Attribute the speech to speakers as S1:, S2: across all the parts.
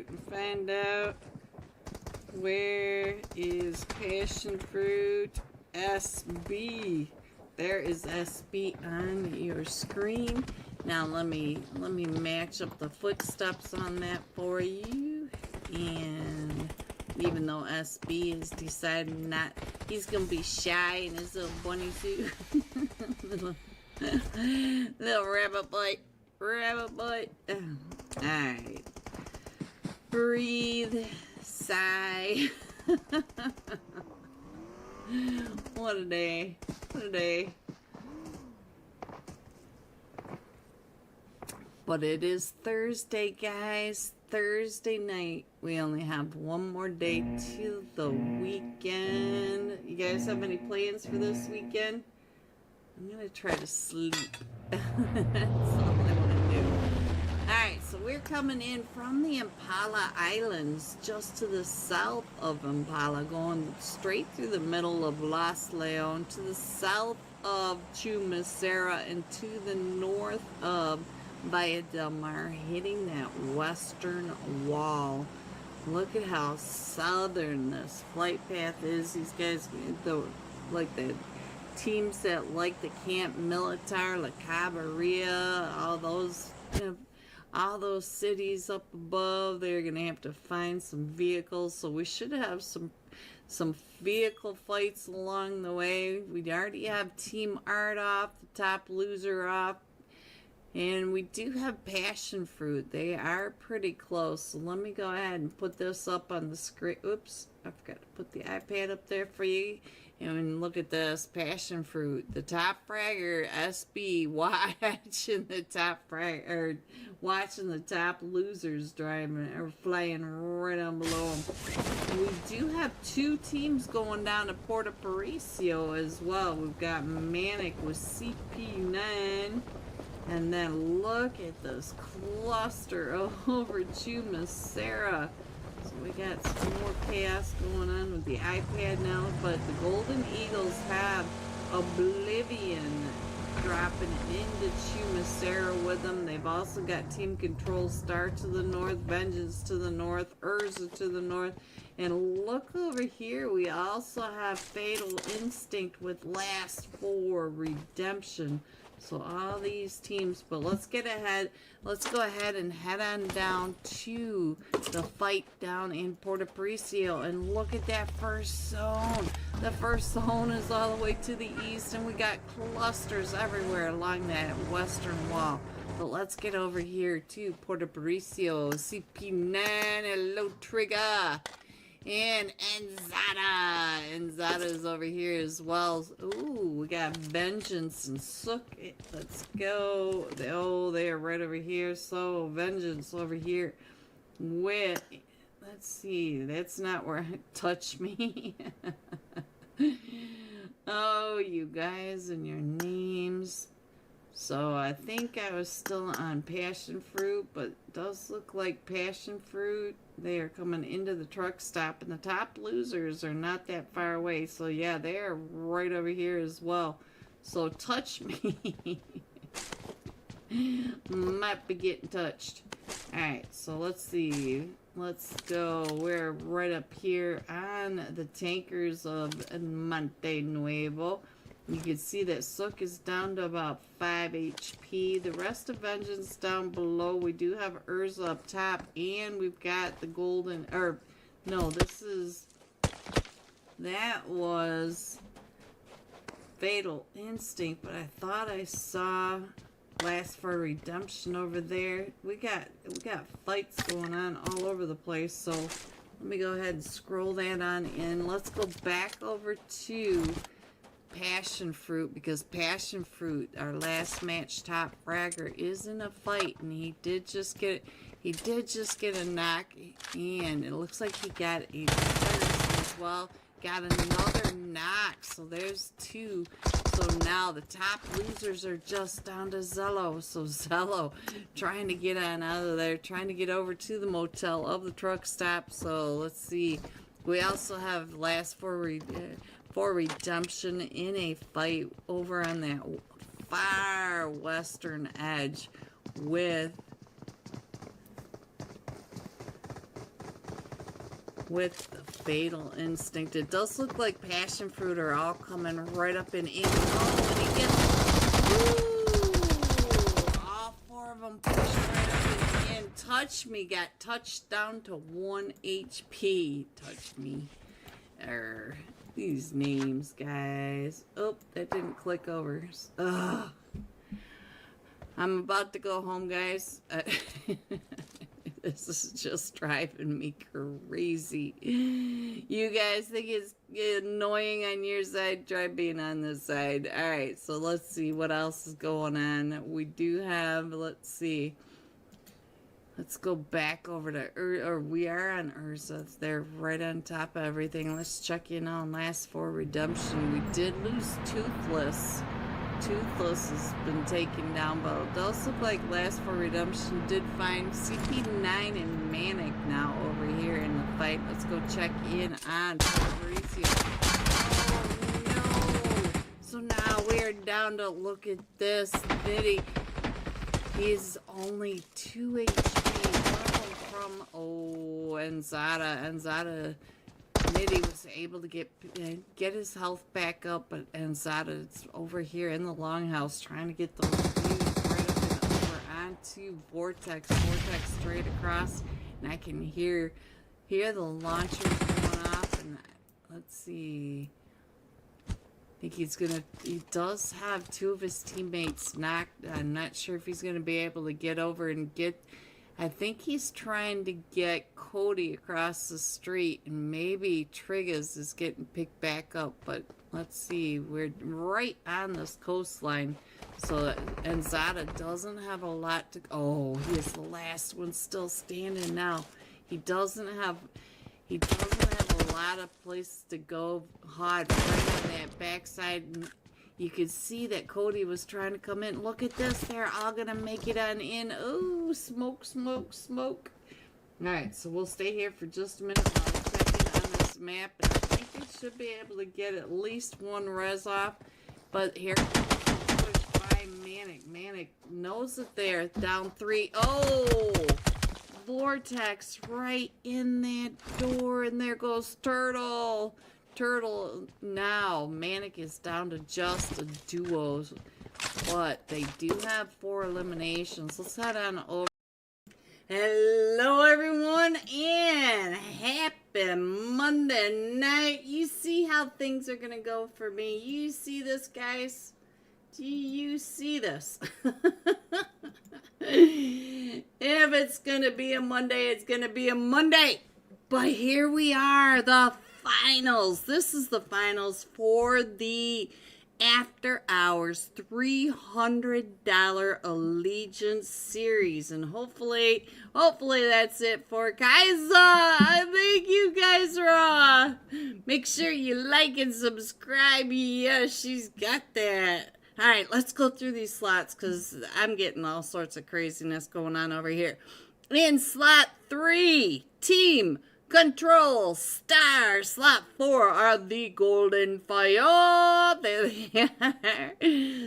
S1: fruit and find out where is passion fruit SB. There is SB on your screen. Now let me match up the footsteps on that for you. And even though SB has decided not, he's gonna be shy in his little bunny suit. little rabbit boy. Alright. Breathe. Sigh. What a day. What a day. But it is Thursday, guys. Thursday night. We only have one more day to the weekend. You guys have any plans for this weekend? I'm going to try to sleep. That's all I want to do. Alright, so we're coming in from the Impala Islands, just to the south of Impala, going straight through the middle of Los Leon, to the south of Chumacera, and to the north of Valle del Mar, hitting that western wall. Look at how southern this flight path is. These guys, like the teams that like the Camp Militar, La Cabarilla, all those, all those cities up above. They're gonna have to find some vehicles, so we should have some vehicle fights along the way. We already have Team Art off, the top loser off, and we do have passion fruit. They are pretty close, so let me go ahead and put this up on the screen. Oops, I forgot to put the iPad up there for you. And look at this, passion fruit. The top fragger, SB, watching the top watching the top losers driving or flying right on below them. We do have two teams going down to Puerto Paraiso as well. We've got Manic with CP9. And then look at this cluster over Chumacera. So we got some more chaos going on with the iPad now, but the Golden Eagles have Oblivion dropping into Chumacera with them. They've also got Team Control Star to the north, Vengeance to the north, Urza to the north. And look over here, we also have Fatal Instinct with Last Four Redemption. So all these teams, but let's get ahead. Let's go ahead and head on down to the fight down in Puerto Paraiso, and look at that first zone. The first zone is all the way to the east, and we got clusters everywhere along that western wall. But let's get over here to Puerto Paraiso. CP9, hello Trigger. And Enzada. Enzada's over here as well. Ooh, we got Vengeance and Sook. Let's go. Oh, they are right over here. So, Vengeance over here with, let's see, that's not where touch me. Oh, you guys and your names. So I think I was still on passion fruit, but it does look like passion fruit. They are coming into the truck stop, and the top losers are not that far away. So yeah, they are right over here as well. So touch me. Might be getting touched. Alright, so let's see. Let's go. We're right up here on the tankers of Monte Nuevo. You can see that Sook is down to about 5 HP. The rest of Vengeance down below. We do have Urza up top. And we've got the golden... Or, no, this is... That was Fatal Instinct. But I thought I saw Last for Redemption over there. We got fights going on all over the place. So, let me go ahead and scroll that on in. Let's go back over to passion fruit, because passion fruit, our last match top fragger, is in a fight, and he did just get a knock, and it looks like he got a third as well, got another knock. So there's two. So now the top losers are just down to Zello. So Zello trying to get on out of there, trying to get over to the motel of the truck stop. So let's see, we also have last for redemption in a fight over on that far western edge with with the Fatal Instinct. It does look like Passion Fruit are all coming right up and in. Oh, and he gets... Ooh! All four of them push right up and in. Touch Me got touched down to 1 HP. Touch Me. These names, guys. Oh, that didn't click over. Ugh. I'm about to go home, guys. This is just driving me crazy. You guys think it's annoying on your side? Try being on this side. Alright, so let's see what else is going on. We do have, let's see. Let's go back over to, we are on Urza. They're right on top of everything. Let's check in on Last 4 Redemption. We did lose Toothless. Toothless has been taken down, but it does look like Last 4 Redemption did find CP9 and Manic now over here in the fight. Let's go check in on Fabrizio. Oh no! So now we are down to look at this. Nitty. He's only 2 HP. From Enzada. Nitty was able to get his health back up, but Enzada's over here in the longhouse trying to get those views right up and over onto Vortex. Vortex straight across, and I can hear the launchers going off. And let's see. I think he does have 2 of his teammates knocked. I'm not sure if he's gonna be able to get over and get. I think he's trying to get Cody across the street, and maybe Triggers is getting picked back up, but let's see. We're right on this coastline, so Enzada doesn't have a lot to... Oh, he is the last one still standing now. He doesn't have a lot of places to go hard right on that backside. You could see that Cody was trying to come in. Look at this. They're all going to make it on in. Oh, smoke, smoke, smoke. Alright, so we'll stay here for just a minute while I'm checking on this map. And I think we should be able to get at least 1 res off. But here comes the push by Manic. Manic knows that they're down 3. Oh! Vortex right in that door. And there goes Turtle. Turtle now. Manic is down to just a duo, but they do have 4 eliminations. Let's head on over. Hello everyone, and happy Monday night. You see how things are gonna go for me. You see this, guys? Do you see this? If it's gonna be a Monday, it's gonna be a Monday. But here we are, the finals. This is the finals for the After Hours $300 Allegiance Series, and hopefully that's it for Kaisa. Thank you, Kaisa. Make sure you like and subscribe. Yeah, she's got that. All right, let's go through these slots because I'm getting all sorts of craziness going on over here. In slot 3, Team Control Star. Slot 4 are the Golden Fire. There they are.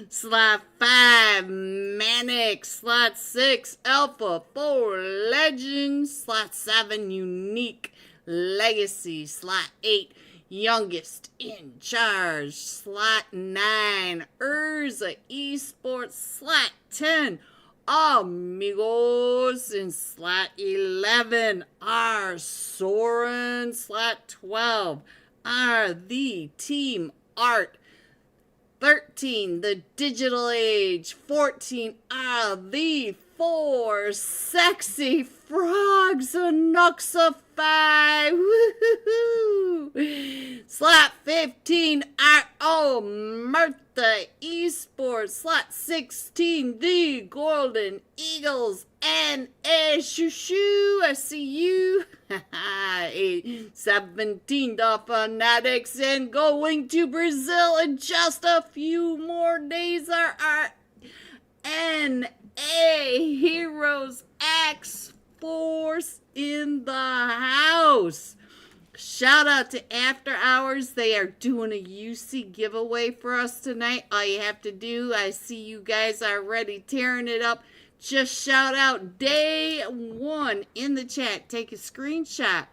S1: Slot 5, Manic. Slot 6, Alpha 4 Legend. Slot 7, Unique Legacy. Slot 8, Youngest in Charge. Slot 9, Urza Esports. Slot 10, Amigos. In slot 11 are Soren. Slot 12 are the Team Art. 13, the Digital Age. 14 are the 4 Sexy Frogs. Anuxa 5. Woohoo! Slot 15 are Martha Esports. Slot 16, the Golden Eagles. And Shushu, I see you. 17, the Fanatics. And going to Brazil in just a few more days are our NA Heroes X Force in the house. Shout out to After Hours. They are doing a UC giveaway for us tonight. All you have to do, I see you guys already tearing it up. Just shout out day 1 in the chat. Take a screenshot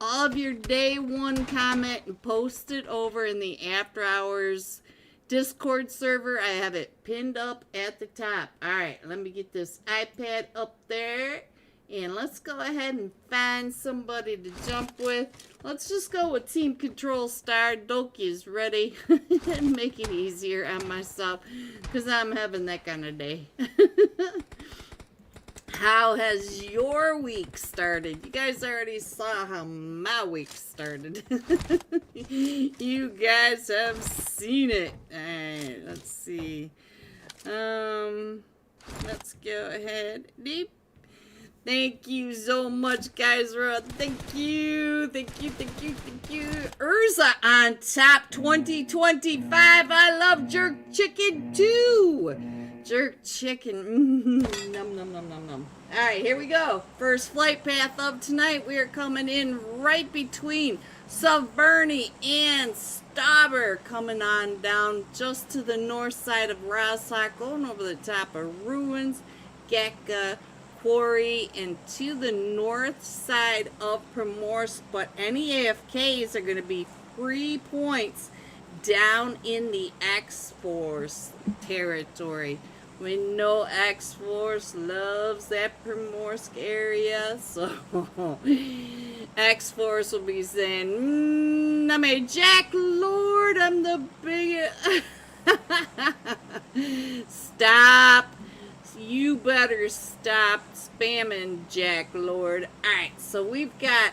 S1: all of your day one comment and post it over in the After Hours Discord server. I have it pinned up at the top. Alright, let me get this iPad up there. And let's go ahead and find somebody to jump with. Let's just go with Team Control Star. Doki is ready. And make it easier on myself, because I'm having that kind of day. How has your week started? You guys already saw how my week started. You guys have seen it. Alright, let's see. Let's go ahead. Deep. Thank you so much, guys. Thank you. Thank you, thank you, thank you. Urza on top 2025. I love jerk chicken too. Jerk chicken. Num, num, num, num, num. Alright, here we go. First flight path of tonight. We are coming in right between Saverny and Stauber. Coming on down just to the north side of Rosshawk. Going over the top of Ruins, Gekka, Quarry, and to the north side of Primorsk. But any AFKs are going to be free points down in the X-Force territory. We know X-Force loves that Primorsk area, so X-Force will be saying, I'm a Jack Lord, I'm the biggest. Stop. You better stop spamming, Jack Lord. Alright, so we've got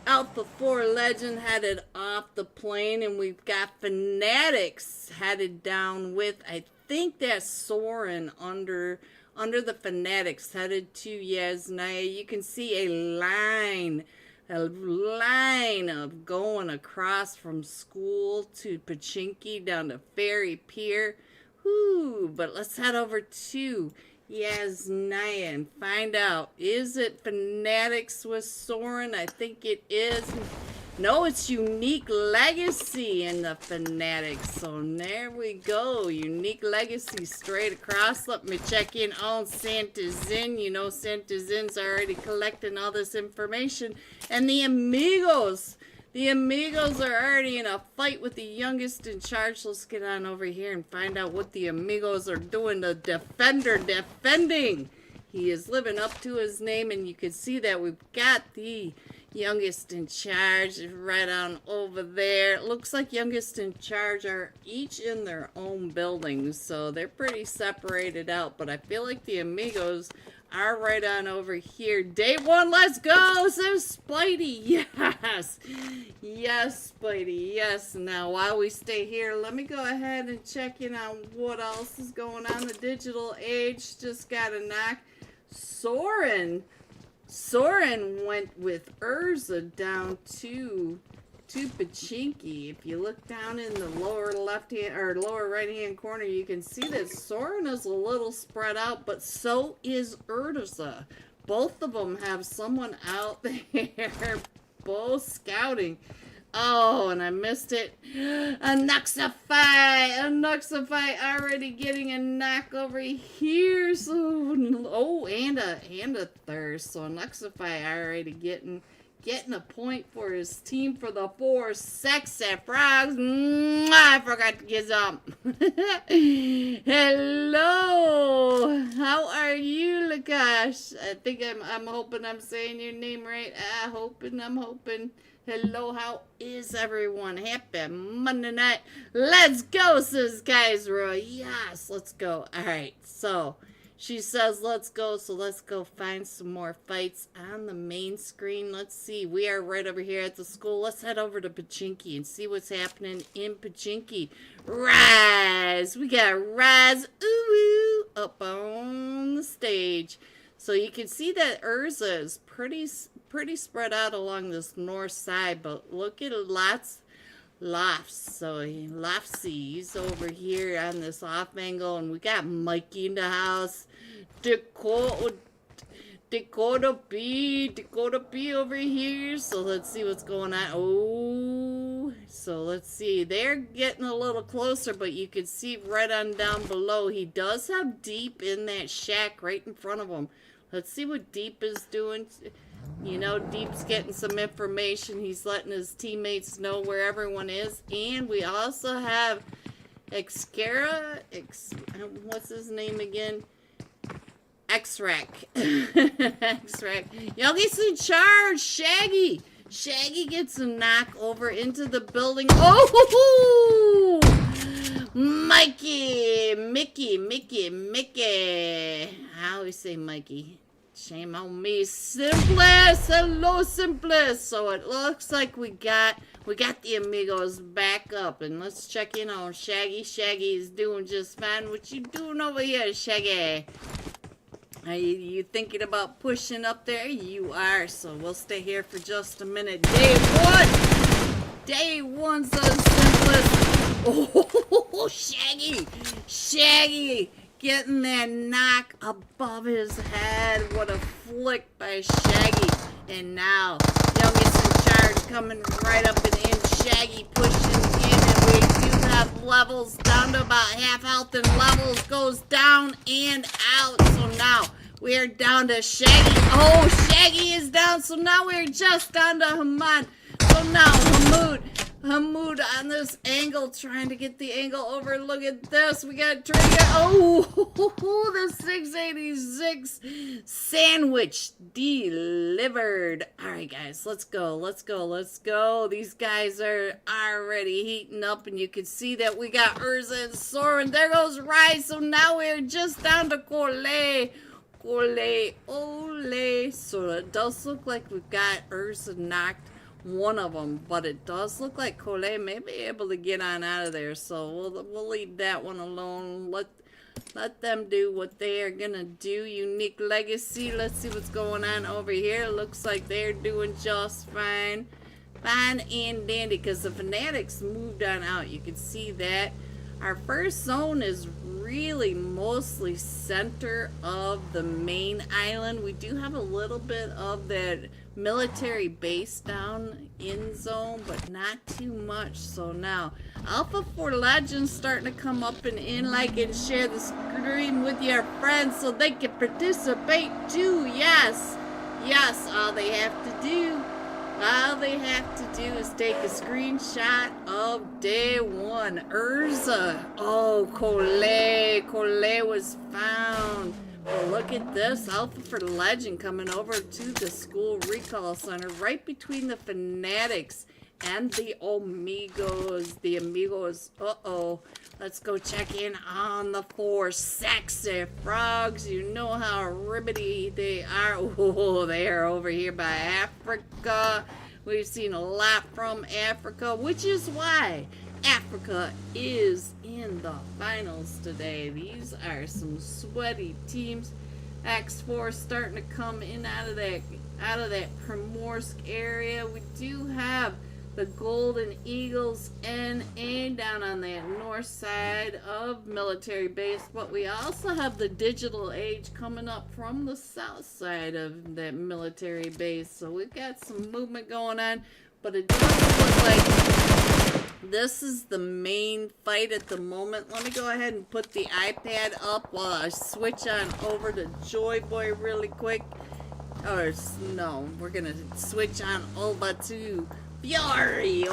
S1: Alpha 4 Legend headed off the plane, and we've got Fanatics headed down with, I think that's Soren under the Fanatics headed to Yasnaya. You can see a line of going across from school to Pachinki down to Ferry Pier. Whoo, but let's head over to Yasnaya and find out, is it Fanatics with Soren? I think it is. No, it's Unique Legacy in the Fanatics. So there we go. Unique Legacy straight across. Let me check in on Santazin. You know Santazin's already collecting all this information. And the Amigos. The Amigos are already in a fight with the youngest in charge. Let's get on over here and find out what the Amigos are doing. The Defender defending. He is living up to his name, and you can see that we've got the youngest in charge right on over there. It looks like youngest in charge are each in their own buildings, so they're pretty separated out, but I feel like the Amigos are right on over here. Day one, let's go, says Spidey. Yes. Yes, Spidey. Yes. Now, while we stay here, let me go ahead and check in on what else is going on. The digital age just got a knock. Soren went with Urza down to Pachinki. If you look down in the lower left hand or lower right hand corner, you can see that Soren is a little spread out, but so is Urza. Both of them have someone out there, both scouting. Oh, and I missed it. A Nuxify already getting a knock over here. So, oh, and a thirst. So Nuxify already getting a point for his team for the 4 sexy frogs. I forgot to get some. Hello. How are you, Lakash? I think I'm hoping I'm saying your name right. I'm hoping. Hello, how is everyone? Happy Monday night. Let's go, says Kaisra. Yes, let's go. Alright, so she says let's go, so let's go find some more fights on the main screen. Let's see. We are right over here at the school. Let's head over to Pachinki and see what's happening in Pachinki. Rise! We got Rise up on the stage. So you can see that Urza is pretty spread out along this north side, but look at Lofts. So Lofty's over here on this off angle, and we got Mikey in the house. Dakota B over here. So let's see what's going on. Oh, so let's see. They're getting a little closer, but you can see right on down below. He does have Deep in that shack right in front of him. Let's see what Deep is doing. You know, Deep's getting some information. He's letting his teammates know where everyone is. And we also have what's his name again? X-Rack. X-Rack. Youngie's in charge. Shaggy. Shaggy gets a knock over into the building. Oh! Mikey. Mickey. I always say Mikey. Shame on me. Simplest. Hello, Simplest. So it looks like we got the amigos back up. And let's check in on Shaggy. Shaggy is doing just fine. What you doing over here, Shaggy? Are you thinking about pushing up there? You are. So we'll stay here for just a minute. Day one's the Simplest. Oh, Shaggy. Getting that knock above his head. What a flick by Shaggy. And now, Youngest in charge coming right up and in. Shaggy pushing in. And we do have levels down to about half health. And levels goes down and out. So now, we are down to Shaggy. Oh, Shaggy is down. So now we're just down to Hamad. So now, Hamoud on this angle, trying to get the angle over. Look at this. We got Trigger. Oh, the 686 sandwich delivered. All right, guys, let's go. These guys are already heating up, and you can see that we got Urza and Soren. There goes Rise. So now we're just down to Ole. So it does look like we've got Urza knocked one of them, but it does look like Cole may be able to get on out of there, so we'll leave that one alone. Let them do what they are gonna do. Unique Legacy, let's see what's going on over here. Looks like they're doing just fine and dandy, because the Fanatics moved on out. You can see that our first zone is really mostly center of the main island. We do have a little bit of that military base down in zone, but not too much. So now Alpha 4 Legends starting to come up and in. Like and share the screen with your friends so they can participate too. Yes, all they have to do is take a screenshot of day one. Urza. Oh, Cole was found. Well, look at this. Alpha for Legend coming over to the school recall center right between the Fanatics and the Amigos. Uh-oh. Let's go check in on the 4 sexy frogs. You know how ribbity they are. Oh, they are over here by Africa. We've seen a lot from Africa, which is why Africa is in the finals today. These are some sweaty teams. X4 starting to come in out of that Primorsk area. We do have the Golden Eagles NA down on that north side of military base, but we also have the Digital Age coming up from the south side of that military base. So we've got some movement going on, but it doesn't look like this is the main fight at the moment. Let me go ahead and put the iPad up while I switch on over to Joy Boy really quick. Or no, we're gonna switch on over to Furiosa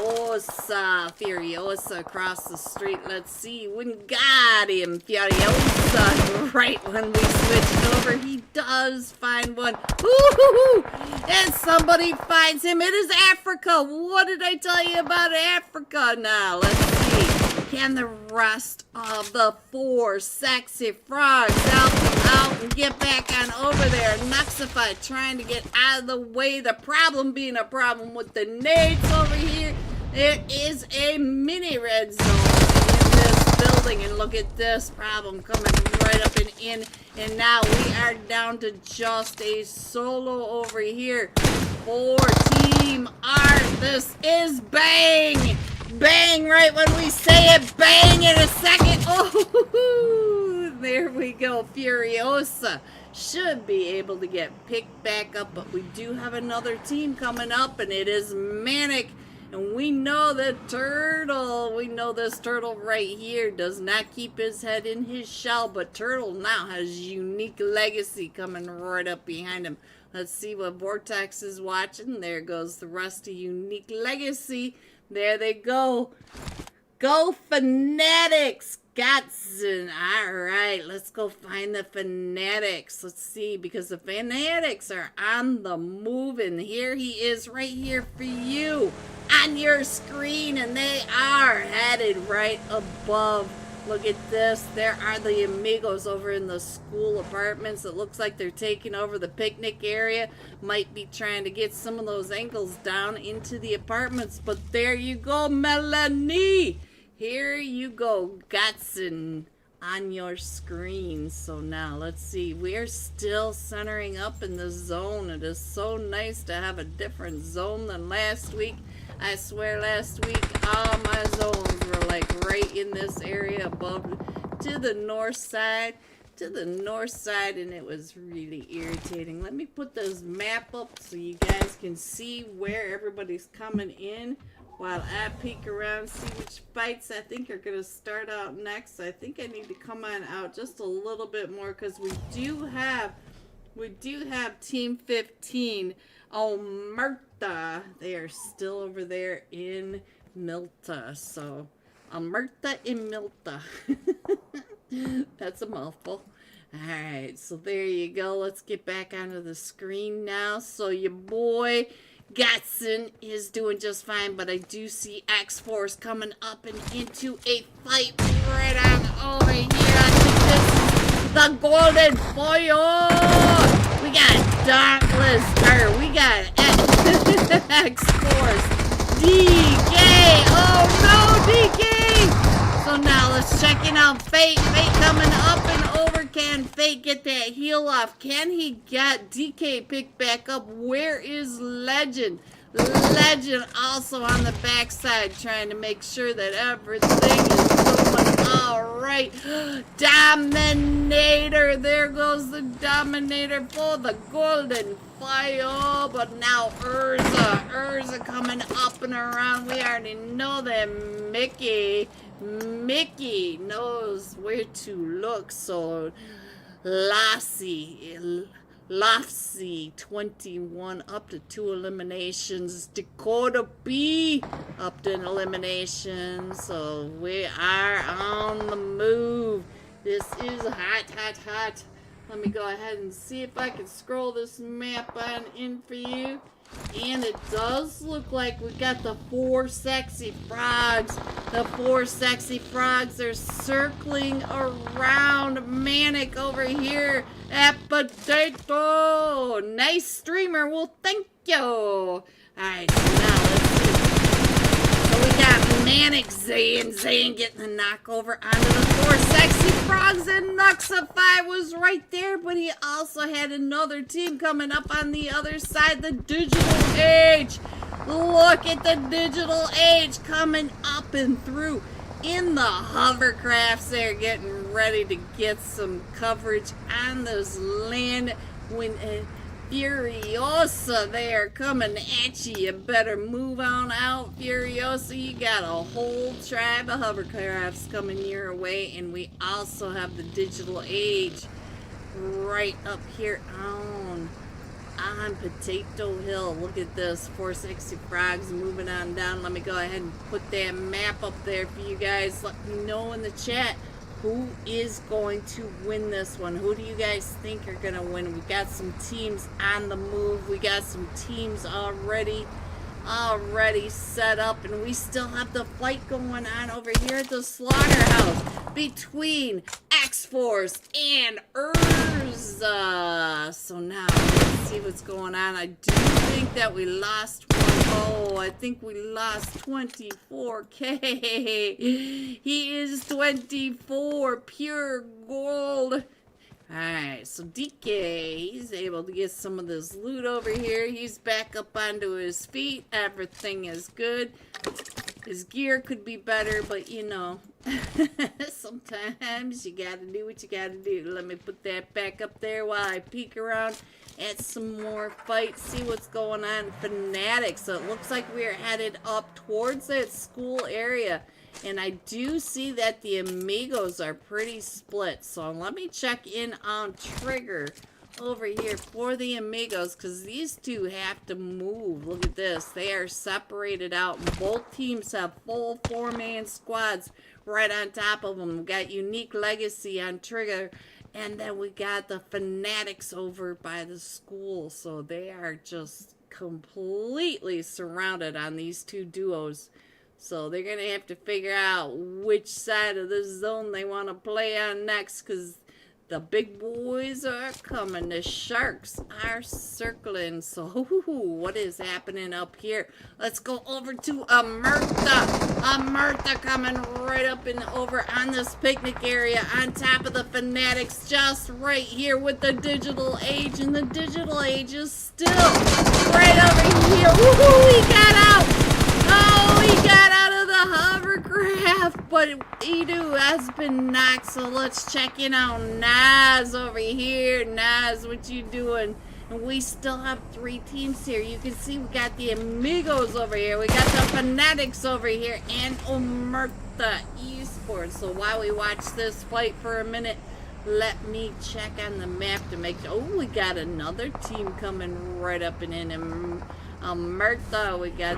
S1: across the street. Let's see. We got him, Furiosa. Right when we switched over, he does find one. Woo-hoo-hoo! And somebody finds him. It is Africa. What did I tell you about Africa? Now, let's see. Can the rest of the 4 sexy frogs help him out and get back on over there? Nuxify trying to get out of the way. The problem being a problem with the nades over here. There is a mini red zone in this building. And look at this problem coming right up and in. And now we are down to just a solo over here for Team Art. This is Bang! Bang right when we say it. Bang in a second. Oh, there we go. Furiosa should be able to get picked back up, but we do have another team coming up, and it is Manic. And we know the turtle. We know this turtle right here does not keep his head in his shell, but Turtle now has Unique Legacy coming right up behind him. Let's see what Vortex is watching. There goes the Rusty Unique Legacy. There they go. Go Fanatics! Gotson. Alright, let's go find the Fanatics. Let's see, because the Fanatics are on the move, and here he is right here for you on your screen, and they are headed right above. Look at this. There are the amigos over in the school apartments. It looks like they're taking over the picnic area. Might be trying to get some of those ankles down into the apartments. But there you go, Melanie. Here you go, Gotson, on your screen. So now let's see. We are still centering up in the zone. It is so nice to have a different zone than last week. I swear last week all my zones were like right in this area above to the north side, and it was really irritating. Let me put this map up so you guys can see where everybody's coming in while I peek around, see which fights I think are going to start out next. I think I need to come on out just a little bit more because we do have Team 15. Oh, Martha. They are still over there in Milta. So, Martha in Milta. That's a mouthful. Alright, so there you go. Let's get back onto the screen now. So, your boy Gotson is doing just fine, but I do see X-Force coming up and into a fight right on over here. I think this is the Golden Foil. We got Dauntless, or we got X-Force, DK. Oh no, DK! So now let's check in on Fate. Fate coming up and over. Can Fate get that heal off? Can he get DK picked back up? Where is Legend? Legend also on the backside trying to make sure that everything is going all right. Dominator. There goes the Dominator for the Golden File. But now Urza coming up and around. We already know that Mickey knows where to look. So Lofsy 21 up to 2 eliminations. Dakota B up to an elimination. So we are on the move. This is hot. Let me go ahead and see if I can scroll this map on in for you. And it does look like we got the 4 sexy frogs. The 4 sexy frogs are circling around Manic over here at Potato. Nice streamer. Well, thank you. Alright, so now let's see. So we got Manic Zane getting the knockover onto the 4 sexy frogs, and Nuxify was right there, but he also had another team coming up on the other side, the Digital Age. Look at the Digital Age coming up and through in the hovercrafts. They're getting ready to get some coverage on this land when Furiosa, they are coming at you. You better move on out, Furiosa. You got a whole tribe of hovercrafts coming your way, and we also have the Digital Age right up here on Potato Hill. Look at this, 4 sexy frogs moving on down. Let me go ahead and put that map up there for you guys. Let me know in the chat who is going to win this one. Who do you guys think are going to win? We got some teams on the move. We got some teams already set up, and we still have the fight going on over here at the slaughterhouse between X-Force and Urza. So now let's see what's going on. I do think that we lost one. Oh, I think we lost 24K. He is 24 pure gold. Alright, so DK, he's able to get some of this loot over here. He's back up onto his feet. Everything is good. His gear could be better, but you know, sometimes you gotta do what you gotta do. Let me put that back up there while I peek around at some more fights, see what's going on. Fanatics, so it looks like we're headed up towards that school area. And I do see that the amigos are pretty split. So let me check in on Trigger over here for the Amigos, because these two have to move. Look at this. They are separated out. Both teams have full 4-man squads right on top of them. We got Unique Legacy on Trigger. And then we got the Fanatics over by the school. So they are just completely surrounded on these two duos. So they're going to have to figure out which side of the zone they want to play on next, because the big boys are coming. The Sharks are circling. So what is happening up here? Let's go over to Amerta. Amerta coming right up and over on this picnic area on top of the Fanatics, just right here with the Digital Age. And the Digital Age is still right over here. Woohoo, he got out. Oh, he got out of the hovercraft, but Edu has been knocked, so let's check in on Naz over here. Naz, what you doing? And we still have 3 teams here. You can see we got the Amigos over here. We got the Fanatics over here and Omerta Esports. So while we watch this fight for a minute, let me check on the map to make sure. Oh, we got another team coming right up and in. Omerta, we got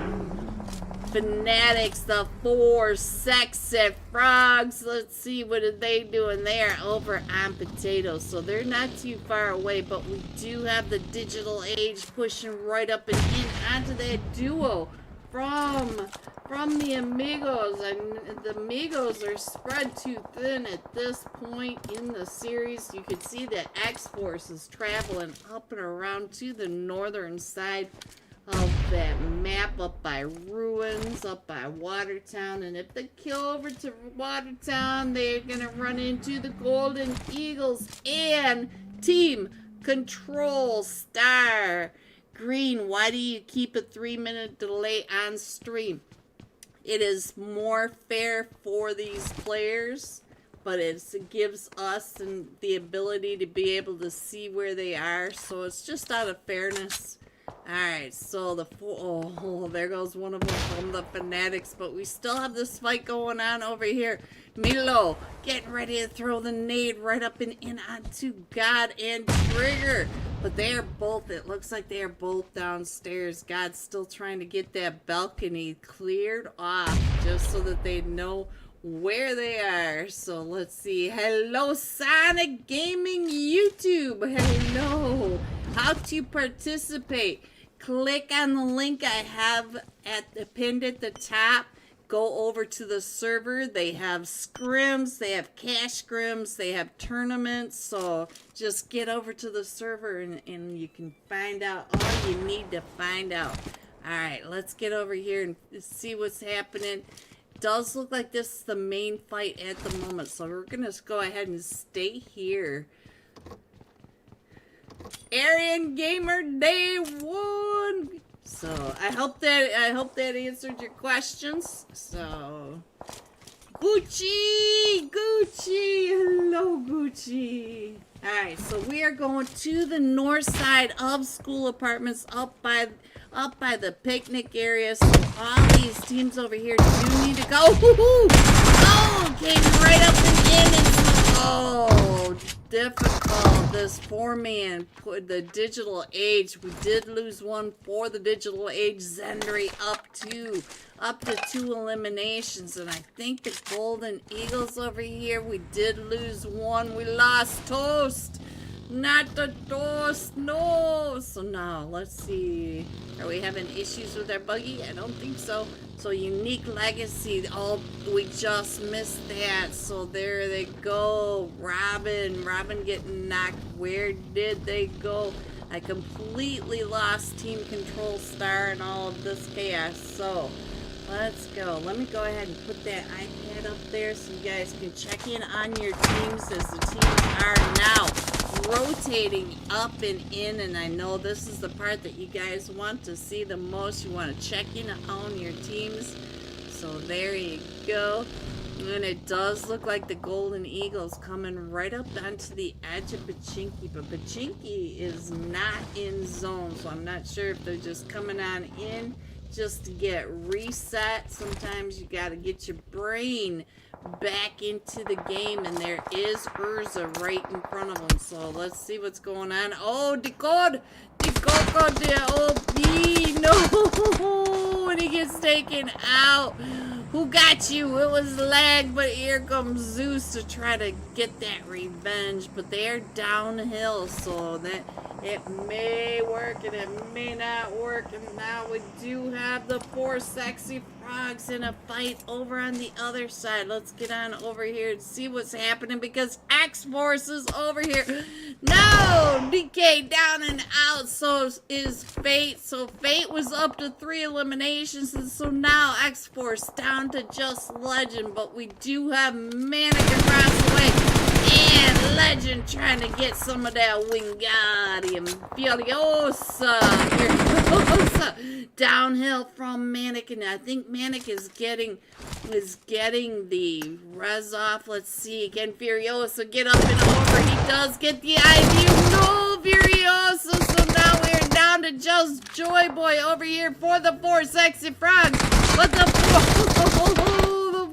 S1: Fanatics, the 4 sexy frogs. Let's see, what are they doing there over on Potatoes? So they're not too far away, but we do have the Digital Age pushing right up and in onto that duo from the Amigos. And the Amigos are spread too thin at this point in the series. You can see that X-Force is traveling up and around to the northern side of that map, up by Ruins, up by Watertown. And if they kill over to Watertown, they're gonna run into the Golden Eagles and Team Control Star Green. Why do you keep a 3-minute delay on stream? It is more fair for these players, but it gives us the ability to be able to see where they are, so it's just out of fairness. Alright, so there goes one of them from the Fanatics, but we still have this fight going on over here. Milo getting ready to throw the nade right up and in onto God and Trigger. But they are both, it looks like they are both downstairs. God's still trying to get that balcony cleared off just so that they know where they are. So let's see. Hello, Sonic Gaming YouTube. Hello. How to participate? Click on the link I have pinned at the top. Go over to the server. They have scrims, they have cash scrims, they have tournaments. So just get over to the server and you can find out all you need to find out. Alright, let's get over here and see what's happening. Does look like this is the main fight at the moment, so we're gonna go ahead and stay here. Aryan Gamer Day 1. So I hope that answered your questions. So Gucci, hello Gucci. All right, so we are going to the north side of School Apartments, up by the picnic area. So all these teams over here do need to go. Oh, came right up and in. Oh, difficult. This 4-man, the Digital Age. We did lose one for the Digital Age. Zendry up to 2 eliminations. And I think the Golden Eagles over here, we did lose one. We lost Toast. Not the Toast, no. So now, let's see. Are we having issues with our buggy? I don't think so. So Unique Legacy, we just missed that. So there they go. Robin getting knocked. Where did they go? I completely lost Team Control Star and all of this chaos. So let's go. Let me go ahead and put that iPad up there so you guys can check in on your teams as the teams are now rotating up and in. And I know this is the part that you guys want to see the most. You want to check in on your teams. So there you go. And it does look like the Golden Eagles coming right up onto the edge of Pachinki. But Pachinki is not in zone, so I'm not sure if they're just coming on in just to get reset. Sometimes you got to get your brain back into the game, and there is Urza right in front of him. So let's see what's going on. Oh, the OB, no, and he gets taken out. Who got you? It was lag, but here comes Zeus to try to get that revenge. But they're downhill, so that it may work and it may not work. And now we do have the 4 sexy frogs in a fight over on the other side. Let's get on over here and see what's happening, because X-Force is over here. No! DK down and out, so is Fate. So Fate was up to 3 eliminations, and so now X-Force down to just Legend. But we do have Manic across the way, and Legend trying to get some of that Wingardium Furiosa. Downhill from Manic, and I think Manic is getting the res off. Let's see again. Furiosa, get up and over. He does get the idea. No, Furiosa. So now we're down to just Joy Boy over here for the 4 sexy frogs. But the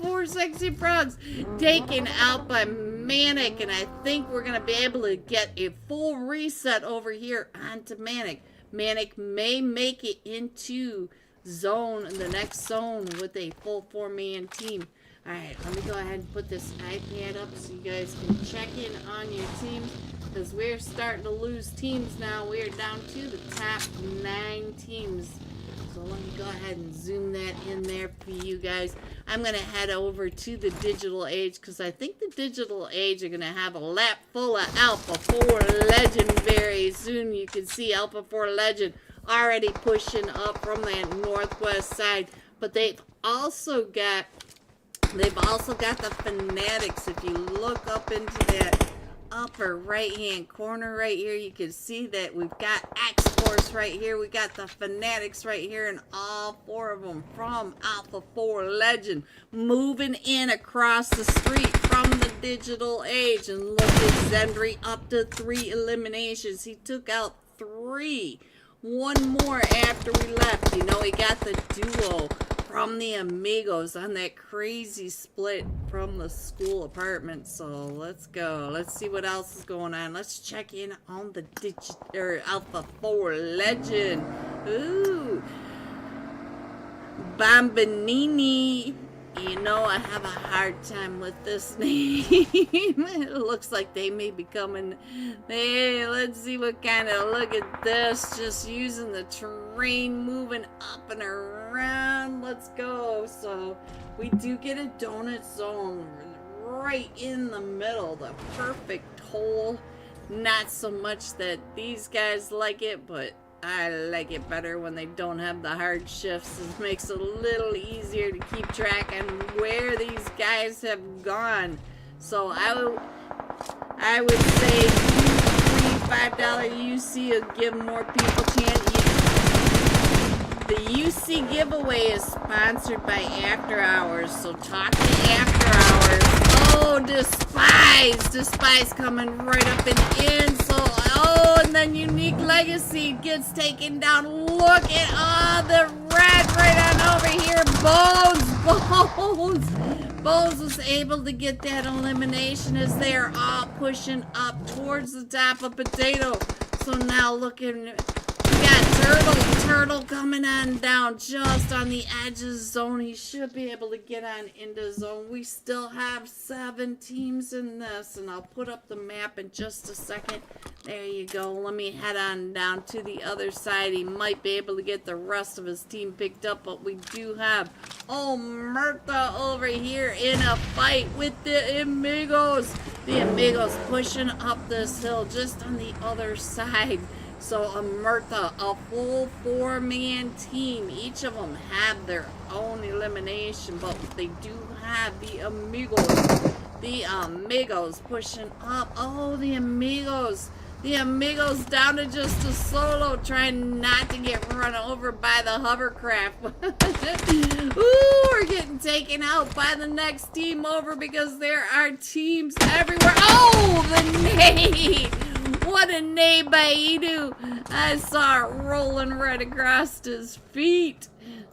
S1: 4 sexy frogs taken out by Manic, and I think we're gonna be able to get a full reset over here onto Manic. Manic may make it into the next zone with a full 4-man team. Alright, let me go ahead and put this iPad up so you guys can check in on your teams, because we're starting to lose teams now. We're down to the top 9 teams. So let me go ahead and zoom that in there for you guys. I'm going to head over to the digital age, because I think the digital age are going to have a lap full of Alpha 4 Legend very soon. You can see Alpha 4 Legend already pushing up from that northwest side. But they've also got the Fanatics. If you look up into that upper right hand corner right here, you can see that we've got X-Force right here, we got the Fanatics right here, and all 4 of them from Alpha 4 Legend moving in across the street from the digital age. And look at Zendry up to 3 eliminations. He took out 3. 1 more after we left. You know, he got the duo from the Amigos on that crazy split from the school apartment. So let's go. Let's see what else is going on. Let's check in on the Alpha 4 Legend. Ooh, Bambanini. You know, I have a hard time with this name. It looks like they may be coming. Hey, let's see what kind of, look at this. Just using the terrain, moving up and around. Let's go. So we do get a donut zone right in the middle. The perfect hole. Not so much that these guys like it, but I like it better when they don't have the hard shifts. It makes it a little easier to keep track on where these guys have gone. So I would say $5 UC will give more people chance. The UC giveaway is sponsored by After Hours, so talk to After Hours. Oh, Despise coming right up and in. So, oh, and then Unique Legacy gets taken down. Look at the red right on over here. Bones was able to get that elimination as they are all pushing up towards the top of Potato. So now looking, we got Turtle coming on down just on the edge of zone. He should be able to get on into zone. We still have 7 teams in this, and I'll put up the map in just a second. There you go. Let me head on down to the other side. He might be able to get the rest of his team picked up, but we do have Murtha over here in a fight with the Amigos. The Amigos pushing up this hill just on the other side. So Murtha, a full 4-man team. Each of them have their own elimination, but they do have the Amigos. The Amigos pushing up. Oh, the Amigos. The Amigos down to just a solo, trying not to get run over by the hovercraft. Ooh, we're getting taken out by the next team over because there are teams everywhere. Oh, the nade! What a nade by Edu. I saw it rolling right across his feet.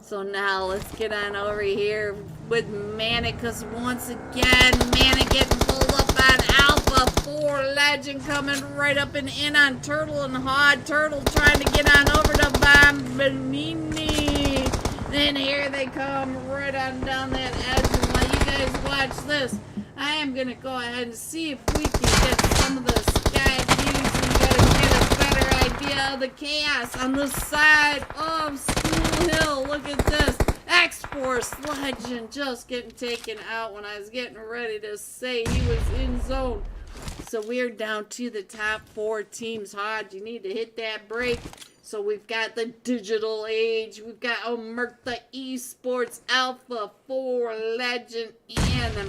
S1: So now let's get on over here with Manic, because once again, Manic getting pulled up on Alpha 4 Legend, coming right up and in on Turtle and Hod. Turtle trying to get on over to Bombanini. Then here they come right on down that edge. And while you guys watch this, I am going to go ahead and see if we can get some of the sky views and you guys get a better idea of the chaos on the side of School Hill. Look at this. X-Force Legend just getting taken out when I was getting ready to say he was in zone. So we're down to the top 4 teams. Hod, you need to hit that break. So we've got the Digital Age, we've got Omerta Esports, Alpha 4 Legend, and the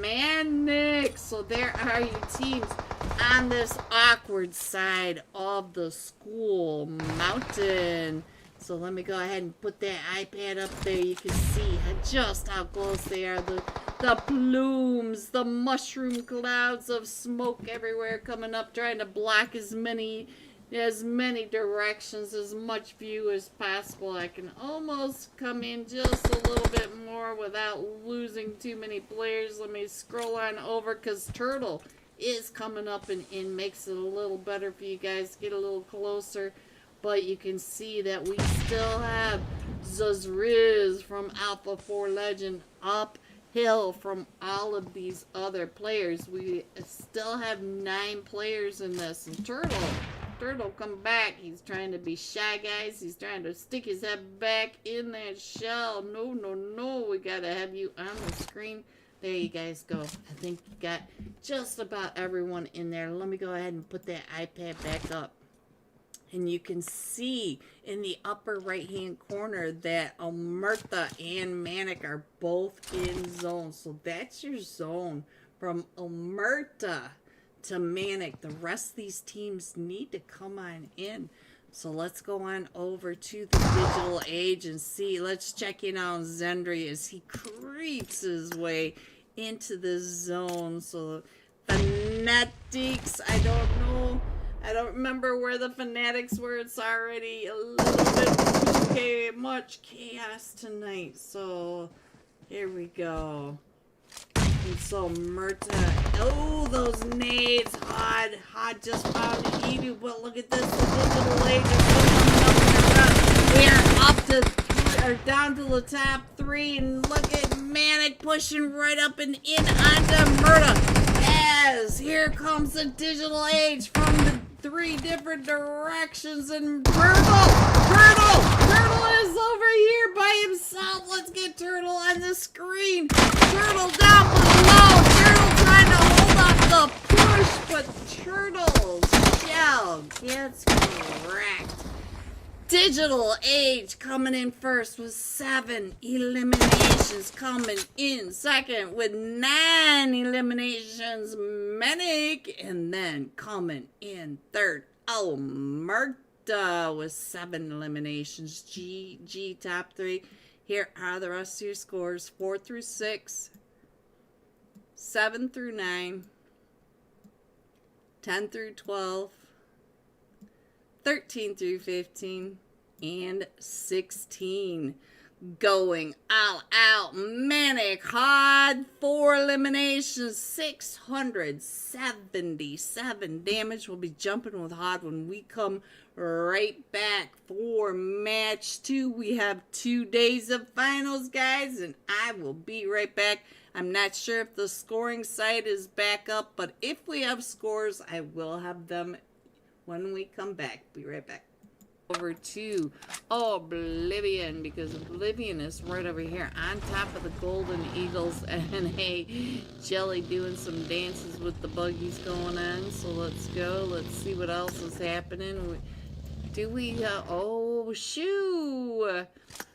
S1: Manic. So there are your teams on this awkward side of the school mountain. So let me go ahead and put that iPad up there. You can see just how close they are. The plumes, the mushroom clouds of smoke everywhere coming up, trying to block as many directions, as much view as possible. I can almost come in just a little bit more without losing too many players. Let me scroll on over, because Turtle is coming up and makes it a little better for you guys. Get a little closer. But you can see that we still have Zuzriz from Alpha 4 Legend uphill from all of these other players. We still have 9 players in this. And Turtle, come back. He's trying to be shy, guys. He's trying to stick his head back in that shell. No, no, no. We gotta have you on the screen. There you guys go. I think you got just about everyone in there. Let me go ahead and put that iPad back up. And you can see in the upper right-hand corner that Omerta and Manic are both in zone. So that's your zone from Omerta to Manic. The rest of these teams need to come on in. So let's go on over to the Digital Age and see. Let's check in on Zendry as he creeps his way into the zone. So Fanatics, I don't know. I don't remember where the Fanatics were. It's already a little bit too much chaos tonight. So here we go. And so Murta, oh, those nades. Hod just found Edu, but look at this. The Digital Age is coming up. We are down to the top 3, and look at Manic pushing right up and in onto Murta. As here comes the Digital Age from the 3 different directions, and Turtle is over here by himself. Let's get Turtle on the screen. Turtle down below. Turtle trying to hold off the push, but Turtle's shell gets cracked. Digital Age coming in first with 7 eliminations, coming in second with 9 eliminations, Manic, and then coming in third, Omerta with 7 eliminations. G top 3. Here are the rest of your scores: 4 through 6, 7 through 9, 10 through 12, 13 through 15, and 16. Going all out. Manic, Hod, 4 eliminations, 677 damage. We'll be jumping with Hod when we come right back for match 2. We have 2 days of finals, guys, and I will be right back. I'm not sure if the scoring site is back up, but if we have scores, I will have them when we come back. Be right back. Over to Oblivion, because Oblivion is right over here on top of the Golden Eagles, and hey, Jelly doing some dances with the buggies going on. So let's go. Let's see what else is happening. Oh, Shu!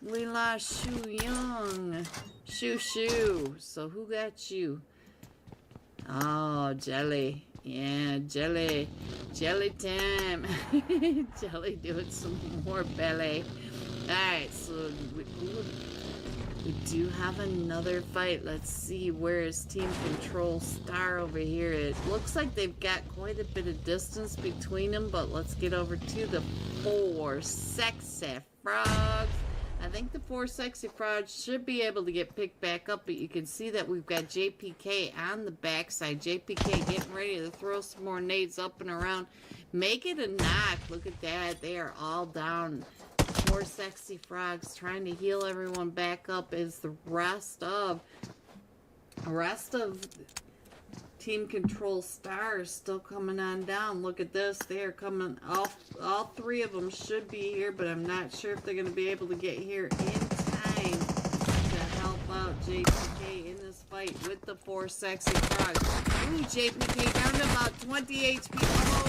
S1: We lost Shu Young. Shu. So who got you? Oh, Jelly. Yeah, Jelly time. Jelly doing some more ballet. Alright, so we do have another fight. Let's see, where is Team Control Star over here? It looks like they've got quite a bit of distance between them, but let's get over to the 4 sexy frogs. I think the 4 sexy frauds should be able to get picked back up, but you can see that we've got JPK on the backside. JPK getting ready to throw some more nades up and around. Make it a knock. Look at that. They are all down. 4 sexy frogs trying to heal everyone back up as the rest of Team Control Stars still coming on down. Look at this. They are coming. All 3 of them should be here, but I'm not sure if they're going to be able to get here in time to help out JPK in this fight with the 4 sexy frogs. Ooh, JPK down to about 20 HP. Oh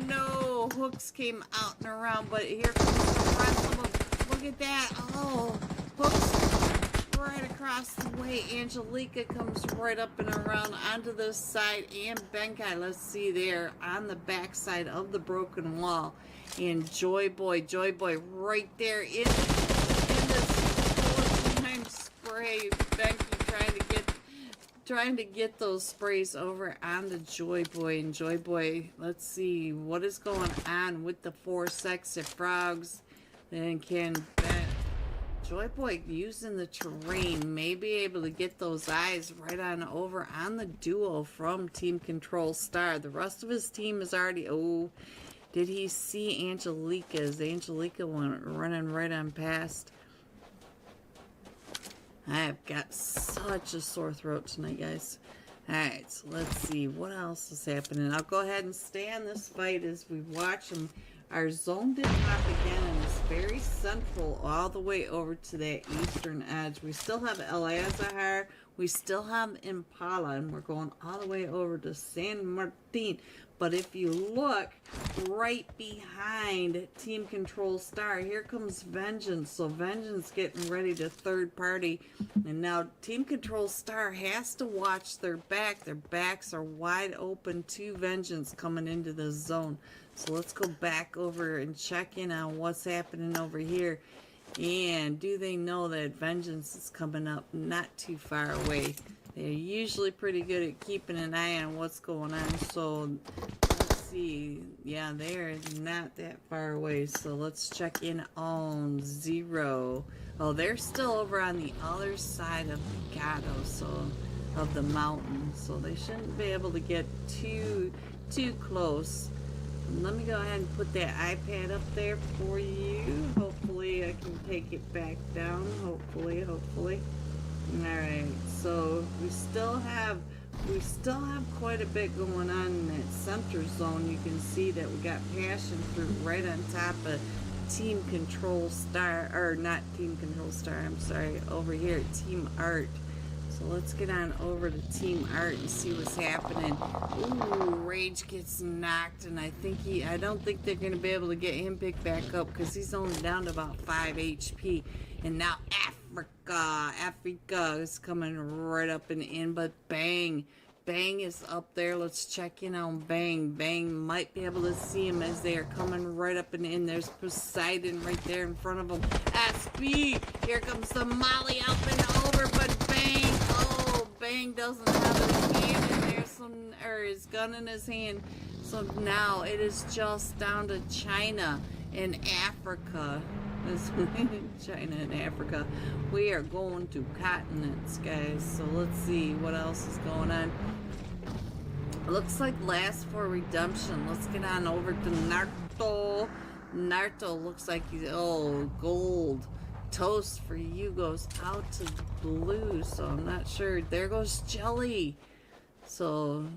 S1: no! Hooks came out and around, but here comes the rest of them. Look at that. Oh, Hooks right across the way. Angelica comes right up and around onto this side, and Benkai, let's see, there on the back side of the broken wall. And Joy Boy right there in this 4-time spray. Benkai trying to get those sprays over on the Joy Boy. And Joy Boy, let's see what is going on with the 4 sexy frogs. Then can Joy Boy using the terrain may be able to get those eyes right on over on the duo from Team Control Star. The rest of his team is already... Oh, did he see Angelica's? Angelica went running right on past. I've got such a sore throat tonight, guys. Alright, so let's see what else is happening. I'll go ahead and stay on this fight as we watch them. Our zone did pop again, and it's very central all the way over to that eastern edge. We still have El Azahar, we still have Impala, and we're going all the way over to San Martin. But if you look right behind Team Control Star, here comes Vengeance. So Vengeance getting ready to third party. And now Team Control Star has to watch their back. Their backs are wide open to Vengeance coming into the zone. So let's go back over and check in on what's happening over here. And do they know that Vengeance is coming up not too far away? They're usually pretty good at keeping an eye on what's going on. So let's see. Yeah, they're not that far away. So let's check in on Zero. Oh, they're still over on the other side of Mikado, so of the mountain. So they shouldn't be able to get too close. Let me go ahead and put that iPad up there for you. Hopefully I can take it back down. Hopefully. Alright, so we still have quite a bit going on in that center zone. You can see that we got Passion Fruit right on top of Team Control Star, or not Team Control Star, I'm sorry, over here at Team Art. So let's get on over to Team Art and see what's happening. Ooh, Rage gets knocked, and I don't think they're going to be able to get him picked back up because he's only down to about 5 HP. And now Africa is coming right up and in, but Bang is up there. Let's check in on Bang. Bang might be able to see him as they are coming right up and in. There's Poseidon right there in front of him. SB, here comes the Molly up and over, but Bang, oh, Bang doesn't have his hand in there, or his gun in his hand. So now it is just down to China and Africa. China and Africa. We are going to continents, guys. So let's see what else is going on. Looks like Last for Redemption. Let's get on over to Naruto. Naruto looks like he's, oh, gold. Toast for you goes out to blue, so I'm not sure. There goes Jelly. So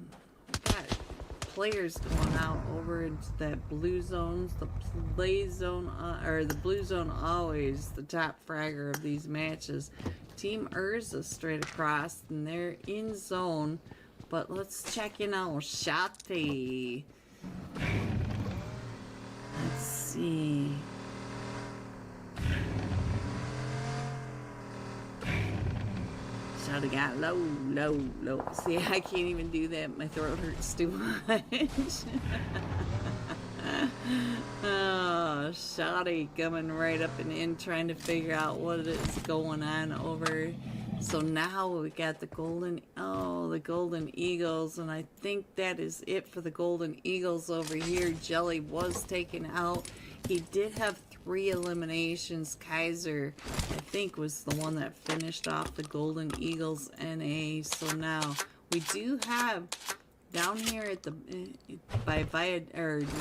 S1: we got players going out over into that blue zones. The play zone, or the blue zone, always the top fragger of these matches. Team Urza straight across, and they're in zone. But let's check in on Shati. Let's see. Shawty got low. See, I can't even do that. My throat hurts too much. Oh, Shawty coming right up and in, trying to figure out what is going on over. So now we got the golden eagles, and I think that is it for the golden eagles over here. Jelly was taken out. He did have 3 eliminations. Kaiser, I think, was the one that finished off the Golden Eagles NA. So now we do have down here at the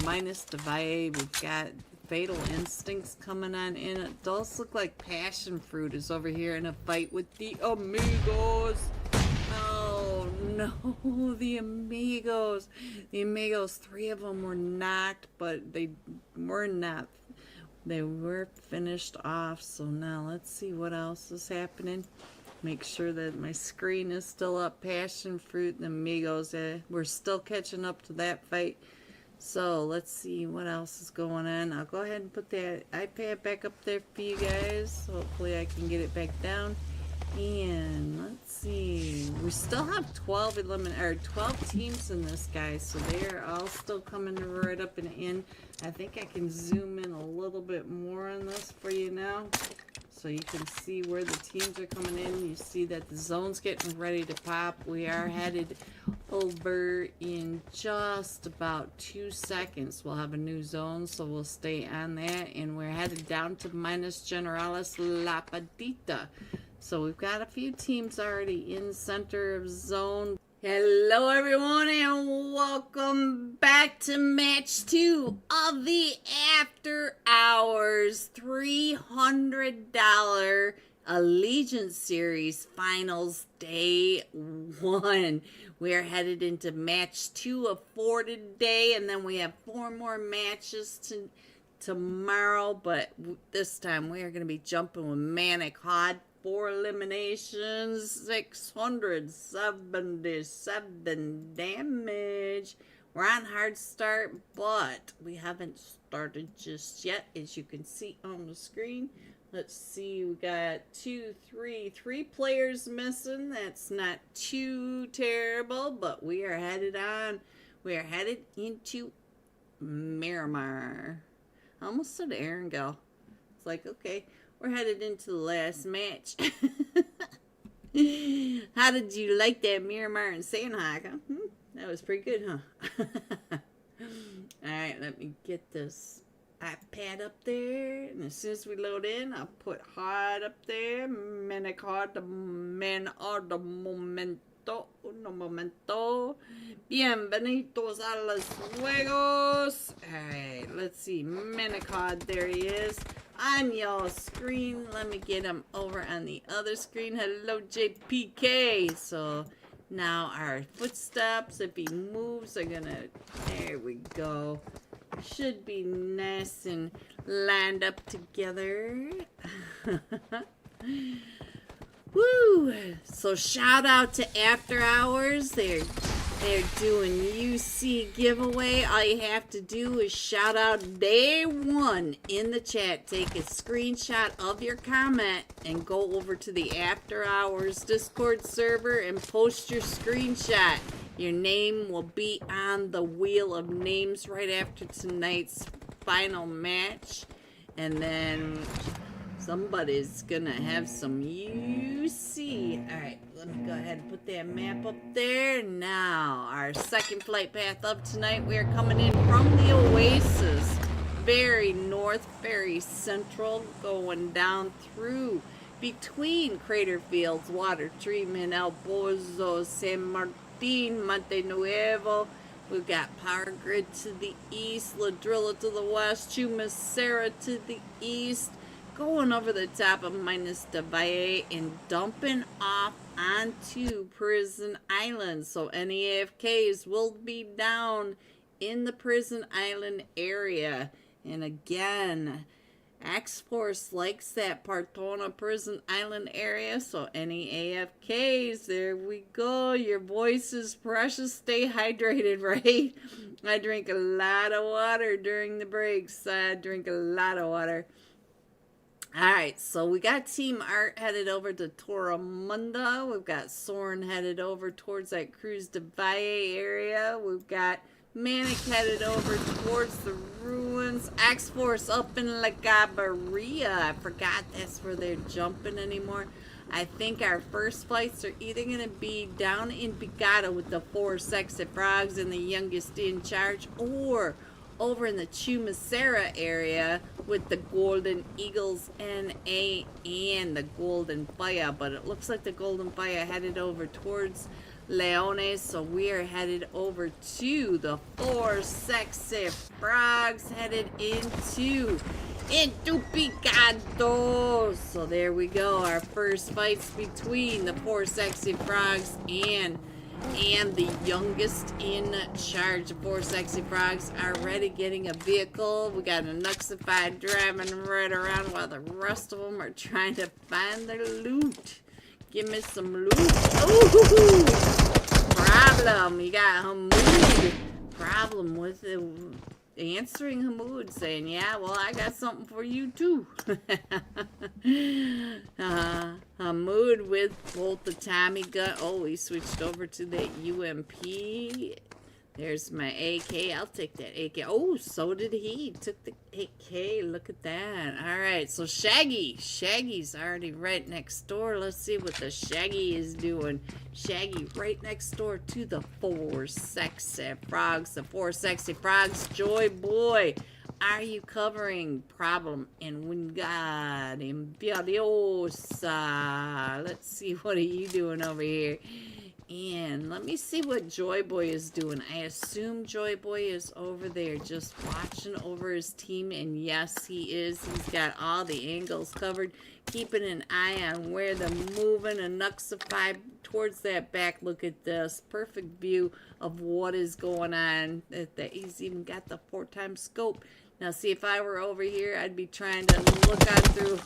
S1: minus the VIA, we've got Fatal Instincts coming on in. It does look like Passion Fruit is over here in a fight with the Amigos. Oh no, the Amigos. The Amigos, 3 of them were knocked, but they were not. They were finished off. So now let's see what else is happening. Make sure that my screen is still up. Passion Fruit and Amigos. We're still catching up to that fight. So let's see what else is going on. I'll go ahead and put that iPad back up there for you guys. Hopefully I can get it back down. And let's see. We still have 12 teams in this, guys. So they're all still coming right up and in. I think I can zoom in a little bit more on this for you now, so you can see where the teams are coming in. You see that the zone's getting ready to pop. We are headed over in just about 2 seconds. We'll have a new zone, so we'll stay on that. And we're headed down to Minas Generalis La Padita. So we've got a few teams already in center of zone. Hello everyone and welcome back to match 2 of the After Hours $300 Allegiance Series Finals Day 1. We are headed into match 2 of 4 today, and then we have 4 more matches tomorrow, but this time we are going to be jumping with Manic Hod. 4 eliminations, 677 damage. We're on hard start, but we haven't started just yet, as you can see on the screen. Let's see, we got 3 players missing. That's not too terrible, but we are headed on. We are headed into Miramar. I almost said Erangel. It's like, okay. We're headed into the last match. How did you like that Miramar and Sandhawk? That was pretty good, huh? Alright, let me get this iPad up there. And as soon as we load in, I'll put hard up there. Manic Hard, the man of the momento. Un momento. Bienvenidos a los juegos. Alright, let's see. Manic Hard, there he is. On your screen. Let me get him over on the other screen. Hello, JPK. So now our footsteps, if he moves, are gonna, there we go. Should be nice and lined up together. Woo! So shout out to After Hours. They're doing UC giveaway. All you have to do is shout out day 1 in the chat. Take a screenshot of your comment and go over to the After Hours Discord server and post your screenshot. Your name will be on the wheel of names right after tonight's final match. And then somebody's gonna have some UC. Alright, let me go ahead and put that map up there. Now, our second flight path up tonight, we are coming in from the Oasis. Very north, very central, going down through between Crater Fields, Water Treatment, El Pozo, San Martin, Monte Nuevo. We've got Power Grid to the east, Ladrilla to the west, Chumacera to the east. Going over the top of Minas de Valle and dumping off onto Prison Island. So any AFKs will be down in the Prison Island area. And again, X-Force likes that Partona Prison Island area. So any AFKs, there we go. Your voice is precious. Stay hydrated, right? I drink a lot of water during the breaks. I drink a lot of water. Alright, so we got Team Art headed over to Torremunda. We've got Soren headed over towards that Cruz de Valle area. We've got Manic headed over towards the ruins. X-Force up in La Gabaria. I forgot that's where they're jumping anymore. I think our first flights are either going to be down in Picado with the 4 sexy frogs and the youngest in charge, or over in the Chumacera area with the Golden Eagles NA and the Golden Fire. But it looks like the Golden Fire headed over towards Leones, so we are headed over to the Four Sexy Frogs, headed into Picado. So there we go, our first fights between the Four Sexy Frogs and the youngest in charge. The Four Sexy Frogs are already getting a vehicle. We got a Nuxified driving right around while the rest of them are trying to find their loot. Give me some loot. Ooh, problem. You got Hamoud. Problem with it. Answering Hamoud, saying, yeah, well, I got something for you, too. Hamoud with both the Tommy gun. Oh, he switched over to the UMP. There's my AK. I'll take that AK. Oh, so did he. Took the AK. Look at that. All right, so Shaggy. Shaggy's already right next door. Let's see what the Shaggy is doing. Shaggy right next door to the Four Sexy Frogs. The Four Sexy Frogs. Joy Boy, are you covering? Problem en Wingardium Leviosa. Let's see, what are you doing over here? And let me see what Joy Boy is doing. I assume Joy Boy is over there just watching over his team. And yes, he is. He's got all the angles covered. Keeping an eye on where they're moving. And Nuxify towards that back. Look at this. Perfect view of what is going on. He's even got the 4x scope. Now see, if I were over here, I'd be trying to look on through.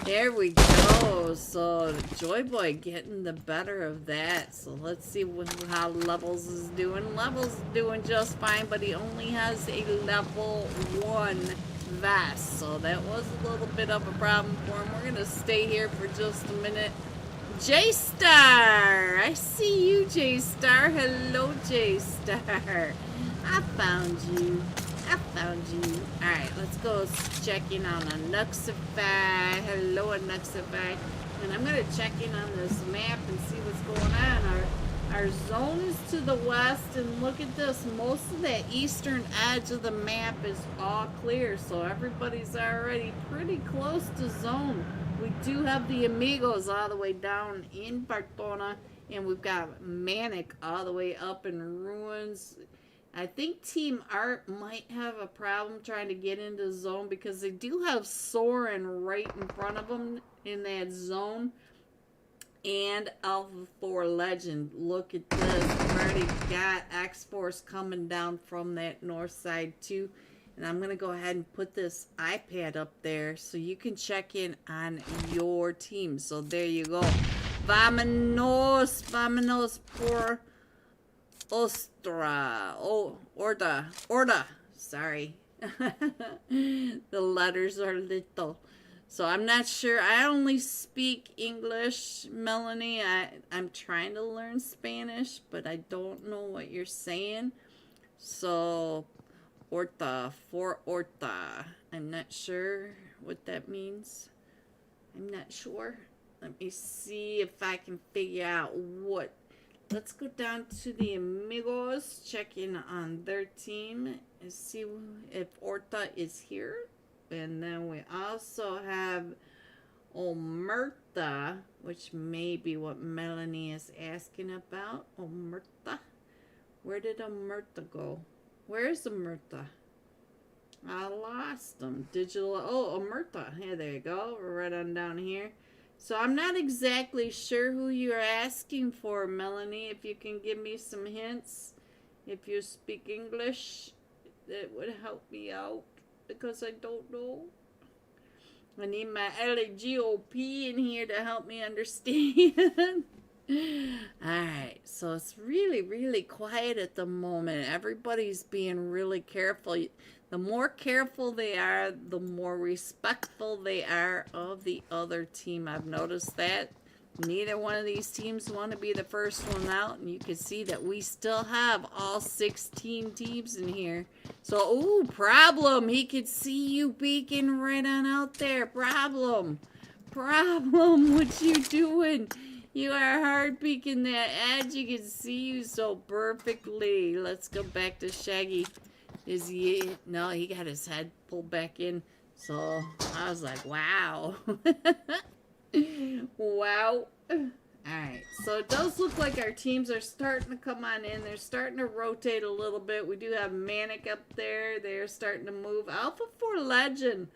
S1: There we go. So Joy Boy getting the better of that. So let's see how Levels is doing. Levels is doing just fine, but he only has a level 1 vest. So that was a little bit of a problem for him. We're going to stay here for just a minute. J-Star! I see you, J-Star. Hello, J-Star. I found you. I found you. Alright, let's go check in on a Nuxify. Hello, a Nuxify. And I'm going to check in on this map and see what's going on. Our zone is to the west, and look at this. Most of that eastern edge of the map is all clear, so everybody's already pretty close to zone. We do have the Amigos all the way down in Bartona, and we've got Manic all the way up in Ruins. I think Team Art might have a problem trying to get into zone because they do have Soren right in front of them in that zone. And Alpha 4 Legend. Look at this. We've already got X-Force coming down from that north side too. And I'm going to go ahead and put this iPad up there so you can check in on your team. So there you go. Vámonos, vámonos por Ostra. Oh, Orda. Sorry. The letters are little. So I'm not sure. I only speak English, Melanie. I'm trying to learn Spanish, but I don't know what you're saying. So, Horta, for Horta. I'm not sure what that means. I'm not sure. Let me see if I can figure out what. Let's go down to the Amigos, check in on their team, and see if Horta is here. And then we also have Omerta, which may be what Melanie is asking about. Omerta. Where did Omerta go? Where's Omerta? I lost him. Digital. Oh, Omerta. Yeah, there you go. We're right on down here. So I'm not exactly sure who you're asking for, Melanie. If you can give me some hints. If you speak English, that would help me out. Because I don't know. I need my LAGOP in here to help me understand. Alright, so it's really, really quiet at the moment. Everybody's being really careful. The more careful they are, the more respectful they are of the other team. I've noticed that. Neither one of these teams want to be the first one out. And you can see that we still have all 16 teams in here. So, ooh, Problem. He could see you peeking right on out there. Problem. What you doing? You are hard peeking that edge. You can see you so perfectly. Let's go back to Shaggy. Is he? No, he got his head pulled back in. So I was like, wow. Wow. Alright, so it does look like our teams are starting to come on in. They're starting to rotate a little bit. We do have Manic up there. They're starting to move. Alpha 4 Legend.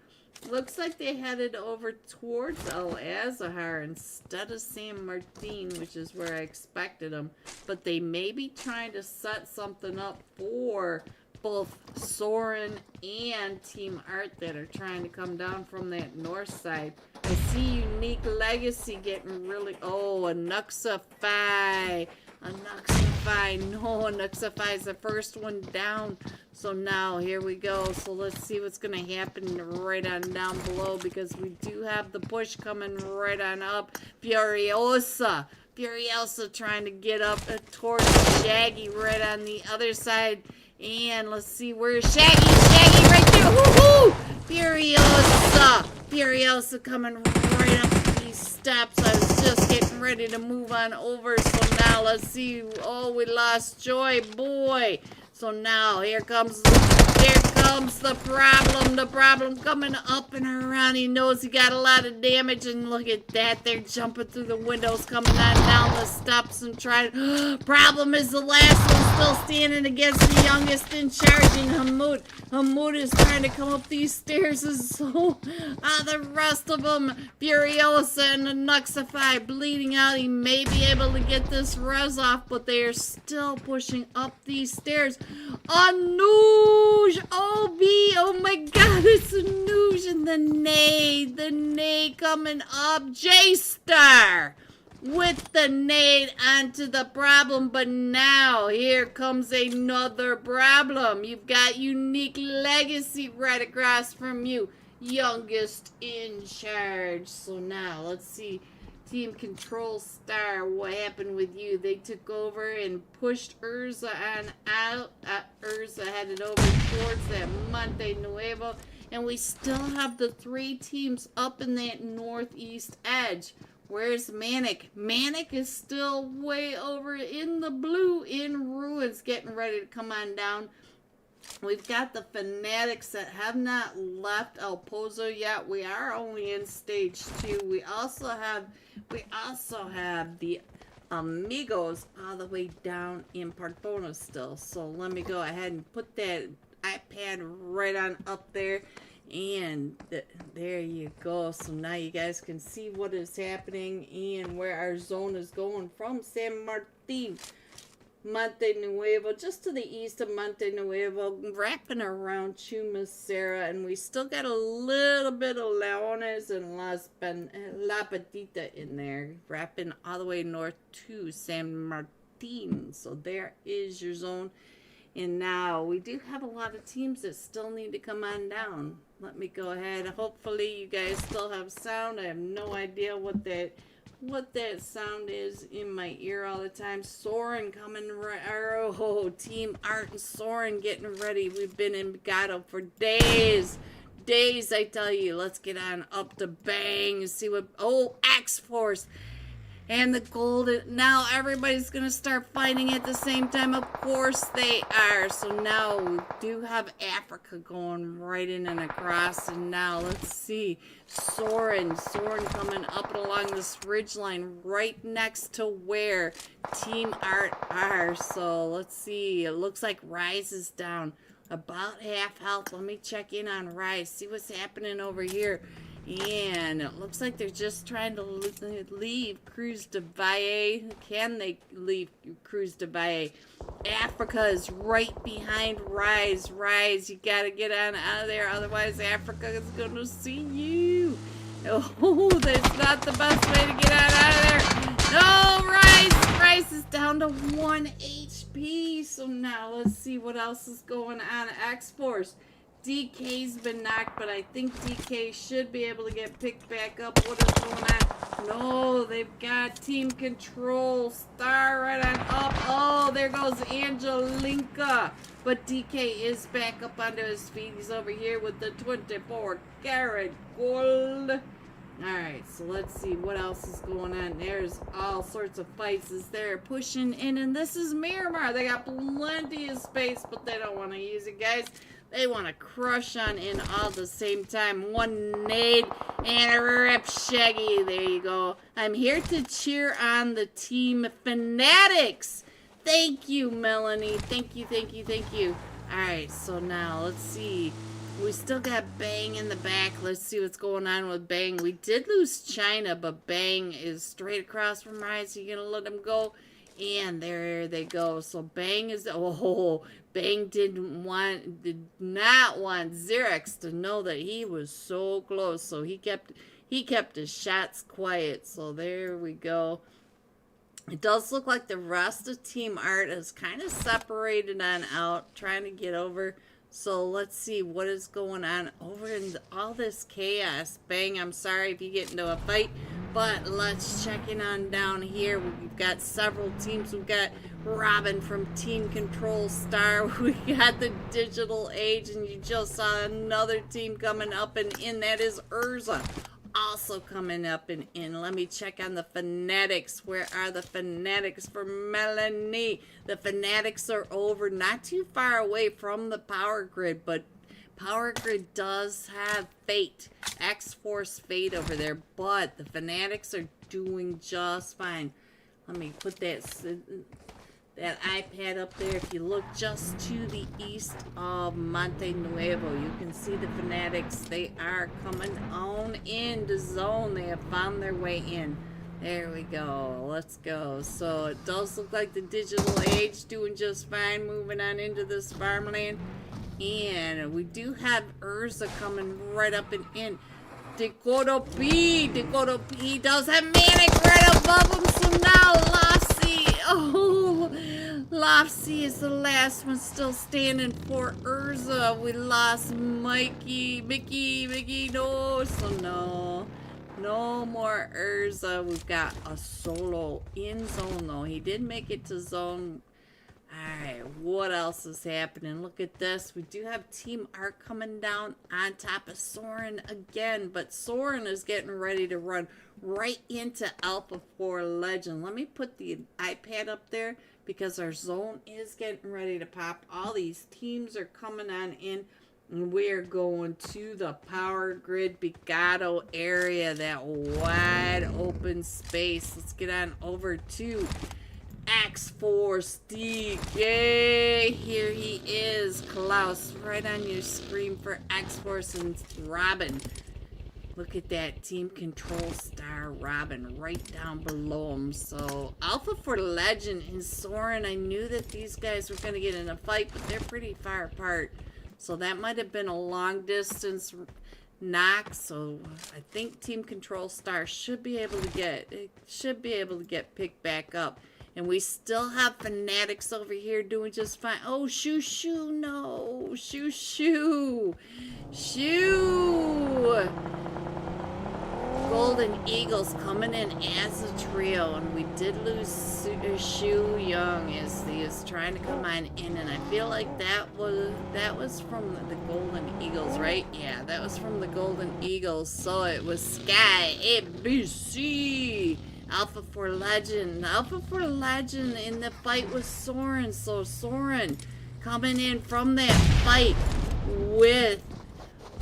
S1: Looks like they headed over towards El Azahar instead of San Martin, which is where I expected them. But they may be trying to set something up for both Soren and Team Art that are trying to come down from that north side. I see Unique Legacy getting really... Oh, a Nuxify. A Nuxify. No, a Nuxify is the first one down. So now, here we go. So let's see what's going to happen right on down below, because we do have the push coming right on up. Furiosa. Furiosa trying to get up towards Shaggy right on the other side. And let's see, where's Shaggy? Shaggy right there. Woohoo! Furiosa. Furiosa coming right up these steps. I was just getting ready to move on over. So now let's see. Oh, we lost Joy Boy. So now here comes the problem. The problem coming up and around. He knows he got a lot of damage, and look at that. They're jumping through the windows, coming on down the steps and trying. Problem is the last one still standing against the youngest and charging Hamoud. Hamoud is trying to come up these stairs, and so the rest of them, Furiosa and the Nuxify, bleeding out. He may be able to get this res off, but they are still pushing up these stairs. Anuj! OB! Oh my god, it's Anuj and the nade coming up. J-Star with the nade onto the problem, but now here comes another problem. You've got Unique Legacy right across from you, youngest in charge. So now let's see. Team Control Star, what happened with you? They took over and pushed Urza on out. Urza headed over towards that Monte Nuevo. And we still have the 3 teams up in that northeast edge. Where's Manic? Manic is still way over in the blue in ruins, getting ready to come on down. We've got the Fanatics that have not left El Pozo yet. We are only in stage 2. We also have the Amigos all the way down in Pardona still. So let me go ahead and put that iPad right on up there. And there you go. So now you guys can see what is happening and where our zone is going from San Martin. Monte Nuevo, just to the east of Monte Nuevo, wrapping around Chumacera, and we still got a little bit of Leones and La Petita in there, wrapping all the way north to San Martin. So there is your zone. And now we do have a lot of teams that still need to come on down. Let me go ahead. Hopefully you guys still have sound. I have no idea what that sound is in my ear all the time. Soren coming right. Oh, Team Art and Soren getting ready. We've been in Gato for days. Days, I tell you. Let's get on up to Bang and see what. Oh, X-Force. And the gold. Now everybody's going to start fighting at the same time. Of course they are. So now we do have Africa going right in and across. And now let's see. Soren coming up and along this ridge line right next to where Team Art are. So let's see. It looks like Rise is down. About half health. Let me check in on Rise. See what's happening over here. And it looks like they're just trying to leave Cruz de Valle. Can they leave Cruz de Valle? Africa is right behind Rise. Rise, you gotta get on out of there, otherwise Africa is gonna see you. Oh, that's not the best way to get on out of there. No, Rise is down to 1 HP. So now let's see what else is going on. X-Force. DK's been knocked, but I think DK should be able to get picked back up. What is going on? No, they've got Team Control Star right on up. Oh, there goes Angelinka. But DK is back up onto his feet. He's over here with the 24 karat gold. Alright, so let's see what else is going on. There's all sorts of fights as they're pushing in, and this is Miramar. They got plenty of space, but they don't want to use it, guys. They want to crush on in all at the same time. One nade and a rip Shaggy. There you go. I'm here to cheer on the team Fanatics. Thank you, Melanie. Thank you, thank you, thank you. Alright, so now let's see. We still got Bang in the back. Let's see what's going on with Bang. We did lose China, but Bang is straight across from Ryan, so you're going to let him go. And there they go. So Bang is... Oh, Bang did not want Xerox to know that he was so close. So he kept his shots quiet. So there we go. It does look like the rest of Team Art is kind of separated on out, trying to get over. So let's see what is going on over in all this chaos. Bang, I'm sorry if you get into a fight, but let's check in on down here. We've got several teams. We've got Robin from Team Control Star. We got the Digital Age, and you just saw another team coming up and in. That is Urza. Also coming up and in. Let me check on the Fanatics. Where are the Fanatics for Melanie? The Fanatics are over, not too far away from the power grid, but power grid does have Fate, X-Force Fate over there, but the Fanatics are doing just fine. Let me put that iPad up there. If you look just to the east of Monte Nuevo, you can see the Fanatics. They are coming on into zone. They have found their way in. There we go. Let's go. So it does look like the Digital Age doing just fine, moving on into this farmland. And we do have Urza coming right up and in. Dakota P does have Manic right above him. So now Lofsy. Oh, Lofsy is the last one still standing for Urza. We lost Mickey, no. So no more Urza. We've got a solo in zone though. He did make it to zone. Alright, what else is happening? Look at this. We do have Team Art coming down on top of Soren again, but Soren is getting ready to run right into Alpha 4 Legend. Let me put the iPad up there because our zone is getting ready to pop. All these teams are coming on in, and we are going to the power grid Bigado area, that wide open space. Let's get on over to X-Force DK. Here he is, Klaus, right on your screen for X-Force and Robin. Look at that Team Control Star Robin right down below him. So Alpha for Legend and Soren, I knew that these guys were going to get in a fight, but they're pretty far apart. So that might have been a long distance knock. So I think Team Control Star should be able to get picked back up. And we still have Fanatics over here doing just fine. Oh, Shoo, no. Shoo. Golden Eagles coming in as a trio. And we did lose Shu Young as he is trying to come on in. And I feel like that was from the Golden Eagles, right? Yeah, that was from the Golden Eagles. So it was Sky, ABC. Alpha 4 Legend in the fight with Soren. So Soren coming in from that fight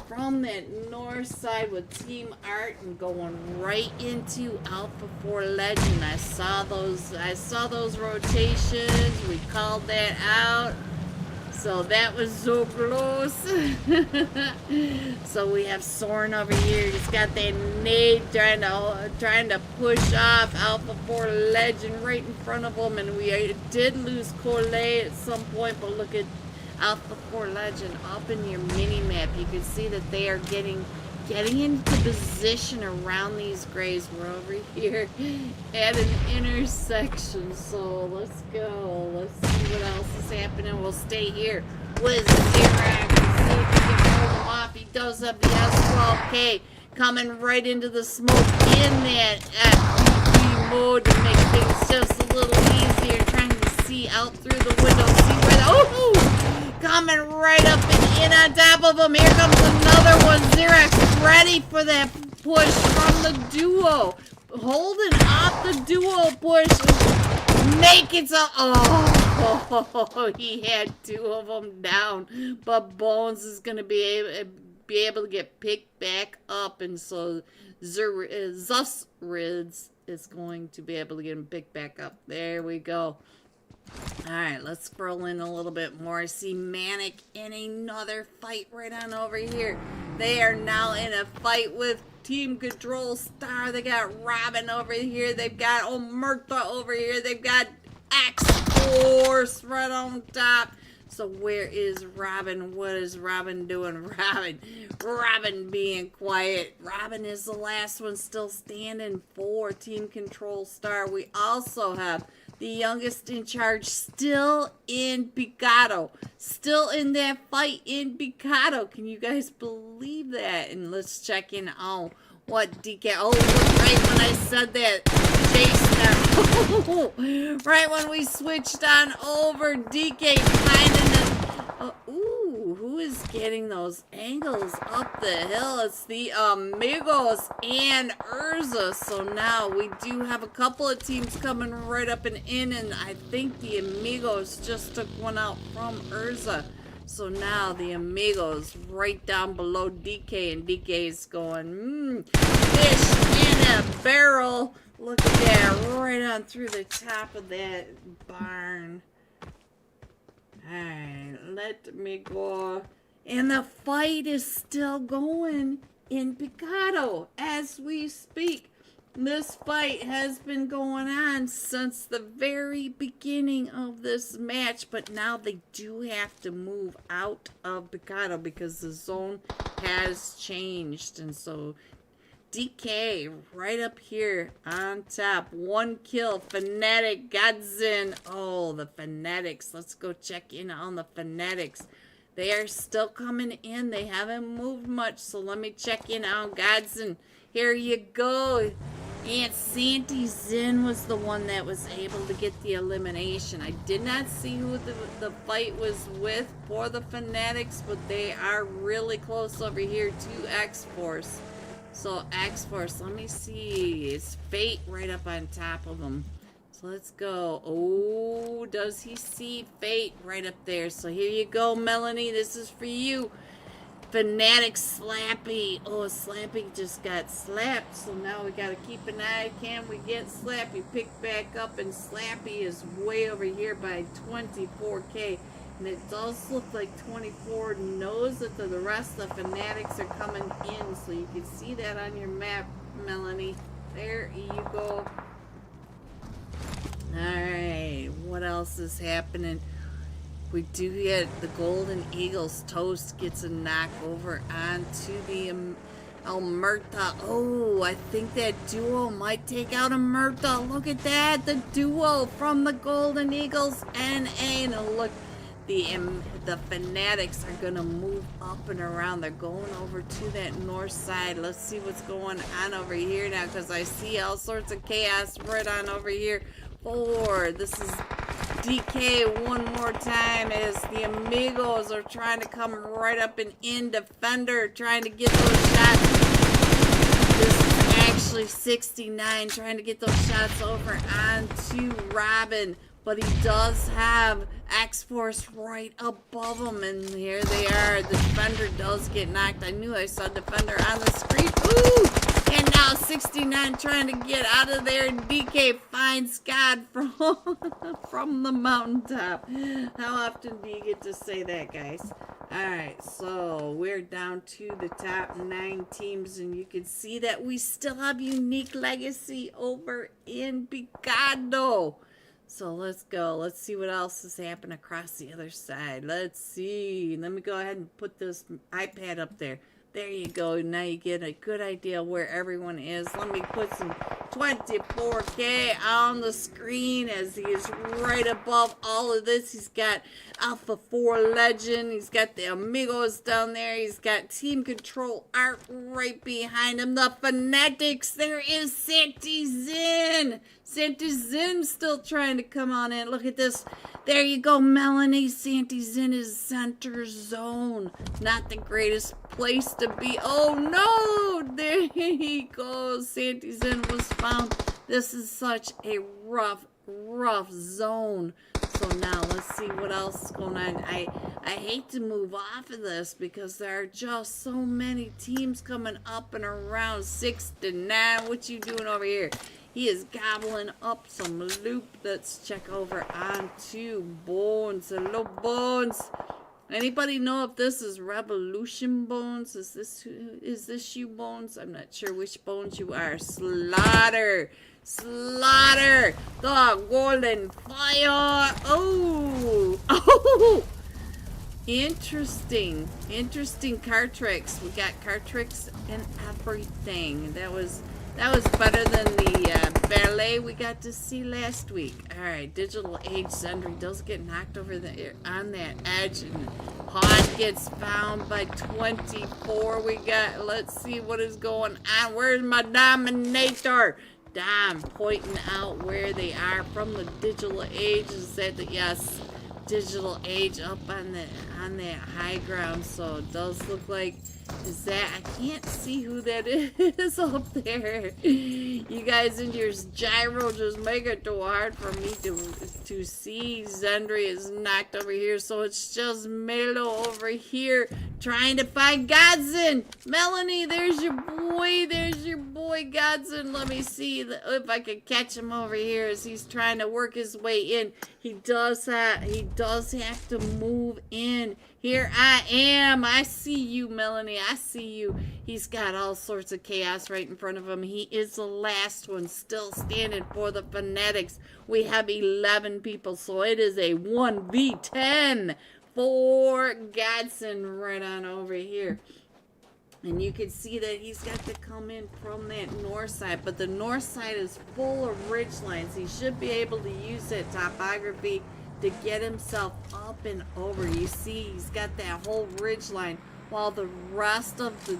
S1: from that north side with Team Art and going right into Alpha 4 Legend. I saw those rotations. We called that out. So that was so close. So we have Soren over here. He's got that nade trying to push off Alpha 4 Legend right in front of him. And we did lose Corley at some point. But look at Alpha 4 Legend up in your mini-map. You can see that they are getting into position around these graves. We're over here at an intersection, so let's go. Let's see what else is happening. We'll stay here with Xerox and see if we can hold him off. He does have the S12K coming right into the smoke in that FPV mode to make things just a little easier. Trying to see out through the window, see where coming right up and in on top of him. Here comes another one. Xerox ready for that push from the duo. Holding off the duo push. Make it so. Oh, he had two of them down. But Bones is going to be able to get picked back up. And so Zusrids is going to be able to get him picked back up. There we go. Alright, let's scroll in a little bit more. I see Manic in another fight right on over here. They are now in a fight with Team Control Star. They got Robin over here. They've got Omerta over here. They've got X-Force right on top. So where is Robin? What is Robin doing? Robin being quiet. Robin is the last one still standing for Team Control Star. We also have the youngest in charge still in Picado. Still in that fight in Picado. Can you guys believe that? And let's check in on what DK... Oh, right when I said that, Jason... right when we switched on over, DK finding the... ooh, who is getting those angles up the hill? It's the Amigos and Urza. So now we do have a couple of teams coming right up and in, and I think the Amigos just took one out from Urza. So now the Amigos right down below DK, and DK's going, fish in a barrel. Look at that, right on through the top of that barn. Alright, let me go. And the fight is still going in Picado as we speak. This fight has been going on since the very beginning of this match, but now they do have to move out of Picado because the zone has changed. And so DK right up here on top. One kill. Fanatic Godzin. Oh, the Fanatics. Let's go check in on the Fanatics. They are still coming in. They haven't moved much, so let me check in on Godzin. Here you go. Aunt Santy Zin was the one that was able to get the elimination. I did not see who the fight was with for the Fanatics, but they are really close over here to X-Force. So X-Force, let me see. It's Fate right up on top of them. So let's go. Oh, does he see Fate right up there? So here you go, Melanie. This is for you. Fanatic Slappy. Oh, Slappy just got slapped. So now we got to keep an eye. Can we get Slappy picked back up? And Slappy is way over here by 24K. And it does look like 24 knows that the rest of the Fanatics are coming in. So you can see that on your map, Melanie. There you go. Alright, what else is happening? We do get the Golden Eagles. Toast gets a knock over onto the Omerta. Oh, I think that duo might take out Omerta. Look at that. The duo from the Golden Eagles. NA. And look, the Fanatics are going to move up and around. They're going over to that north side. Let's see what's going on over here now, because I see all sorts of chaos right on over here. This is DK one more time as the Amigos are trying to come right up and in. Defender trying to get those shots. This is actually 69 trying to get those shots over onto Robin. But he does have X-Force right above him. And here they are. The Defender does get knocked. I knew I saw Defender on the screen. Ooh! And now 69 trying to get out of there. And DK finds God from the mountaintop. How often do you get to say that, guys? Alright, so we're down to the top 9 teams. And you can see that we still have Unique Legacy over in Picado. So let's go. Let's see what else is happening across the other side. Let's see. Let me go ahead and put this iPad up there. There you go. Now you get a good idea where everyone is. Let me put some 24K on the screen as he is right above all of this. He's got Alpha 4 Legend. He's got the Amigos down there. He's got Team Control Art right behind him. The Fanatics. There is Santi Zin. Santi Zin's still trying to come on in. Look at this. There you go, Melanie. Santi Zin is center zone. Not the greatest place to be. Oh, no. There he goes. Santi Zin was found. This is such a rough zone. So now let's see what else is going on. I hate to move off of this because there are just so many teams coming up and around 6 to 9. What you doing over here? He is gobbling up some loot. Let's check over onto Bones. Hello, Bones. Anybody know if this is Revolution Bones? Is this you, Bones? I'm not sure which Bones you are. Slaughter. Slaughter. The Golden Fire. Oh. Oh. Interesting. Interesting card tricks. We got card tricks and everything. That was better than the ballet we got to see last week. Alright, Digital Age Zendry does get knocked over on that edge, and Hod gets found by 24. We got, let's see what is going on. Where's my Dominator? Dom pointing out where they are from the Digital Age. Is that the, yes, Digital Age up on that high ground. So it does look like, is that, I can't see who that is up there. You guys in your gyro just make it too hard for me to see. Zendry is knocked over here, so it's just Melo over here trying to find Godzin. Melanie, there's your boy Godzin. Let me see if I can catch him over here as he's trying to work his way in. He does have to move in. Here I am. I see you, Melanie. I see you. He's got all sorts of chaos right in front of him. He is the last one still standing for the Fanatics. We have 11 people, so it is a 1v10 for Godson right on over here. And you can see that he's got to come in from that north side. But the north side is full of ridge lines. He should be able to use that topography to get himself up and over. You see, he's got that whole ridge line, while the rest of the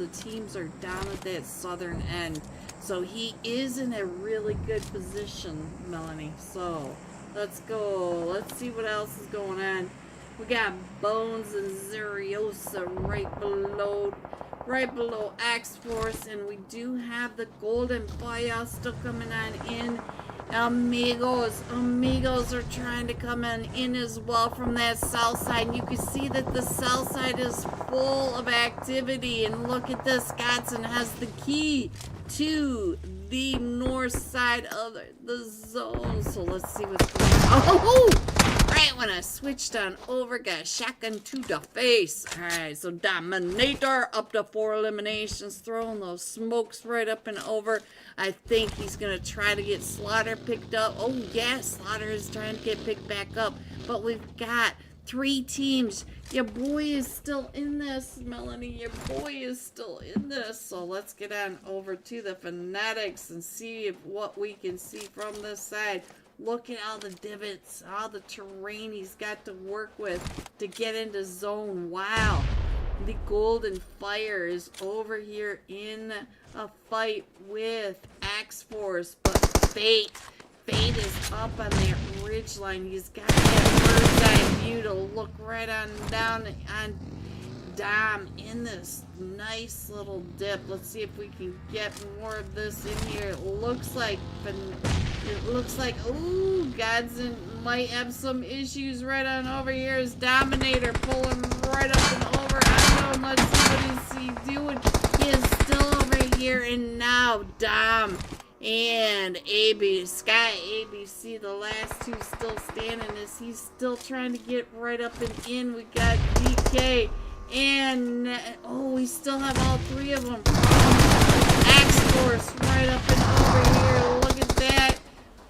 S1: teams are down at that southern end. So he is in a really good position, Melanie. So let's go. Let's see what else is going on. We got Bones and Zeriosa right below X-Force, and we do have the Golden Fire still coming on in. Amigos are trying to come in as well from that south side. And you can see that the south side is full of activity. And look at this, Godson has the key to the north side of the zone. So let's see what's going on. Oh! Right when I switched on over, got shotgun to the face. Alright, so Dominator up to 4 eliminations, throwing those smokes right up and over. I think he's going to try to get Slaughter picked up. Oh, yeah, Slaughter is trying to get picked back up. But we've got 3 teams. Your boy is still in this, Melanie. Your boy is still in this. So let's get on over to the Fanatics and see what we can see from this side. Look at all the divots, all the terrain he's got to work with to get into zone. Wow. The Golden Fire is over here in a fight with X-Force, but Fate is up on that ridge line. He's got that bird's eye view to look right on down on Dom in this nice little dip. Let's see if we can get more of this in here. It looks like, ooh, Godson might have some issues right on over here. His Dominator pulling right up and over. I know, let's see what is he doing. He is still over here, and now Dom and Sky ABC, the last two still standing as he's still trying to get right up and in. We got DK. And, oh, we still have all 3 of them. X-Force right up and over here. Look at that.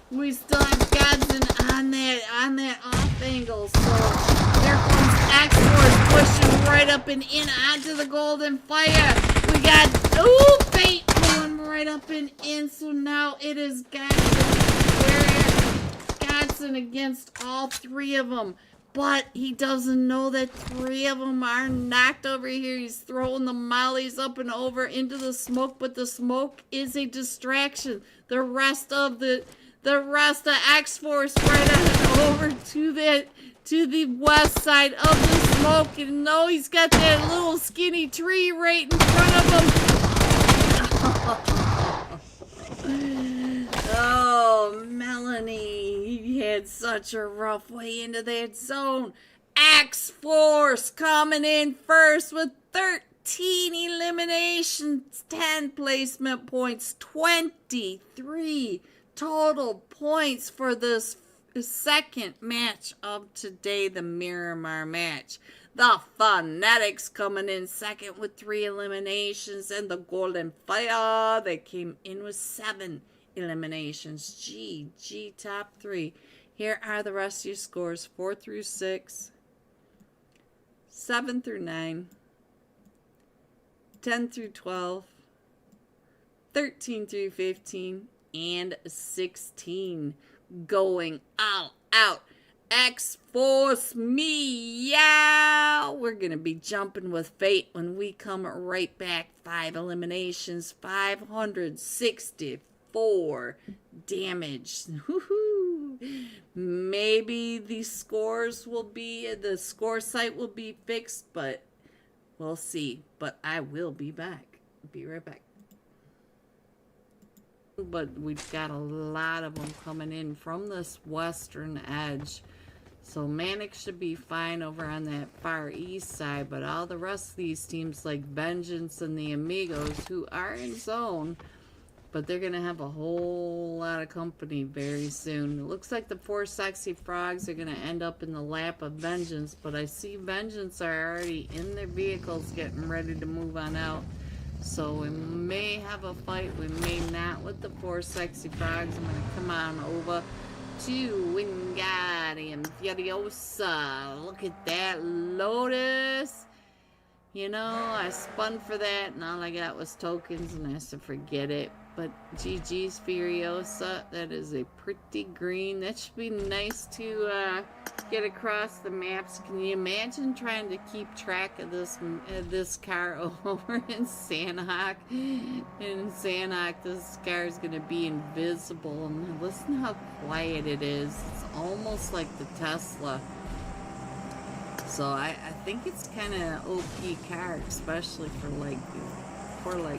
S1: We still have Godson on that off angle. So, there comes X-Force pushing right up and in onto the Golden Fire. We got, ooh, Fate going right up and in. So now it is Godson against all 3 of them. But he doesn't know that 3 of them are knocked over here. He's throwing the mollies up and over into the smoke, but the smoke is a distraction. The rest of X-Force right on over to the west side of the smoke. And no, he's got that little skinny tree right in front of him. Oh, Melanie, he had such a rough way into that zone. X-Force coming in first with 13 eliminations, 10 placement points, 23 total points for this second match of today, the Miramar match. The Phonetics coming in second with 3 eliminations, and the Golden Fire, they came in with 7 eliminations. GG top 3. Here are the rest of your scores: 4 through 6, 7 through 9, 10 through 12, 13 through 15, and 16. Going all out. X-Force me, yeah! We're going to be jumping with fate when we come right back. 5 eliminations, 564 damage. Woohoo! Maybe the score site will be fixed, but we'll see. But I will be back. Be right back. But we've got a lot of them coming in from this western edge. So Manic should be fine over on that far east side, but all the rest of these teams like Vengeance and the Amigos, who are in zone, but they're going to have a whole lot of company very soon. It looks like the 4 Sexy Frogs are going to end up in the lap of Vengeance, but I see Vengeance are already in their vehicles getting ready to move on out. So we may have a fight, we may not with the 4 Sexy Frogs. I'm going to come on over to Wingardium Furiosa. Look at that Lotus. You know, I spun for that and all I got was tokens and I said forget it. But GG's Furiosa, that is a pretty green. That should be nice to get across the maps. Can you imagine trying to keep track of this car over in Sanhok? In Sanhok, this car is going to be invisible. And listen how quiet it is. It's almost like the Tesla. So I think it's kind of OP car, especially for like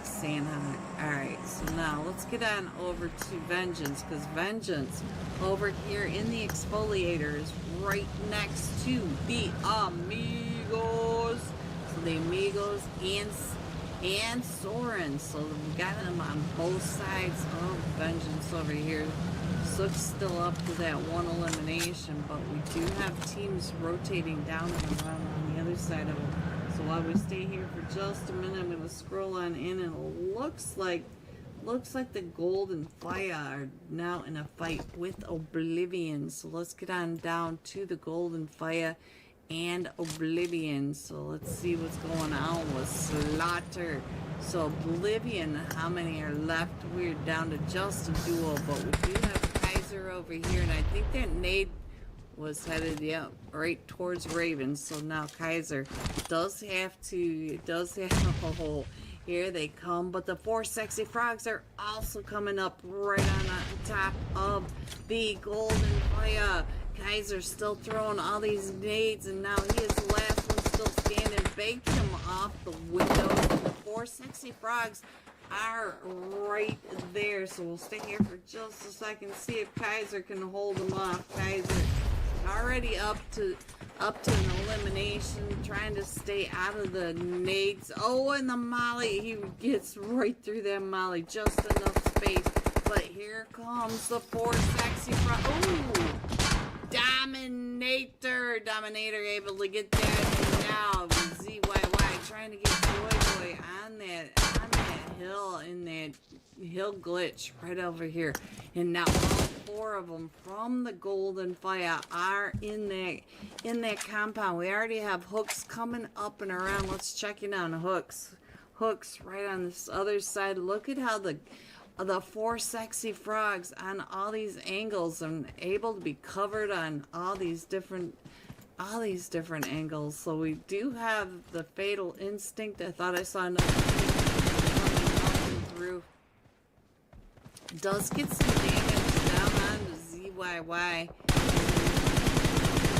S1: Sanhok. Alright, so now let's get on over to Vengeance, because Vengeance over here in the exfoliator is right next to the Amigos. So the Amigos and Soren. So we got them on both sides of Vengeance over here. Sook's still up to that 1 elimination, but we do have teams rotating down and around on the other side of them. So while we stay here for just a minute, I'm going to scroll on in, and it looks like the Golden Fire are now in a fight with Oblivion. So let's get on down to the Golden Fire and Oblivion. So let's see what's going on with Slaughter. So Oblivion, how many are left? We're down to just a duo, but we do have Kaiser over here, and I think that nade was headed right towards Raven. So now Kaiser does have a hole. Here they come, but the 4 Sexy Frogs are also coming up right on top of the Golden Fire. Kaiser's still throwing all these nades, and now he is the last one still standing, banking them off the windows. And the 4 Sexy Frogs are right there, so we'll stay here for just a second, see if Kaiser can hold them off. Kaiser already up to an elimination, trying to stay out of the nades. Oh, and the molly, he gets right through that molly, just enough space. But here comes the 4 Sexy Frogs. Oh, Dominator able to get that, and now ZYY trying to get Joy on that hill, in that hill glitch right over here. And now all 4 of them from the Golden Fire are in that compound. We already have Hooks coming up and around. Let's check in on Hooks. Hooks right on this other side. Look at how the 4 Sexy Frogs on all these angles and able to be covered on all these different all these different angles. So we do have the Fatal Instinct. I thought I saw another coming through. Does get some damage down on the ZYY.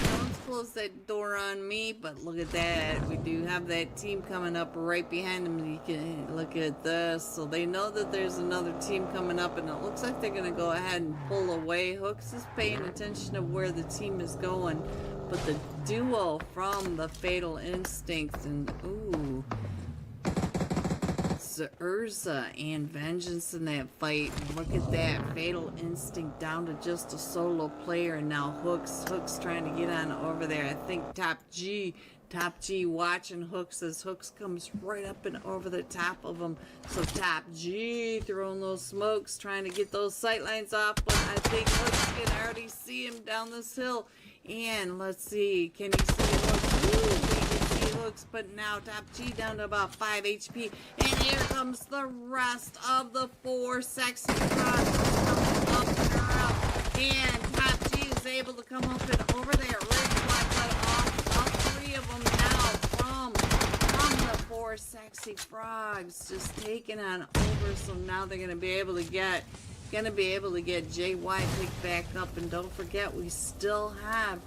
S1: Don't close that door on me, but look at that. We do have that team coming up right behind them. You can look at this. So they know that there's another team coming up, and it looks like they're going to go ahead and pull away. Hooks is paying attention to where the team is going. But the duo from the Fatal Instinct and ooh, Urza and Vengeance in that fight. Look at that. Fatal Instinct down to just a solo player, and now Hooks trying to get on over there. I think Top G watching Hooks as Hooks comes right up and over the top of him. So Top G throwing those smokes, trying to get those sight lines off, but I think Hooks can already see him down this hill. And let's see, can he see Hooks? Ooh, he can see Hooks, but now Top G down to about 5 HP. And here comes the rest of the 4 sexy frogs coming up and around. And Top G is able to come up and over there. All 3 of them now from the 4 sexy frogs just taking on over. So now they're gonna be able to get JY picked back up. And don't forget, we still have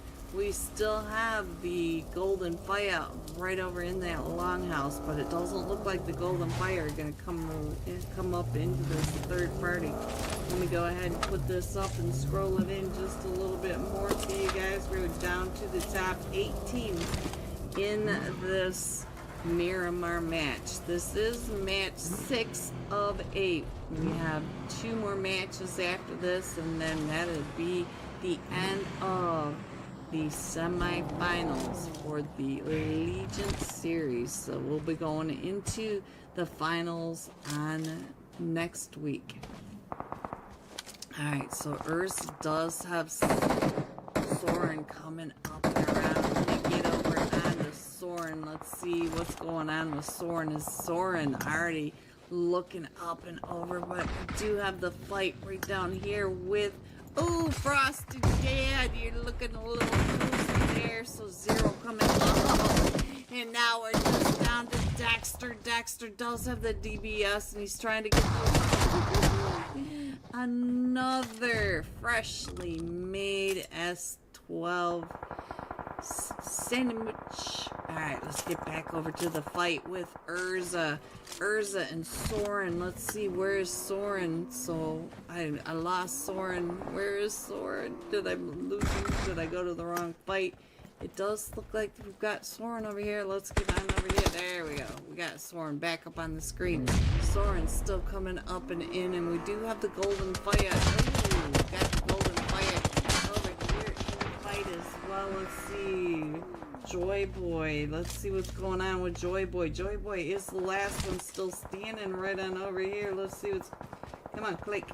S1: the Golden Fire right over in that longhouse, but it doesn't look like the Golden Fire are gonna come up into this third party. Let me go ahead and put this up and scroll it in just a little bit more for you guys. We're down to the top 18 in this Miramar match. This is match 6 of 8. We have 2 more matches after this, and then that'll be the end of the semifinals for the Allegiant series. So we'll be going into the finals on next week. Alright, so Urza does have Soren coming up and around. Let me get over onto Soren. Let's see what's going on with Soren. Is Soren already looking up and over? But we do have the fight right down here with Frosted Dad. You're looking a little closer there. So Zero coming up. And now we're just down to Dexter. Dexter does have the DBS, and he's trying to get another freshly made S12 sandwich. Alright, let's get back over to the fight with Urza and Soren. Let's see, where is Soren? So I lost Soren. Where is Soren? Did I lose him? Did I go to the wrong fight? It does look like we've got Soren over here. Let's get on over here. There we go. We got Soren back up on the screen. Soren's still coming up and in, and we do have the Golden Fire. Ooh, got the Golden Fire over here in the fight as well. Let's see. Joy Boy. Let's see what's going on with Joy Boy. Joy Boy is the last one still standing right on over here. Let's see what's... Come on, click.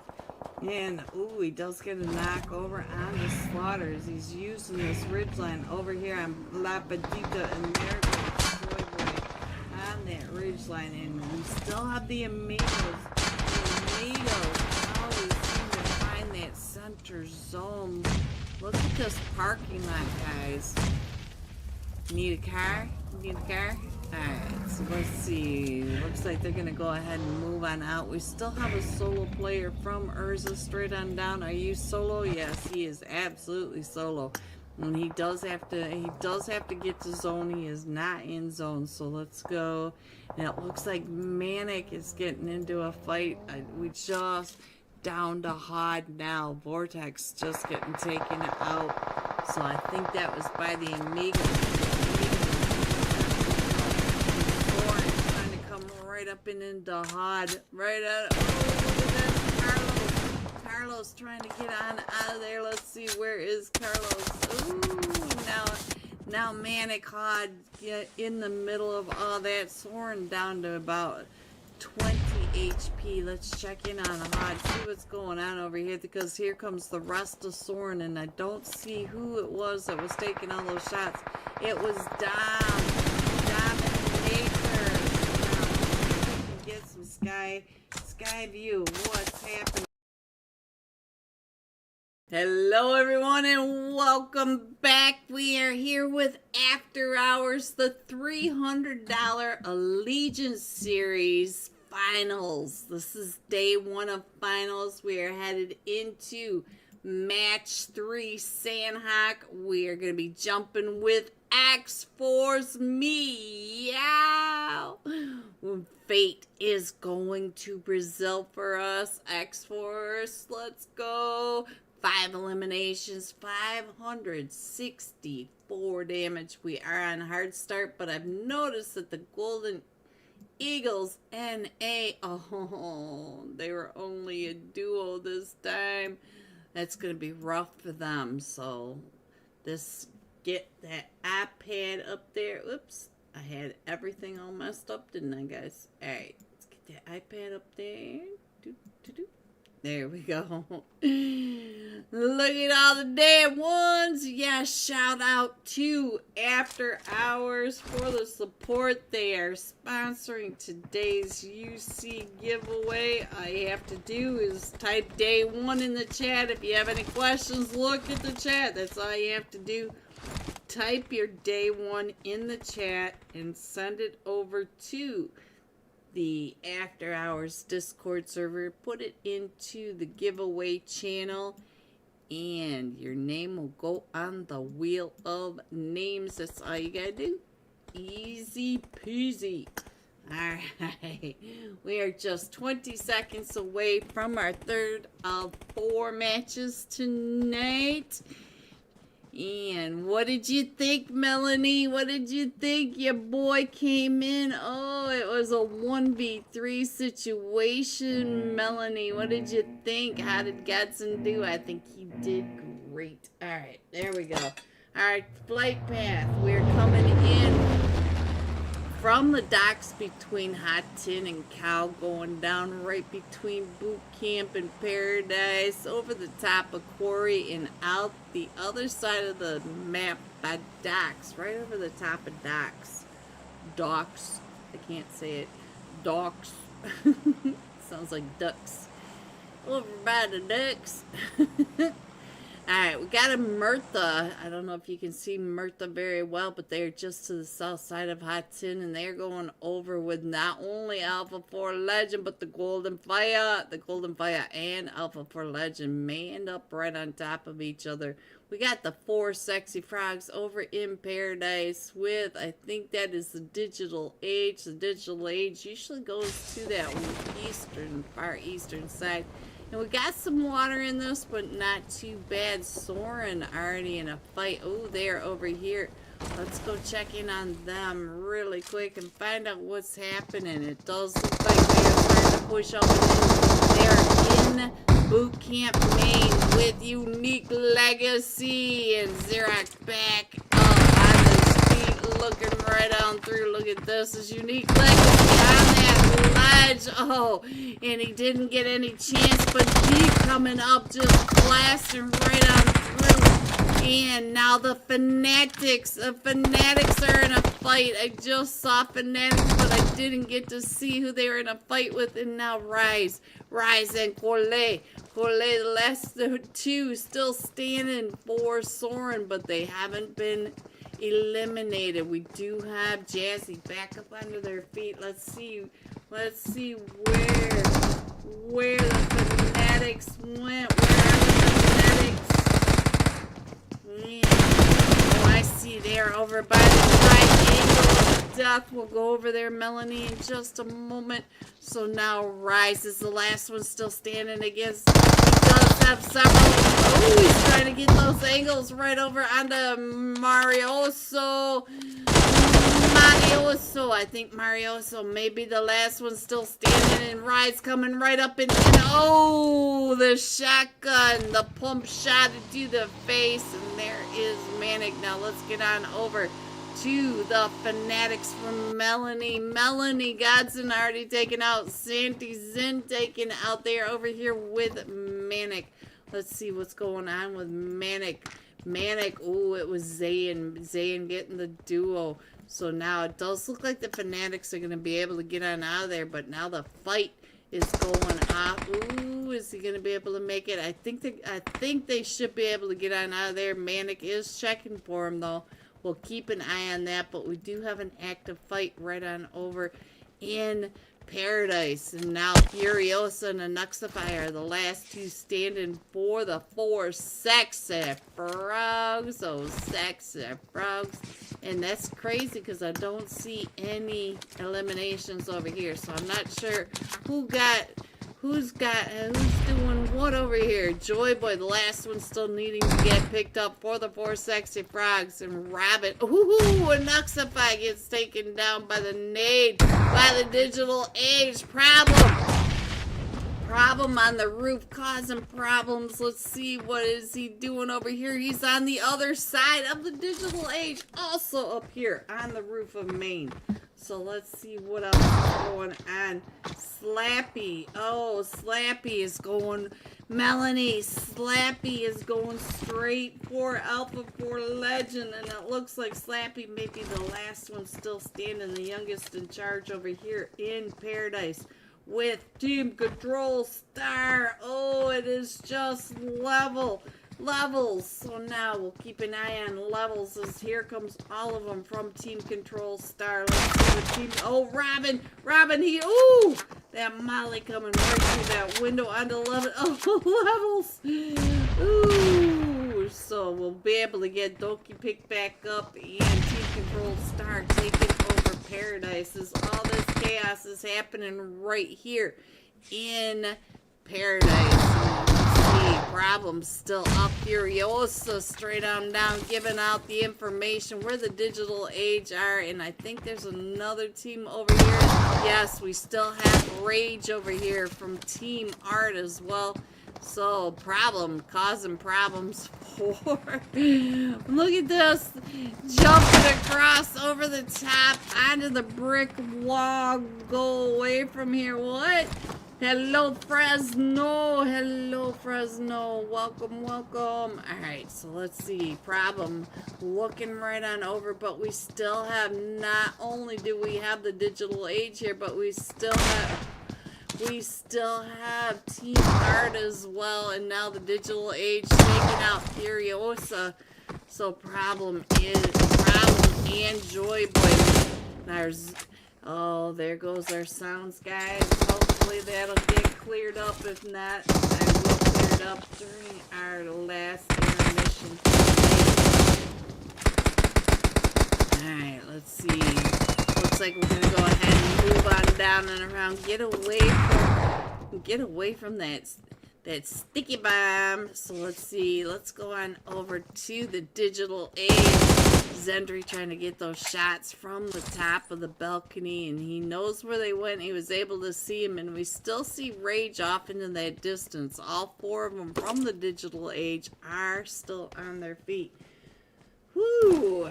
S1: And, ooh, he does get a knock over on the Slaughters. He's using this ridgeline over here on Lapadita, and there goes Joy Boy on that ridgeline. And we still have the Amigos. The Amigos always seem to find that center zone. Look at this parking lot, guys. Need a car? Need a car? Alright, so let's see. Looks like they're gonna go ahead and move on out. We still have a solo player from Urza straight on down. Are you solo? Yes, he is absolutely solo. And he does have to get to zone. He is not in zone. So let's go. And it looks like Manic is getting into a fight. We just down to Hod now. Vortex just getting taken out. So I think that was by the Amigos. Right up and into Hod. Right out. Oh, look at this. Carlos trying to get on out of there. Let's see, where is Carlos? Ooh, now Manic Hod in the middle of all that. Soren down to about 20 HP. Let's check in on Hod, see what's going on over here, because here comes the rest of Soren, and I don't see who it was that was taking all those shots. It was Dominator. Get some sky view of what's happening. Hello everyone and welcome back. We are here with After Hours, the $300 Allegiance Series Finals. This is day one of finals. We are headed into match 3 Sandhawk. We are going to be jumping with X-Force Meow. Fate is going to Brazil for us. X-Force, let's go. 5 eliminations, 564 damage. We are on hard start, but I've noticed that the Golden Eagles NA, oh, they were only a duo this time. That's going to be rough for them. So, get that iPad up there. Oops, I had everything all messed up, didn't I, guys? All right, let's get that iPad up there. There we go. Look at all the damn ones. Yeah, shout out to After Hours for the support. They are sponsoring today's UC giveaway. All you have to do is type day one in the chat. If you have any questions, look at the chat. That's all you have to do. Type your day one in the chat and send it over to the After Hours Discord server. Put it into the giveaway channel and your name will go on the wheel of names. That's all you gotta do. Easy peasy. Alright, we are just 20 seconds away from our third of 4 matches tonight. And what did you think, Melanie? What did you think? Your boy came in. Oh, it was a 1v3 situation, Melanie. What did you think? How did Godson do? I think he did great. All right, there we go. All right, flight path. We're coming in from the docks between Hot Tin and Cal, going down right between Boot Camp and Paradise, over the top of Quarry and out the other side of the map by Docks, right over the top of Docks. Docks. I can't say it. Docks. Sounds like ducks. Over by the ducks. Alright, we got a Murtha. I don't know if you can see Murtha very well, but they're just to the south side of Hot Tin, and they're going over with not only Alpha 4 Legend, but the Golden Fire. The Golden Fire and Alpha 4 Legend may end up right on top of each other. We got the 4 Sexy Frogs over in Paradise with, I think that is the Digital Age. The Digital Age usually goes to that far eastern side. And we got some water in this, but not too bad. Soren already in a fight. Oh, they're over here. Let's go check in on them really quick and find out what's happening. It does look like they are trying to push over. They're in Boot Camp, Maine with Unique Legacy. And Xerox back up on his feet, looking right on through. Look at this. Is Unique Legacy on that ledge. Oh, and he didn't get any chance, but he coming up just blasting right on through. And now the Fanatics are in a fight. I just saw Fanatics, but I didn't get to see who they were in a fight with. And now Rise and Corley, the last 2 still standing for Soren, but they haven't been eliminated. We do have Jazzy back up under their feet. Let's see where the Fanatics went. Where are the Fanatics? Oh, I see they're over by the triangle of death. We'll go over there, Melanie, in just a moment. So now Rise is the last one still standing against. He does have several. Oh, he's trying to get those angles right over onto Marioso. I think Marioso may be the last one still standing, and Rise coming right up and oh, the shotgun, the pump shot into the face, and there is Manic. Now let's get on over to the Fanatics from Melanie. Melanie Godson already taken out. Santi Zen taken out there over here with Manic. Let's see what's going on with Manic. Oh, it was Zayn getting the duo. So now it does look like the Fanatics are going to be able to get on out of there, but now the fight is going off. Ooh, is he going to be able to make it? I think they should be able to get on out of there. Manic is checking for him, though. We'll keep an eye on that, but we do have an active fight right on over in Paradise. And now Furiosa and Anuxify are the last two standing for the 4 sexy frogs. Those sexy frogs. And that's crazy because I don't see any eliminations over here. So I'm not sure who's doing what over here. Joy Boy, the last one, still needing to get picked up for the 4 sexy frogs. And Rabbit, ooh, Anuxify gets taken down by the nade, by the digital age. Problem on the roof, causing problems. Let's see, what is he doing over here? He's on the other side of the digital age, also up here on the roof of Maine. So let's see what else is going on. Slappy. Oh, Slappy is going. Melanie, Slappy is going straight for Alpha 4 Legend. And it looks like Slappy may be the last one still standing, the youngest in charge over here in Paradise. With Team Control Star. Oh, it is just levels. So now we'll keep an eye on levels as here comes all of them from Team Control Star. Let's see what team. Oh, Robin, ooh, that Molly coming right through that window onto levels. Ooh, so we'll be able to get Doki picked back up and Team Control Star taking over Paradise as all this chaos is happening right here in Paradise. Problems still up. Furiosa straight on down, giving out the information where the digital age are, and I think there's another team over here. Yes, we still have Rage over here from Team Art as well. So, causing problems for. Look at this, jumping across over the top onto the brick wall. Go away from here. What? Hello, Fresno. Welcome. Alright, so let's see. Problem looking right on over, but we still have, not only do we have the digital age here, but we still have Team Art as well, and now the digital age taking out Furiosa. So Problem and Joy Boy. Oh, there goes our sounds, guys. Hopefully that'll get cleared up. If not, I will clear it up during our last intermission. Alright, let's see. Looks like we're going to go ahead and move on down and around. Get away from that sticky bomb. So let's see. Let's go on over to the digital age. Zendry trying to get those shots from the top of the balcony, and he knows where they went. He was able to see them, and we still see Rage off into that distance. All 4 of them from the digital age are still on their feet. Whoo!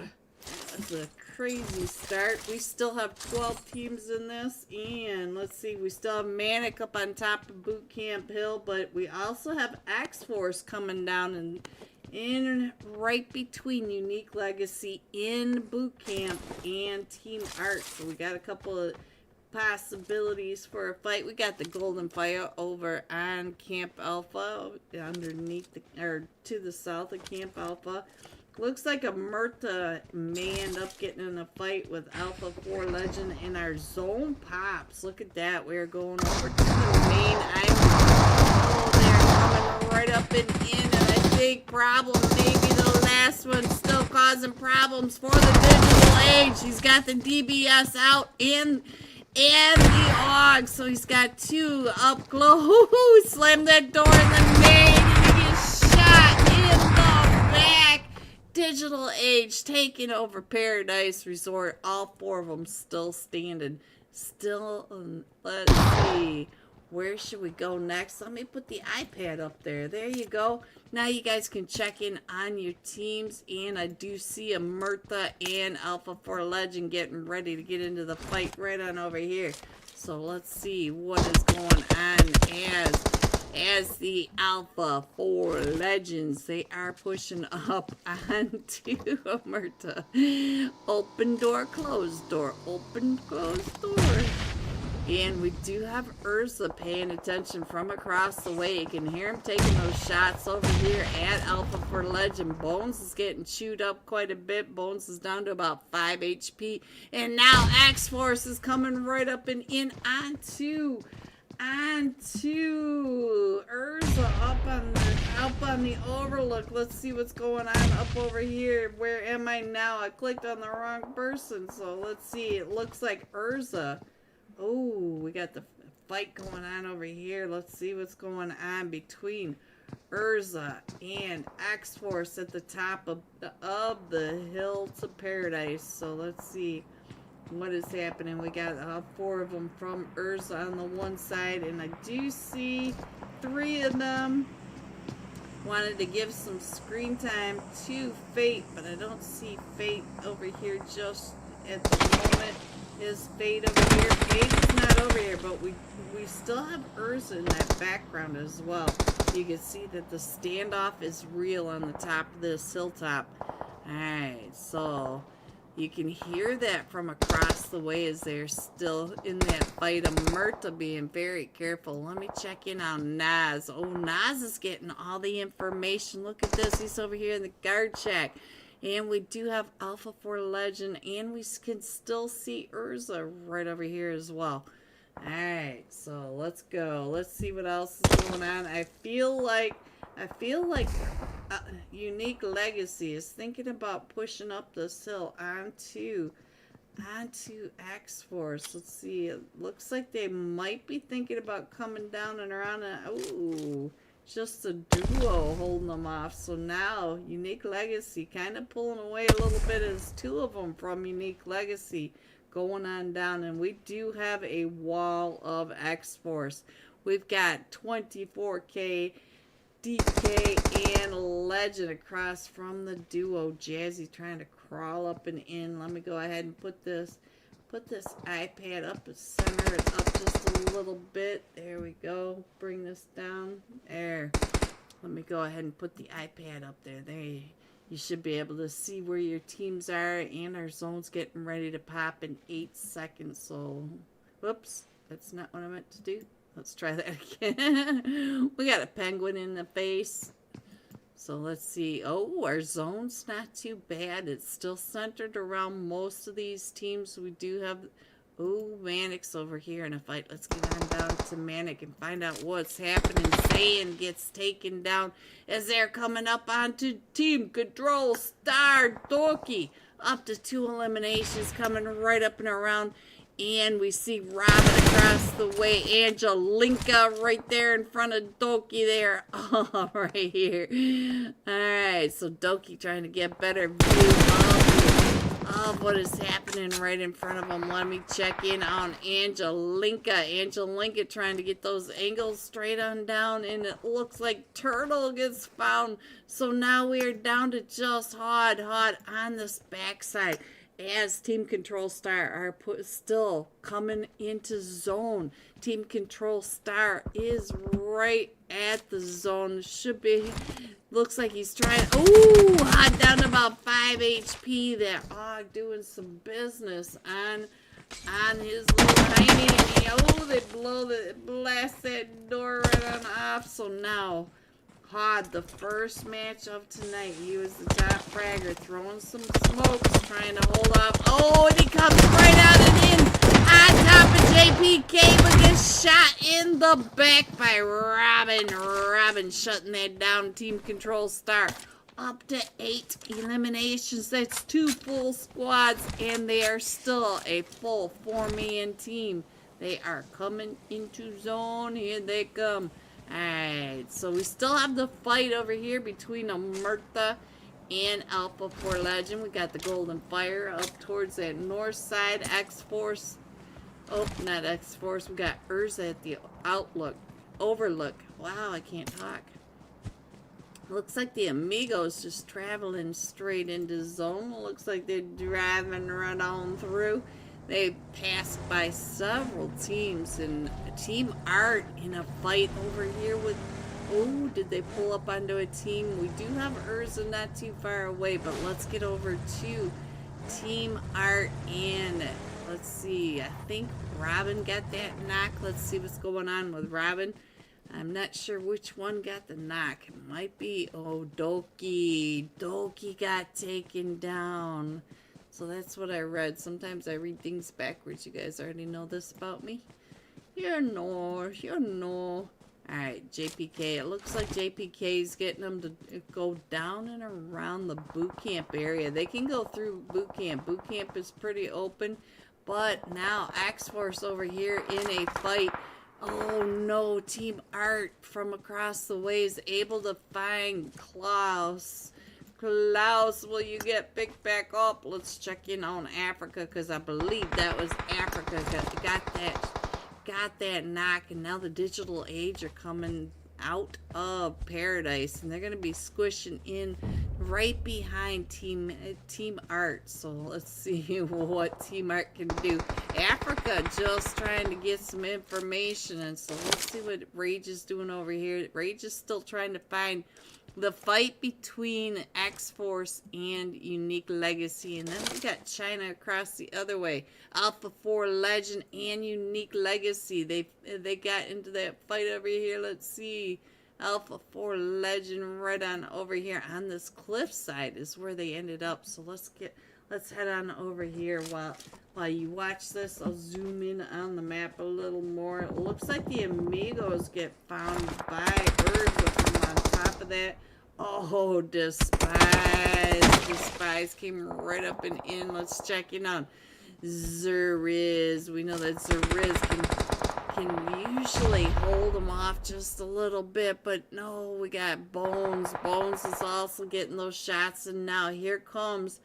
S1: That's a crazy start. We still have 12 teams in this, and let's see, we still have Manic up on top of Boot Camp Hill, but we also have X-Force coming down and in right between Unique Legacy in Boot Camp and Team Art. So we got a couple of possibilities for a fight. We got the Golden Fire over on Camp Alpha, underneath or to the south of Camp Alpha. Looks like a Murta may end up getting in a fight with Alpha 4 Legend in our Zone Pops. Look at that. We're going over to the main island. Oh, they're coming right up and in. And I think Problem, maybe the last one, still causing problems for the digital age. He's got the DBS out and the AUG. So he's got 2 up close. Slam that door in the main and he gets shot in the back. Digital age taking over Paradise Resort. All 4 of them still standing. Let's see. Where should we go next? Let me put the iPad up there. There you go. Now you guys can check in on your teams. And I do see a Murta and Alpha 4 Legend getting ready to get into the fight right on over here. So let's see what is going on as the Alpha 4 Legends, they are pushing up onto Murta. Open door, closed door. Open, closed door. And we do have Urza paying attention from across the way. You can hear him taking those shots over here at Alpha for Legend. Bones is getting chewed up quite a bit. Bones is down to about 5 HP. And now X-Force is coming right up and in onto Urza up on the overlook. Let's see what's going on up over here. Where am I now? I clicked on the wrong person. So let's see. It looks like Urza. Oh, we got the fight going on over here. Let's see what's going on between Urza and X-Force at the top of the hill to paradise. So let's see what is happening. We got 4 of them from Urza on the one side, and I do see 3 of them wanted to give some screen time to Fate, but I don't see Fate over here just at the moment. Is Fate over here? Fate is not over here, but we still have Urza in that background as well. You can see that the standoff is real on the top of this hilltop. Alright, so you can hear that from across the way as they're still in that fight. Murta being very careful. Let me check in on Naz. Oh, Naz is getting all the information. Look at this. He's over here in the guard shack. And we do have Alpha for Legend, and we can still see Urza right over here as well. Alright, so let's go. Let's see what else is going on. I feel like Unique Legacy is thinking about pushing up this hill onto X-Force. Let's see. It looks like they might be thinking about coming down and around. Ooh. Just a duo holding them off. So now Unique Legacy kind of pulling away a little bit as 2 of them from Unique Legacy going on down. And we do have a wall of X-Force. We've got 24K, DK, and Legend across from the duo. Jazzy trying to crawl up and in. Let me go ahead and put this iPad up and center it up just a little bit. There we go. Bring this down. There. Let me go ahead and put the iPad up there. You should be able to see where your teams are, and our zone's getting ready to pop in 8 seconds. So, whoops. That's not what I meant to do. Let's try that again. We got a penguin in the face. So let's see. Oh, our zone's not too bad. It's still centered around most of these teams. We do have... Oh, Manic's over here in a fight. Let's get on down to Manic and find out what's happening. Zayn gets taken down as they're coming up onto Team Control Star. Doki up to 2 eliminations coming right up and around. And we see Robin across the way. Angelinka right there in front of Doki there. Oh, right here. Alright, so Doki trying to get better view of what is happening right in front of him. Let me check in on Angelinka. Angelinka trying to get those angles straight on down. And it looks like Turtle gets found. So now we are down to just Hod on this backside. As Team Control Star are still coming into zone. Team Control Star is right at the zone. Should be. Looks like he's trying. Ooh, hot down to about 5 HP. That Og doing some business on his little tiny. Oh, they blast that door right on off. So now Hod, the first match of tonight, he was the top fragger, throwing some smokes, trying to hold off. Oh, and he comes right out and in on top of JPK, but gets shot in the back by Robin. Robin shutting that down. Team Control Star up to 8 eliminations. That's 2 full squads, and they are still a full 4-man team. They are coming into zone. Here they come. Alright, so we still have the fight over here between Murta and Alpha for Legend. We got the Golden Fire up towards that north side. X-Force. Oh, not X-Force. We got Urza at the overlook. Wow, I can't talk. Looks like the Amigos just traveling straight into zone. Looks like they're driving right on through. They passed by several teams, and Team Art in a fight over here with... Oh, did they pull up onto a team? We do have Urza not too far away, but let's get over to Team Art, and let's see. I think Robin got that knock. Let's see what's going on with Robin. I'm not sure which one got the knock. It might be, oh, Doki. Doki got taken down. So that's what I read. Sometimes I read things backwards. You guys already know this about me. You know. Alright, JPK. It looks like JPK is getting them to go down and around the boot camp area. They can go through boot camp. Boot camp is pretty open. But now X-Force over here in a fight. Oh no, Team Art from across the way is able to find Klaus. Klaus, will you get picked back up? Let's check in on Africa, because I believe that was Africa. Got that knock, and now the Digital Age are coming out of Paradise, and they're going to be squishing in right behind Team Art. So let's see what Team Art can do. Africa just trying to get some information, and so let's see what Rage is doing over here. Rage is still trying to find the fight between X-Force and Unique Legacy. And then we got China across the other way. Alpha 4 Legend and Unique Legacy. They got into that fight over here. Let's see. Alpha 4 Legend right on over here on this cliffside is where they ended up. So let's head on over here while you watch this. I'll zoom in on the map a little more. It looks like the Amigos get found by Urza from on top of that. Oh, Despise came right up and in. Let's check in on Zeriz. We know that Zeriz can usually hold them off just a little bit, but no, we got Bones. Bones is also getting those shots, and now here comes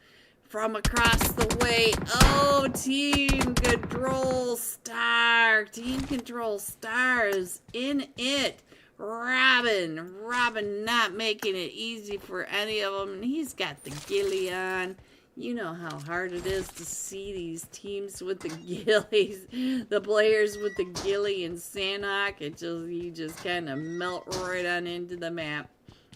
S1: from across the way. Oh, Team Control Star. Team Control Star is in it. Robin not making it easy for any of them. And he's got the ghillie on. You know how hard it is to see these teams with the ghillies. The players with the ghillie and Sanhok. You just kind of melt right on into the map.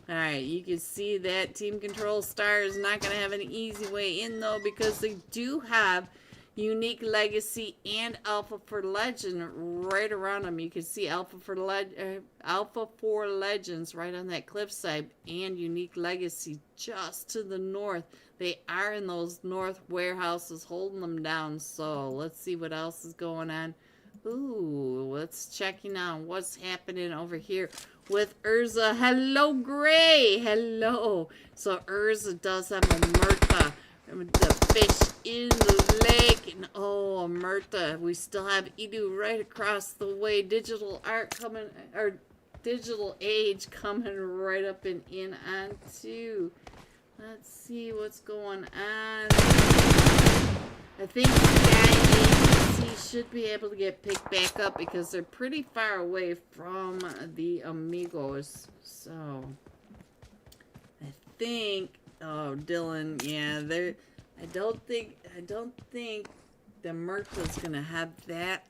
S1: Alright, you can see that Team Control Star is not going to have an easy way in, though, because they do have Unique Legacy and Alpha 4 Legend right around them. You can see Alpha 4 Legends right on that cliffside, and Unique Legacy just to the north. They are in those north warehouses holding them down. So let's see what else is going on. Ooh, let's check in on what's happening over here with Urza. Hello, Gray. Hello. So Urza does have a Murta, the fish in the lake. And oh, Murta. We still have Edu right across the way. Digital Art coming, or Digital Age coming right up and in on too. Let's see what's going on. I think the guy should be able to get picked back up because they're pretty far away from the Amigos. So I think, oh, Dylan, yeah, I don't think the Murta's gonna have that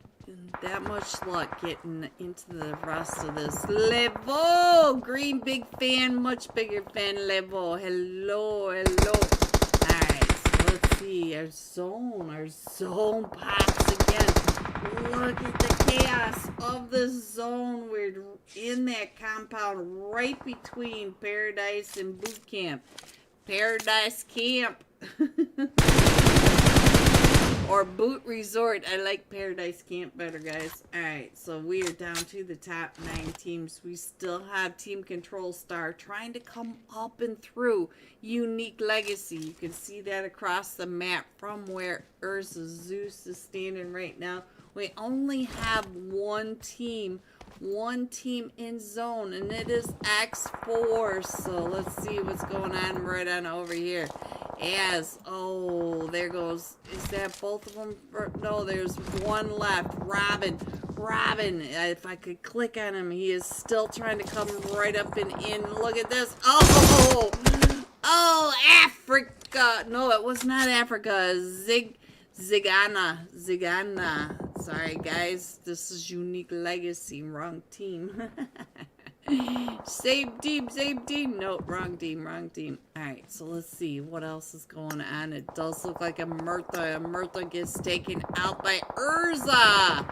S1: much luck getting into the rest of this. Levo! Green, big fan, much bigger fan, Levo. Hello. Alright, so let's see. Our zone pops again. Look at the chaos of the zone. We're in that compound right between Paradise and Boot Camp. Paradise Camp. Or Boot Resort. I like Paradise Camp better, guys. Alright, so we are down to the top 9 teams. We still have Team Control Star trying to come up and through Unique Legacy. You can see that across the map from where Urza Zeus is standing right now. We only have one team in zone, and it is X4. So let's see what's going on right on over here. Oh, there goes, is that both of them? No, there's one left. Robin, if I could click on him, he is still trying to come right up and in. Look at this. Oh, Africa. No, it was not Africa. Zigana. Sorry, guys. This is Unique Legacy. Wrong team. Same team, same team. No, wrong team, wrong team. Alright, so let's see what else is going on. It does look like a Murtha gets taken out by Urza.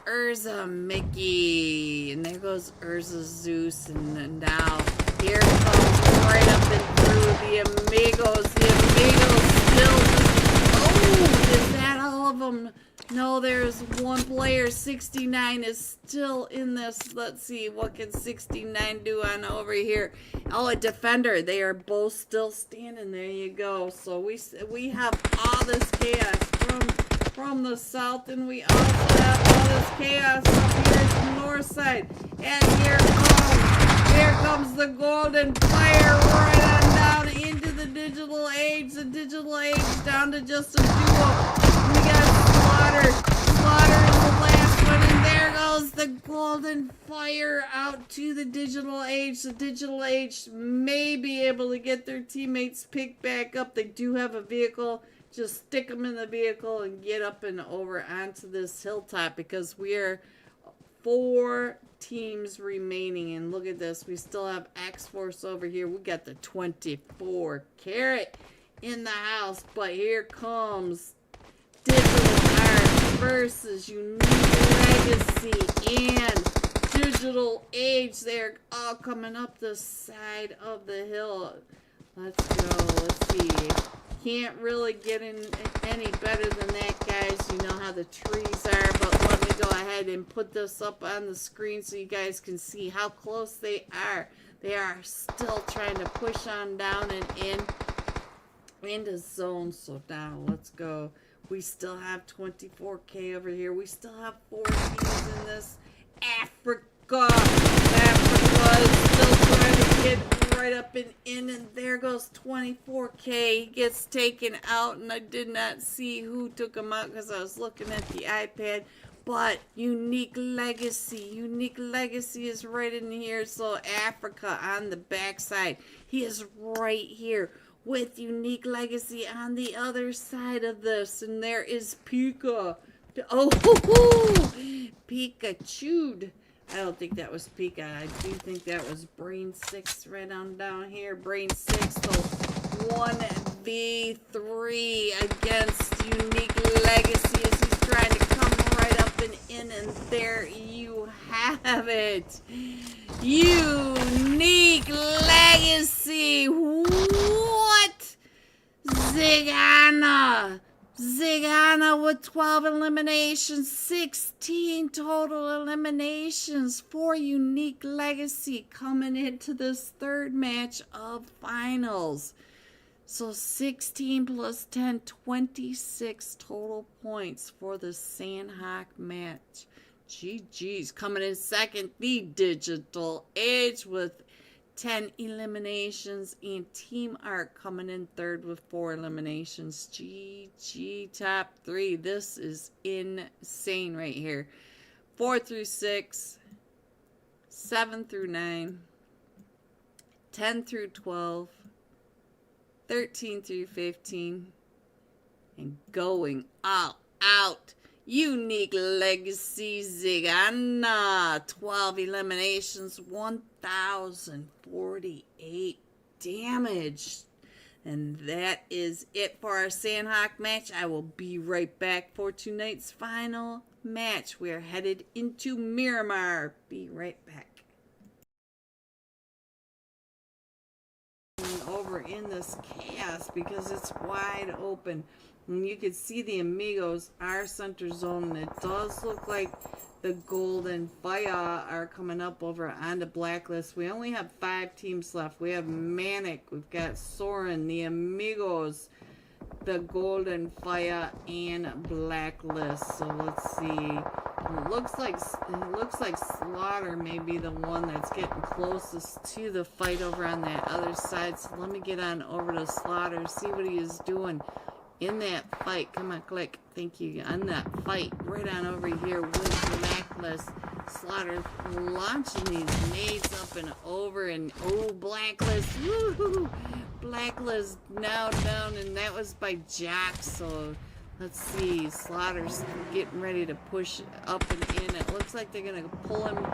S1: Urza Mickey. And there goes Urza Zeus. And now here comes right up and through the Amigos. The Amigos still just... Oh, is that all of them? No, there's one player. 69 is still in this. Let's see, what can 69 do on over here? Oh, a defender. They are both still standing. There you go. So we have all this chaos from the south, and we also have all this chaos up here to the north side. And here comes the golden fire right on down into the digital age. The digital age down to just a duo. We got Slaughter. Slaughter is the last one, and there goes the golden fire out to the digital age. The digital age may be able to get their teammates picked back up. They do have a vehicle. Just stick them in the vehicle and get up and over onto this hilltop, because we are 4 teams remaining. And look at this. We still have X-Force over here. We got the 24 Carat in the house. But here comes Digital Art versus Unique Legacy and Digital Age. They're all coming up the side of the hill. Let's go. Let's see. Can't really get in any better than that, guys. You know how the trees are, but let me go ahead and put this up on the screen so you guys can see how close they are. They are still trying to push on down and into zone. So now let's go. We still have 24K over here. We still have 4 teams in this. Africa is still trying to get right up and in, and there goes 24K. He gets taken out, and I did not see who took him out because I was looking at the iPad. But Unique Legacy is right in here. So Africa on the backside. He is right here with Unique Legacy on the other side of this. And there is Pika. Oh, Pikachu. I don't think that was Pika. I do think that was Brain 6 right on down here. Brain 6. So 1v3 against Unique Legacy as he's trying to come right up and in. And there you have it. Unique Legacy. What? Zigana with 12 eliminations, 16 total eliminations for Unique Legacy coming into this third match of finals. So 16 plus 10, 26 total points for the Sandhawk match. GG's. Coming in second, the Digital Age with 10 eliminations, and Team Art coming in third with 4 eliminations. GG top 3. This is insane right here. 4 through 6, 7 through 9, 10 through 12, 13 through 15, and going all out. Unique Legacy Zigana, 12 eliminations, 1,048 damage. And that is it for our Sandhawk match. I will be right back for tonight's final match. We are headed into Miramar. Be right back. Over in this chaos because it's wide open. And you can see the Amigos are center zone, and it does look like the Golden Fire are coming up over on the blacklist. We only have 5 teams left. We have Manic, we've got Soren, the Amigos, the Golden Fire, and Blacklist. So let's see. It looks like Slaughter may be the one that's getting closest to the fight over on that other side. So let me get on over to Slaughter, see what he is doing in that fight. Come on, click. Thank you. On that fight, right on over here with Blacklist. Slaughter launching these nades up and over, and oh, Blacklist. Woohoo! Blacklist now down, and that was by Jack. So let's see. Slaughter's getting ready to push up and in. It looks like they're gonna pull him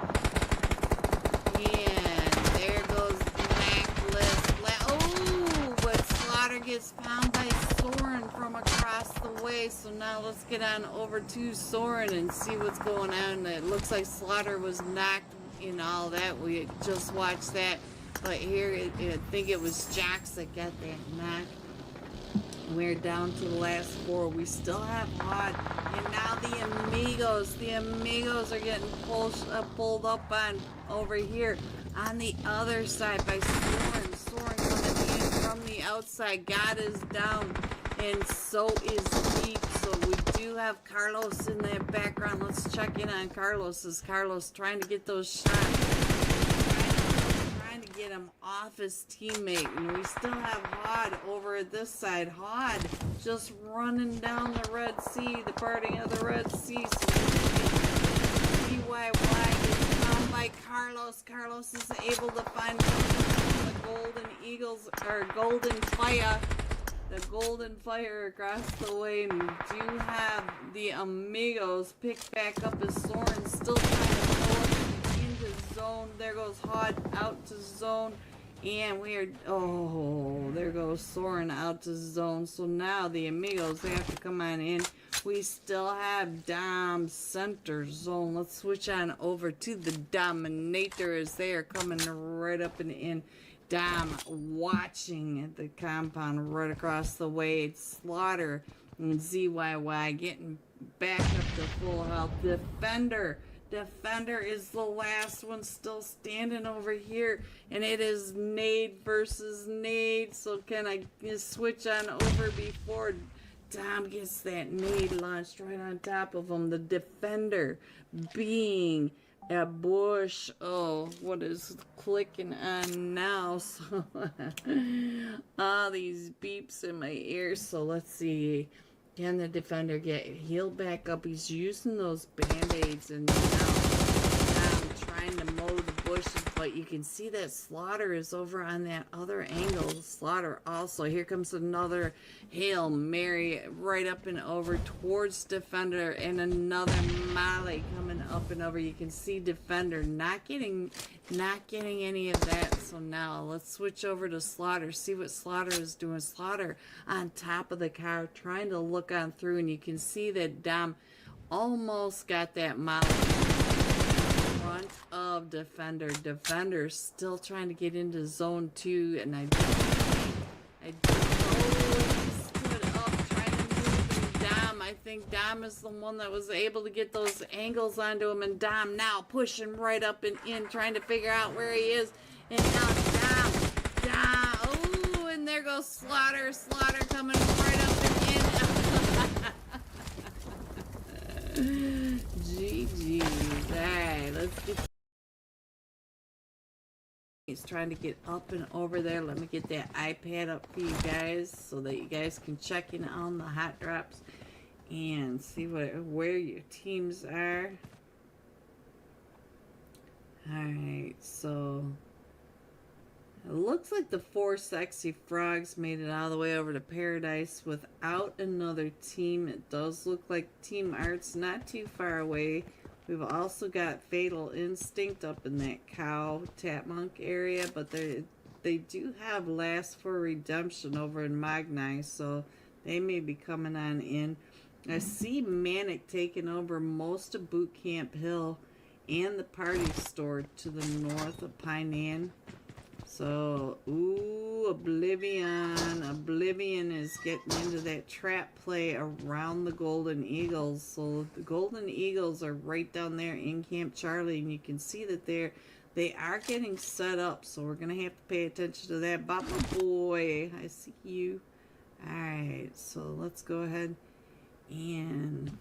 S1: And there goes Necklace. Oh, but Slaughter gets found by Soren from across the way. So now let's get on over to Soren and see what's going on. It looks like Slaughter was knocked in all that. We just watched that. But here, I think it was Jax that got that knock. We're down to the last 4. We still have Hot. And now the Amigos are getting pulled up on over here on the other side by Soren. Soren coming in from the outside. God is down. And so is Deep. So we do have Carlos in that background. Let's check in on Carlos. Is Carlos trying to get those shots? Get him off his teammate, and we still have Hod over at this side. Hod just running down the Red Sea, the parting of the Red Sea. So BYY gets found by Carlos. Carlos is able to find the Golden Eagles, or Golden Fire. The Golden Fire across the way, and we do have the Amigos pick back up as Soren still trying to pull up into zone. There goes Hod out to zone, and we are, oh, there goes Soren out to zone. So now the Amigos, they have to come on in. We still have Dom center zone. Let's switch on over to the Dominator as they are coming right up and in. Dom watching at the compound right across the way. It's Slaughter and ZYY getting back up to full health. Defender is the last one still standing over here, and it is Nade versus Nade. So can I just switch on over before Dom gets that nade launched right on top of him? The Defender being a Bush. Oh, what is clicking on now? So all these beeps in my ears. So let's see. Can the Defender get healed back up? He's using those band-aids, and now I'm trying to mow the bushes, but you can see that Slaughter is over on that other angle. Slaughter also. Here comes another Hail Mary right up and over towards Defender, and another Molly coming up and over. You can see Defender not getting any of that. So now let's switch over to Slaughter, see what Slaughter is doing. Slaughter on top of the car trying to look on through, and you can see that Dom almost got that Molly in front of Defender. Defender still trying to get into zone 2, and I stood up trying to move Dom. I think Dom is the one that was able to get those angles onto him, and Dom now pushing right up and in, trying to figure out where he is. And now Dom, oh, and there goes Slaughter coming right up and in. GG's. Alright, let's get. He's trying to get up and over there. Let me get that iPad up for you guys so that you guys can check in on the hot drops and see where your teams are. Alright, so it looks like the 4 sexy frogs made it all the way over to Paradise without another team. It does look like Team Art's not too far away. We've also got Fatal Instinct up in that cow Tapmonk area, but they do have Last for Redemption over in Magnai, so they may be coming on in. I see Manic taking over most of Boot Camp Hill and the party store to the north of Painan. So, ooh, Oblivion is getting into that trap play around the Golden Eagles. So the Golden Eagles are right down there in Camp Charlie, and you can see that they are getting set up. So we're gonna have to pay attention to that. Baba boy, I see you. All right, so let's go ahead and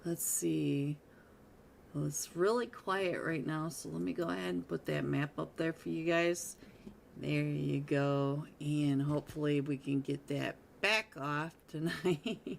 S1: let's see. Well, it's really quiet right now, so let me go ahead and put that map up there for you guys. There you go, and hopefully we can get that back off tonight.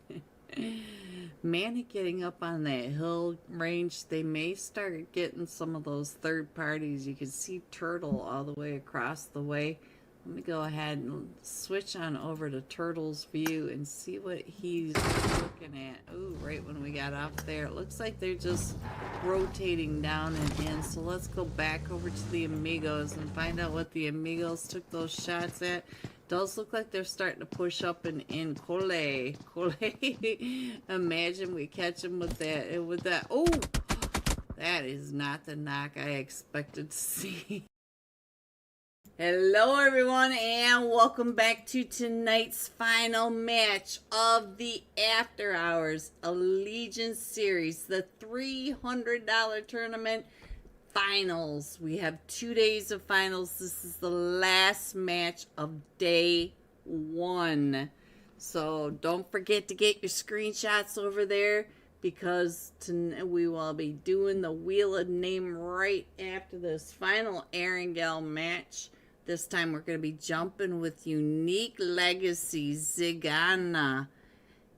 S1: Manic getting up on that hill range. They may start getting some of those third parties. You can see Turtle all the way across the way. Let me go ahead and switch on over to Turtle's view and see what he's looking at. Ooh, right when we got off there. It looks like they're just rotating down and in. So let's go back over to the Amigos and find out what the Amigos took those shots at. Does look like they're starting to push up and in. Cole. Imagine we catch them with that. Oh, that is not the knock I expected to see. Hello everyone and welcome back to tonight's final match of the After Hours Allegiance Series, the $300 tournament finals. We have 2 days of finals. This is the last match of day 1. So don't forget to get your screenshots over there because we will be doing the Wheel of Name right after this final Erangel match. This time we're going to be jumping with Unique Legacy Zigana.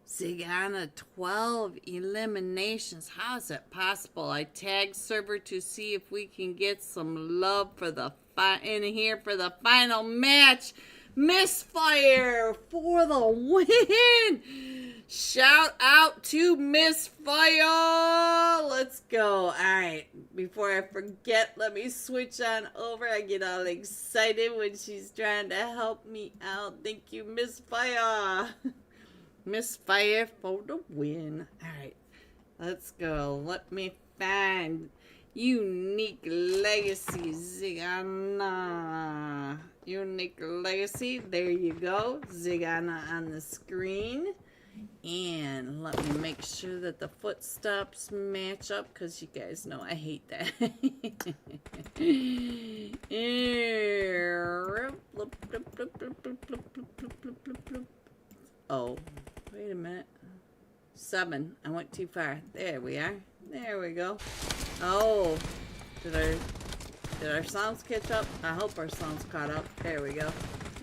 S1: Zigana, 12 eliminations. How is it possible? I tagged server to see if we can get some love for the in here for the final match. Misfire for the win. Shout out to Misfire. Let's go. All right. Before I forget, let me switch on over. I get all excited when she's trying to help me out. Thank you, Misfire. Misfire for the win. All right. Let's go. Let me find Unique Legacy Zigana. Unique Legacy. There you go. Zigana on the screen. And let me make sure that the footsteps match up because you guys know I hate that. Oh, wait a minute. 7. I went too far. There we are. There we go. Oh, did our sounds catch up? I hope our sounds caught up. There we go.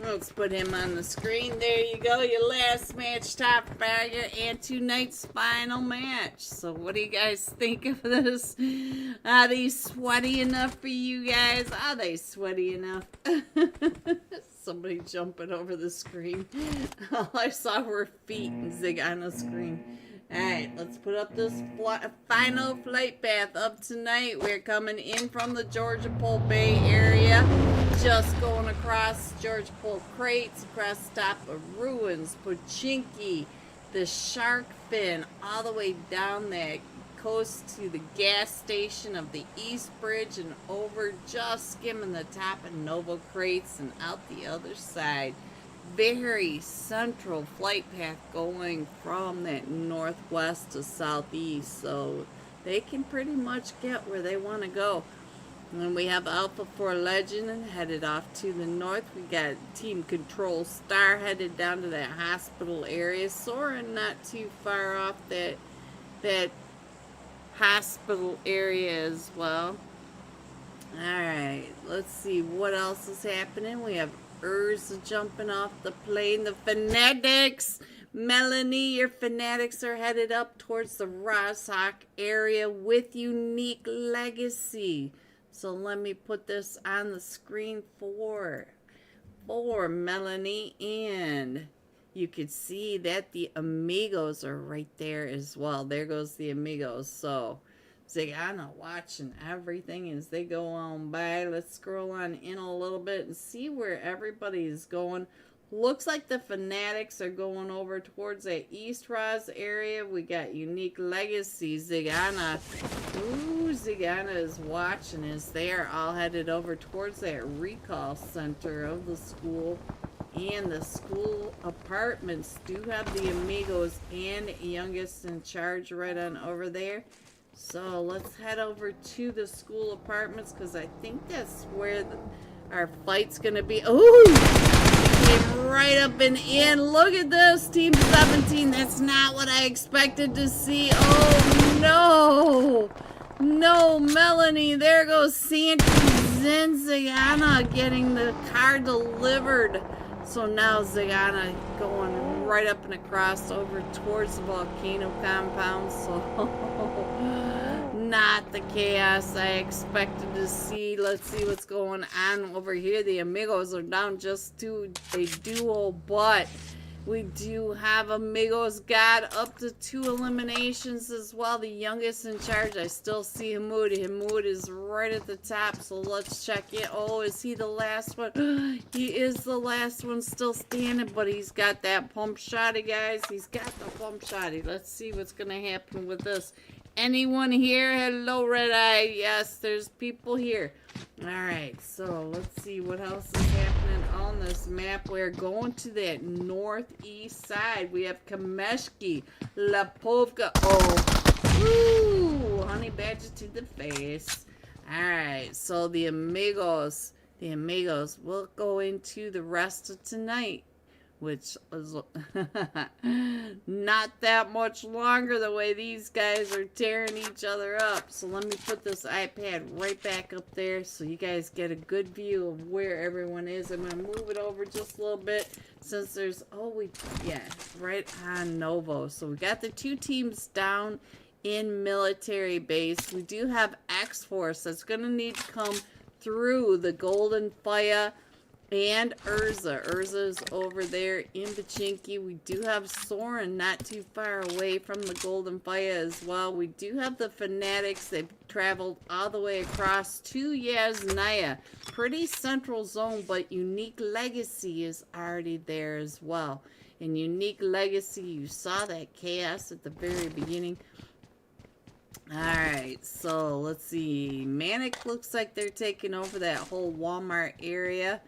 S1: Let's put him on the screen. There you go. Your last match, top fragger, and tonight's final match. So what do you guys think of this? Are they sweaty enough for you guys? Are they sweaty enough? Somebody jumping over the screen. All I saw were feet and Zig on the screen. Alright, let's put up this final flight path of tonight. We're coming in from the Georgia Pole Bay area. Just going across Georgia Pole Crates, across the top of Ruins, Pochinki, the Shark Fin, all the way down that coast to the gas station of the East Bridge and over, just skimming the top of Nova Crates and out the other side. Very central flight path going from that northwest to southeast, so they can pretty much get where they want to go. And we have Alpha 4 Legend headed off to the north. We got Team Control Star headed down to that hospital area. Soaring not too far off that hospital area as well. Alright, let's see what else is happening. We have Urza jumping off the plane. The Fanatics. Melanie, your Fanatics are headed up towards the Rosshawk area with Unique Legacy. So let me put this on the screen for Melanie, and you could see that the Amigos are right there as well. There goes the Amigos. So Zigana watching everything as they go on by. Let's scroll on in a little bit and see where everybody is going. Looks like the Fanatics are going over towards that East Roz area. We got Unique Legacy. Zigana. Ooh, Zigana is watching as they are all headed over towards that recall center of the school. And the school apartments do have the Amigos and Youngest in Charge right on over there. So let's head over to the school apartments because I think that's where our fight's going to be. Oh, came right up and in. Look at this, Team 17. That's not what I expected to see. Oh, no. No, Melanie. There goes Santa Zigana getting the car delivered. So now Zigana going right up and across over towards the volcano compound. So not the chaos I expected to see. Let's see what's going on over here. The Amigos are down just to a duo, but we do have Amigos got up to 2 eliminations as well. The youngest in charge, I still see Hamoud. Hamoud is right at the top, so let's check it. Oh, is he the last one? He is the last one still standing, but he's got that pump shotty, guys. He's got the pump shotty. Let's see what's going to happen with this. Anyone here? Hello, Red Eye. Yes, there's people here. Alright, so let's see what else is happening on this map. We're going to that northeast side. We have Kameshki, Lapovka. Oh, woo! Honey badger to the face. Alright, so the Amigos will go into the rest of tonight, which is not that much longer the way these guys are tearing each other up. So let me put this iPad right back up there so you guys get a good view of where everyone is. I'm going to move it over just a little bit since there's, right on Novo. So we got the 2 teams down in military base. We do have X-Force that's going to need to come through the Golden Fire and Urza. Urza's over there in Pachinki. We do have Soren not too far away from the Golden Fire as well. We do have the Fanatics. They've traveled all the way across to Yasnaya. Pretty central zone, but Unique Legacy is already there as well. In Unique Legacy, you saw that chaos at the very beginning. Alright, so let's see. Manic looks like they're taking over that whole Walmart area.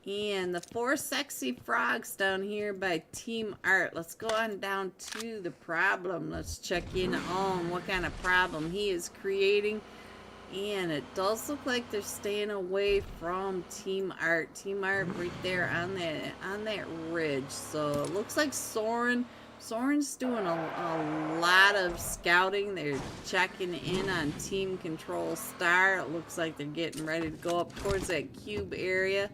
S1: And the 4 sexy frogs down here by Team Art. Let's go on down to the problem. Let's check in on what kind of problem he is creating. And it does look like they're staying away from Team Art. Team Art right there on that ridge. So it looks like Soren's doing a lot of scouting. They're checking in on Team Control Star. It looks like they're getting ready to go up towards that cube area.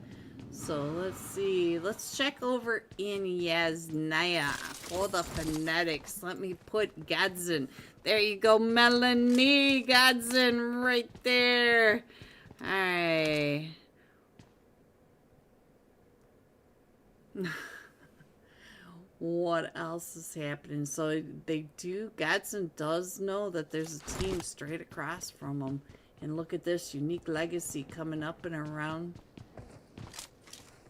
S1: So let's see. Let's check over in Yasnaya for the Fanatics. Let me put Godzin. There you go, Melanie. Godzin right there. Alright. What else is happening? So Godzin does know that there's a team straight across from him. And look at this, Unique Legacy coming up and around.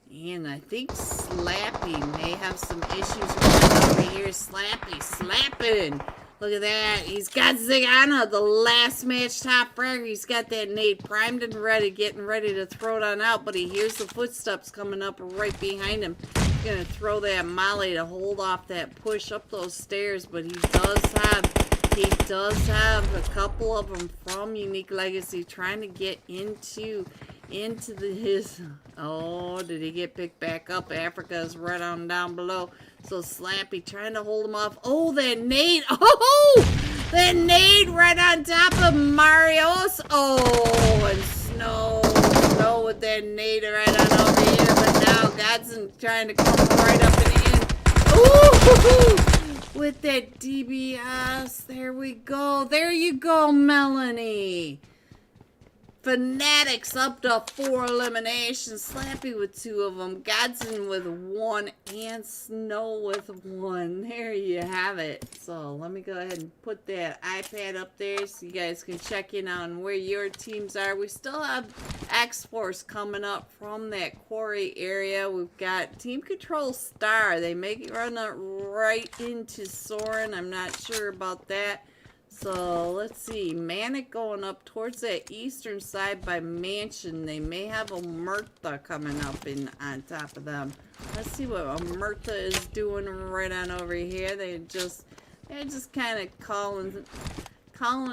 S1: And I think Slappy may have some issues with over here. Slappy slapping. Look at that. He's got Zigana, the last match top fragger. He's got that nade primed and ready, getting ready to throw it on out. But he hears the footsteps coming up right behind him. He's going to throw that molly to hold off that push up those stairs. But he does have a couple of them from Unique Legacy trying to get into his. Oh, did he get picked back up? Africa's right on down below. So Slappy trying to hold him off. Oh, that nade. Oh, that nade right on top of Marios. Oh, and Snow with that nade right on over here. But now Godson's trying to come right up and in. Ooh, with that DBS. There we go. There you go, Melanie. Fanatics up to 4 eliminations. Slappy with 2 of them. Godson with 1. And Snow with 1. There you have it. So let me go ahead and put that iPad up there so you guys can check in on where your teams are. We still have X-Force coming up from that quarry area. We've got Team Control Star. They may run it right into Soren. I'm not sure about that. So, let's see. Manic going up towards that eastern side by Mansion. They may have a Murtha coming up on top of them. Let's see what a Murtha is doing right on over here. They're just kind of calling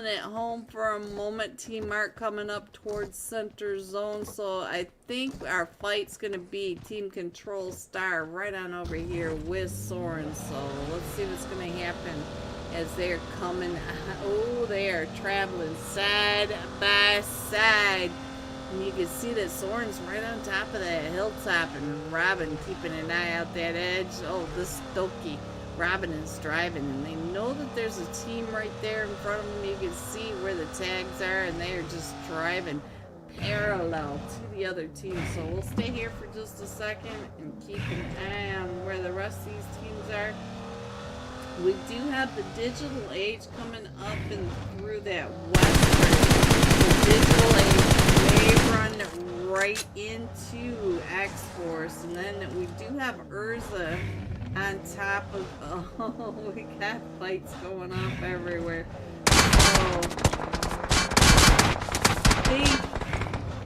S1: it home for a moment. Team Art coming up towards center zone. So, I think our fight's going to be Team Control Star right on over here with Soren. So, let's see what's going to happen as they're coming. Oh, they are traveling side by side. And you can see that Soren's right on top of that hilltop, and Robin keeping an eye out that edge. Oh, this Doki Robin is driving, and they know that there's a team right there in front of them. You can see where the tags are, and they are just driving parallel to the other team. So we'll stay here for just a second and keep an eye on where the rest of these teams are. We do have the digital age coming up and through that west. The digital age may run right into X-Force, and then we do have Urza on top of, oh, we got fights going off everywhere. So,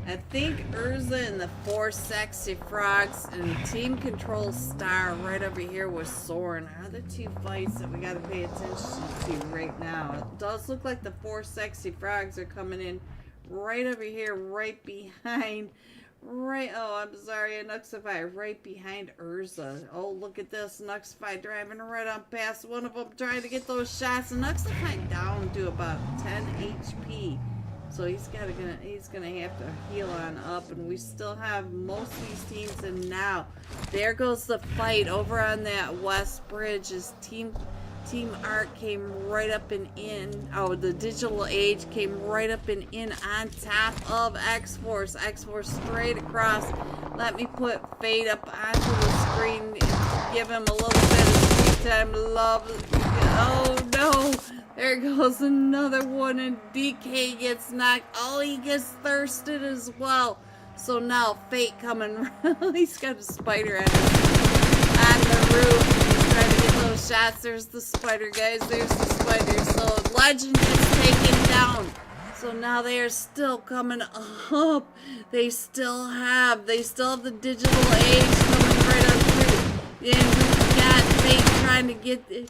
S1: I think Urza and the 4 Sexy Frogs and Team Control Star right over here with Soren are the 2 fights that we got to pay attention to right now. It does look like the 4 Sexy Frogs are coming in right over here, right behind, I'm sorry, Nuxify, right behind Urza. Oh, look at this, Nuxify driving right on past one of them, trying to get those shots, and Nuxify down to about 10 HP. So he's gonna have to heal on up, and we still have most of these teams. And now, there goes the fight over on that west bridge. As Team Art came right up and in. Oh, the digital age came right up and in on top of X-Force. X-Force straight across. Let me put Fade up onto the screen and give him a little bit of screen time. Love. Oh no. There goes another one, and DK gets knocked. Oh, he gets thirsted as well. So now Fate coming. He's got a spider on the roof. He's trying to get those shots. There's the spider, guys. There's the spider. So Legend gets taken down. So now they are still coming up. They still have the digital age coming right up through. And we've got Fate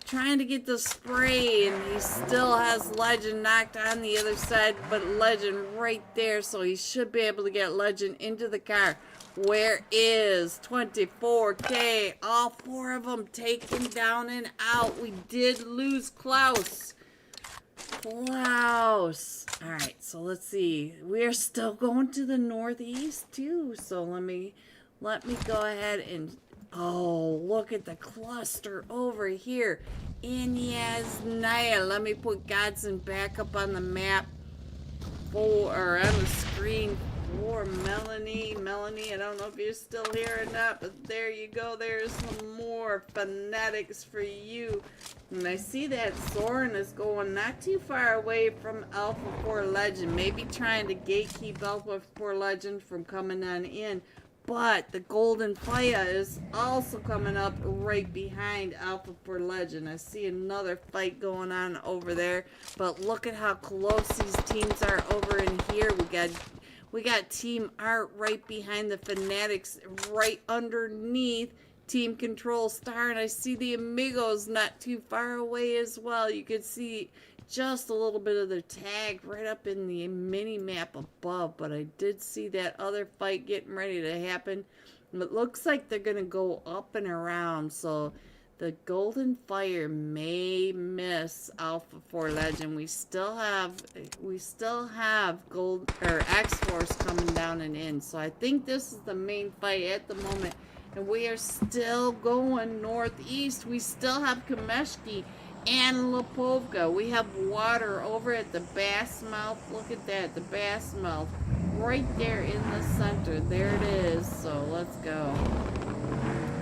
S1: trying to get the spray, and he still has Legend knocked on the other side, but Legend right there, so he should be able to get Legend into the car. Where is 24K? All 4 of them taken down and out. We did lose Klaus. Alright, so let's see. We're still going to the northeast too. So let me go ahead and, oh, look at the cluster over here in Yasnaya. Let me put Godson back up on the map on the screen for Melanie. Melanie, I don't know if you're still here or not, but there you go. There's some more fanatics for you. And I see that Soren is going not too far away from Alpha 4 Legend. Maybe trying to gatekeep Alpha 4 Legend from coming on in. But the Golden Fire is also coming up right behind Alpha 4 Legend. I see another fight going on over there. But look at how close these teams are over in here. We got Team Art right behind the Fanatics, right underneath Team Control Star. And I see the Amigos not too far away as well. You can see just a little bit of their tag right up in the mini map above, but I did see that other fight getting ready to happen. It looks like they're gonna go up and around, so the Golden Fire may miss Alpha 4 Legend. We still have Gold or X-Force coming down and in, so I think this is the main fight at the moment, and we are still going northeast. We still have Kameshki and Lipovka. We have water over at the Bass Mouth. Look at that, the Bass Mouth. Right there in the center. There it is. So let's go.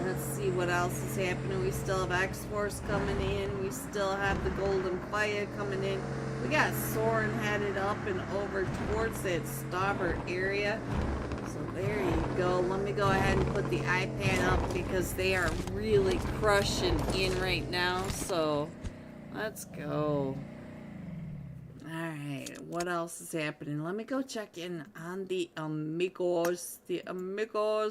S1: Let's see what else is happening. We still have X-Force coming in. We still have the Golden Fire coming in. We got Soren headed up and over towards that starboard area. So there you go. Let me go ahead and put the iPad up because they are really crushing in right now. So let's go. Alright, what else is happening? Let me go check in on the Amigos.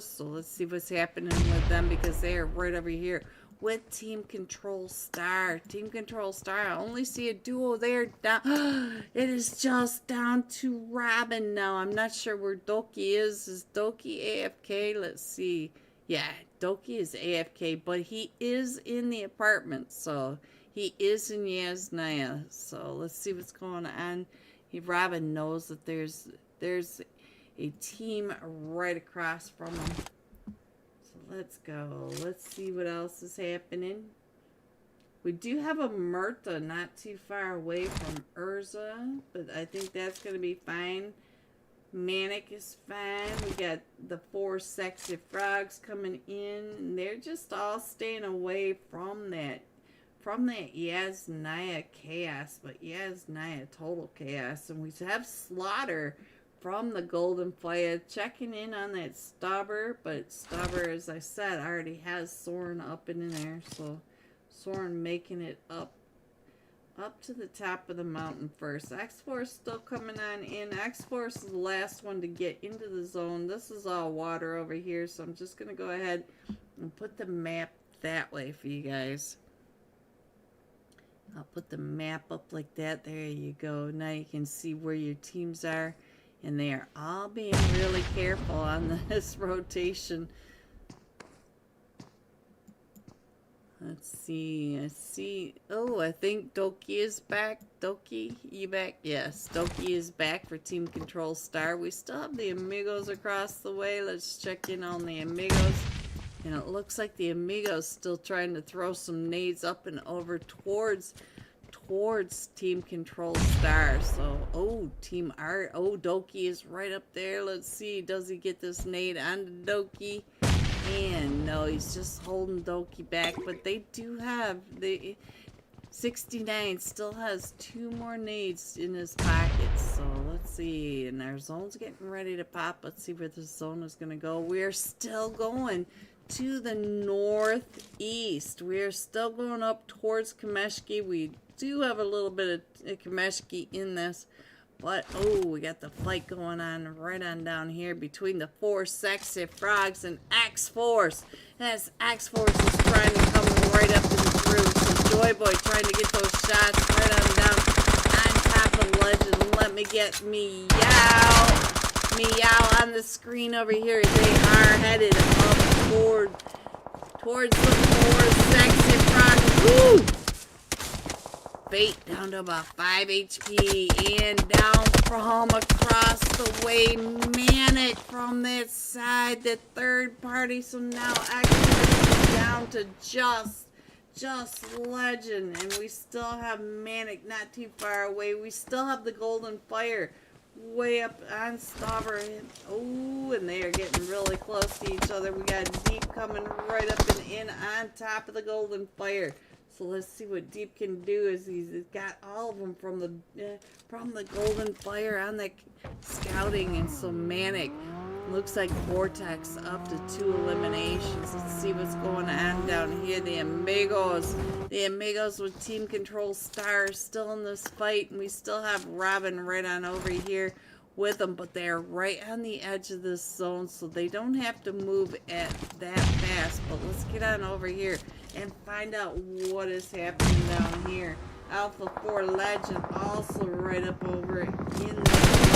S1: So let's see what's happening with them because they are right over here with Team Control Star. Team Control Star, I only see a duo there. Down. It is just down to Robin now. I'm not sure where Doki is. Is Doki AFK? Let's see. Yeah, Doki is AFK, but he is in the apartment, so he is in Yasnaya. So let's see what's going on. Robin knows that there's a team right across from him. So let's go. Let's see what else is happening. We do have a Murta not too far away from Urza, but I think that's going to be fine. Manic is fine. We got the 4 sexy frogs coming in, and they're just all staying away from that Yasnaya chaos, but Yasnaya total chaos. And we have Slaughter from the Golden Fire checking in on that Stubber, but Stubber, as I said, already has Soren up in there, so Soren making it up to the top of the mountain first. X-Force still coming on in. X-Force is the last one to get into the zone. This is all water over here, so I'm just going to go ahead and put the map that way for you guys. I'll put the map up like that. There you go. Now you can see where your teams are, and they are all being really careful on this rotation. Let's see. I see. Oh, I think Doki is back. Doki, you back? Yes, Doki is back for Team Control Star. We still have the Amigos across the way. Let's check in on the Amigos. And it looks like the Amigos still trying to throw some nades up and over towards Team Control Star. So, oh, Team Art. Oh, Doki is right up there. Let's see. Does he get this nade onto Doki? And no, he's just holding Doki back. But they do have the 69 still has 2 more nades in his pocket. So let's see. And our zone's getting ready to pop. Let's see where this zone is going to go. We're still going to the northeast. We are still going up towards Kameshki. We do have a little bit of Kameshki in this, but oh, we got the fight going on right on down here between the 4 sexy frogs and X-Force. As X-Force is trying to come right up and through. So Joy Boy trying to get those shots right on down on top of the legend. Let me get Meow on the screen over here. They are headed up towards the 4 sexy frogs. Woo! Fate down to about 5 HP and down from across the way. Manic from that side, the third party. So now actually down to just Legend, and we still have Manic not too far away. We still have the Golden Fire way up on Stauber. Oh, and they are getting really close to each other. We got Deep coming right up and in on top of the Golden Fire. So let's see what Deep can do. As he's got all of them from the Golden Fire on the scouting. And so Manic looks like Vortex up to 2 eliminations. Let's see what's going on down here. The Amigos with Team Control Star still in this fight, and we still have Robin right on over here with them, but they're right on the edge of this zone, so they don't have to move at that fast. But let's get on over here and find out what is happening down here. Alpha 4 Legend also right up over in this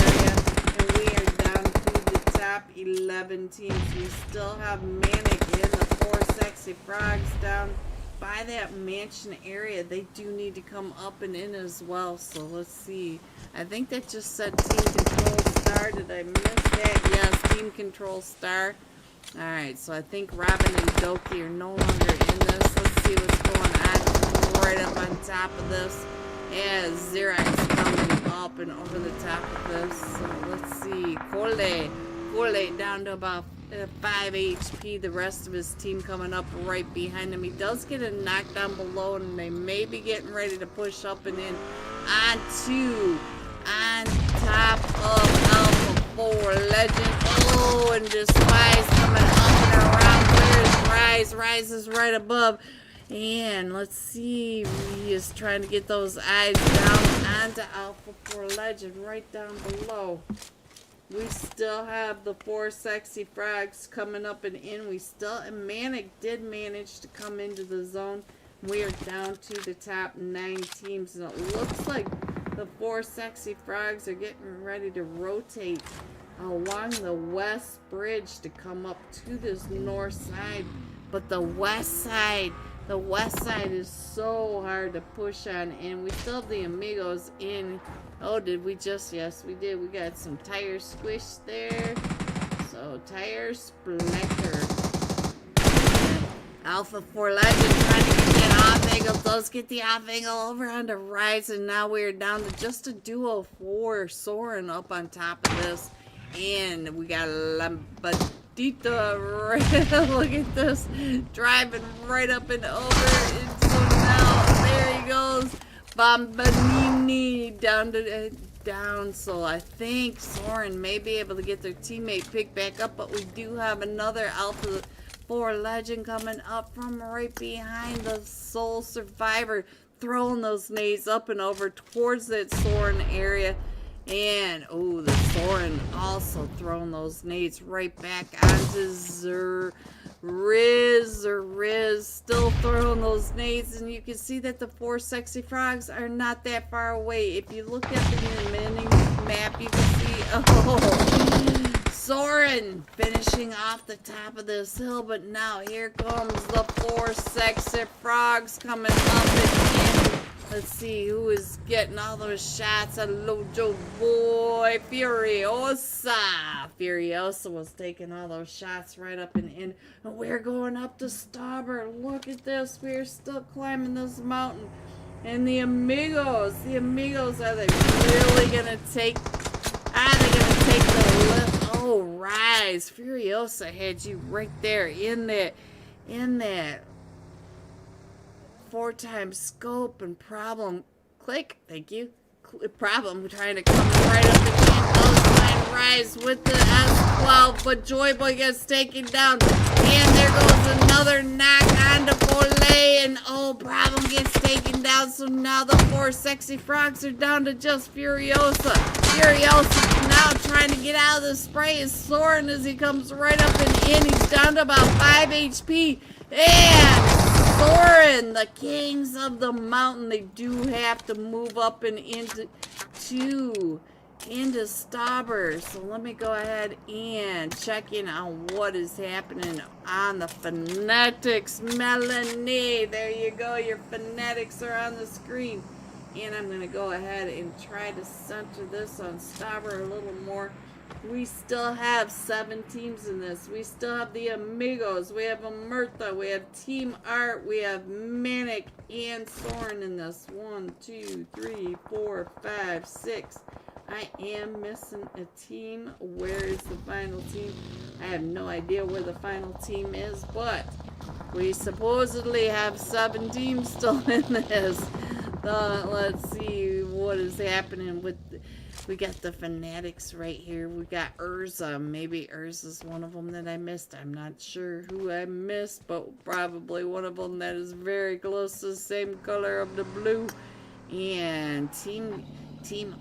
S1: area, and we are down to the top 11 teams. We still have Manic and the 4 sexy frogs down by that mansion area. They do need to come up and in as well. So let's see. I think that just said Team Control Star. Did I miss that? Yes, Team Control Star. Alright, so I think Robin and Doki are no longer in this. Let's see what's going on right up on top of this. Yeah, Xerax coming up and over the top of this. So let's see. Corley down to about 5 HP. The rest of his team coming up right behind him. He does get a knockdown below, and they may be getting ready to push up and in on top of Alpha 4 Legend. Oh, and Despise coming up and around. Where's Rise? Rise is right above. And let's see, he is trying to get those eyes down onto Alpha 4 Legend right down below. We still have the 4 sexy frogs coming up and in. And Manic did manage to come into the zone. We are down to the top 9 teams, and it looks like the 4 sexy frogs are getting ready to rotate along the west bridge to come up to this north side. But the west side is so hard to push on, and we still have the Amigos in. Oh, did we just? Yes, we did. We got some tire squish there. So, tire splatter. Alpha 4 Legend trying to get that off angle. Does get the off angle over on the rise. And now we're down to just a duo 4 Soren up on top of this. And we got Lambadita right. Look at this. Driving right up and over. And so now there he goes. Bombanini down. So I think Soren may be able to get their teammate picked back up. But we do have another Alpha 4 Legend coming up from right behind the Soul Survivor, throwing those nades up and over towards that Soren area. And, oh, the Soren also throwing those nades right back onto Riz, still throwing those nades. And you can see that the 4 sexy frogs are not that far away. If you look at the mini map, you can see, oh, Soren finishing off the top of this hill, but now here comes the 4 sexy frogs coming up and in. Let's see who is getting all those shots. Hello, Joe boy, Furiosa. Furiosa was taking all those shots right up and in. And we're going up to Starboard. Look at this. We're still climbing this mountain. And the amigos, are they really gonna take? Are they gonna take the lift? Oh, Rise. Furiosa had you right there in that 4x scope and problem. Click. Thank you. Problem trying to come right up again. Outside Rise with the S12, but Joy Boy gets taken down. And there goes another knock on to Foley, and oh, Problem gets taken down. So now the 4 sexy frogs are down to just Furiosa. Furiosa now trying to get out of the spray is Soren as he comes right up and in. He's down to about 5 HP. And Soren, the kings of the mountain, they do have to move up and into Starboard. So let me go ahead and check in on what is happening on the Fanatics. Melanie, there you go. Your Fanatics are on the screen. And I'm going to go ahead and try to center this on Starboard a little more. We still have 7 teams in this. We still have the Amigos. We have Amertha. We have Team Art. We have Manic and Soren in this. 1, 2, 3, 4, 5, 6. I am missing a team. Where is the final team? I have no idea where the final team is, but we supposedly have 7 teams still in this. Let's see what is happening with... We got the Fanatics right here. We got Urza. Maybe Urza's one of them that I missed. I'm not sure who I missed, but probably one of them that is very close to the same color of the blue. And Team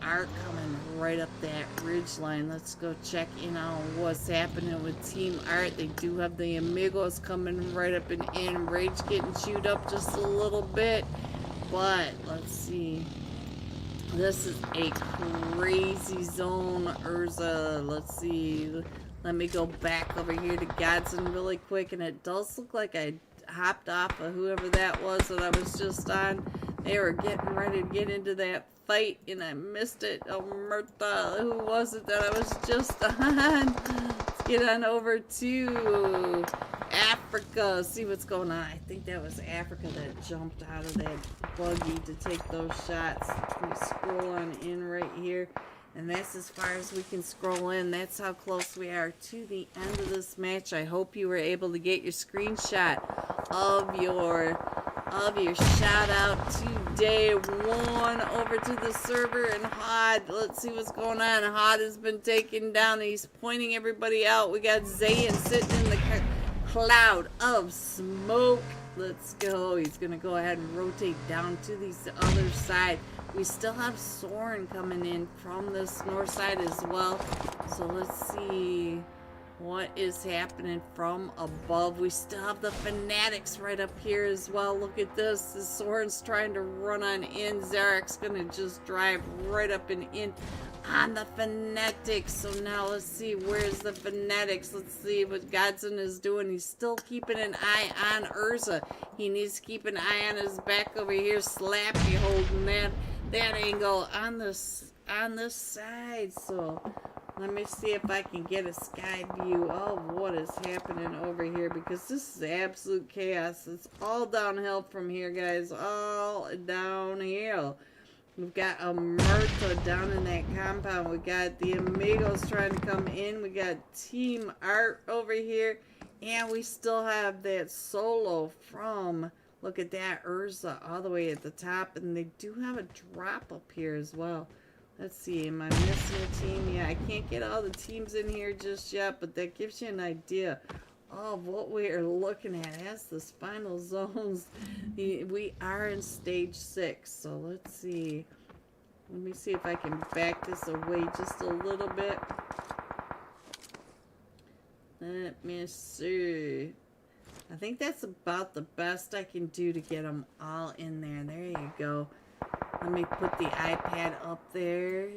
S1: Art coming right up that ridge line. Let's go check in on what's happening with Team Art. They do have the Amigos coming right up and in. Rage getting chewed up just a little bit. But let's see. This is a crazy zone, Urza. Let's see. Let me go back over here to Godson really quick. And it does look like I hopped off of whoever that was that I was just on. They were getting ready to get into that fight, and I missed it. Oh, Murtha, who was it that I was just on? Let's get on over to Africa, see what's going on. I think that was Africa that jumped out of that buggy to take those shots. We scroll on in right here, and that's as far as we can scroll in. That's how close we are to the end of this match. I hope you were able to get your screenshot of your shout out to day 1 over to the server. And Hod, let's see what's going on. Hod has been taken down. He's pointing everybody out. We got Zayn sitting in the cloud of smoke. Let's go. He's gonna go ahead and rotate down to the other side. We still have Soren coming in from this north side as well. So let's see what is happening from above. We still have the Fanatics right up here as well. Look at this. The Soren's trying to run on in. Zarek's gonna just drive right up and in on the Fanatics. So now let's see, where's the Fanatics? Let's see what Godson is doing. He's still keeping an eye on Urza. He needs to keep an eye on his back over here. Slappy holding that angle on this side. So Let me see if I can get a sky view of what is happening over here, because this is absolute chaos. It's all downhill from here, guys. All downhill. We've got a Murta down in that compound. We got the Amigos trying to come in. We got Team Art over here. And we still have that solo from, look at that, Urza all the way at the top. And they do have a drop up here as well. Let's see, am I missing a team? Yeah, I can't get all the teams in here just yet, but that gives you an idea of what we are looking at as the final zones. We are in stage 6, so let's see. Let me see if I can back this away just a little bit. Let me see. I think that's about the best I can do to get them all in there. There you go. Let me put the iPad up there.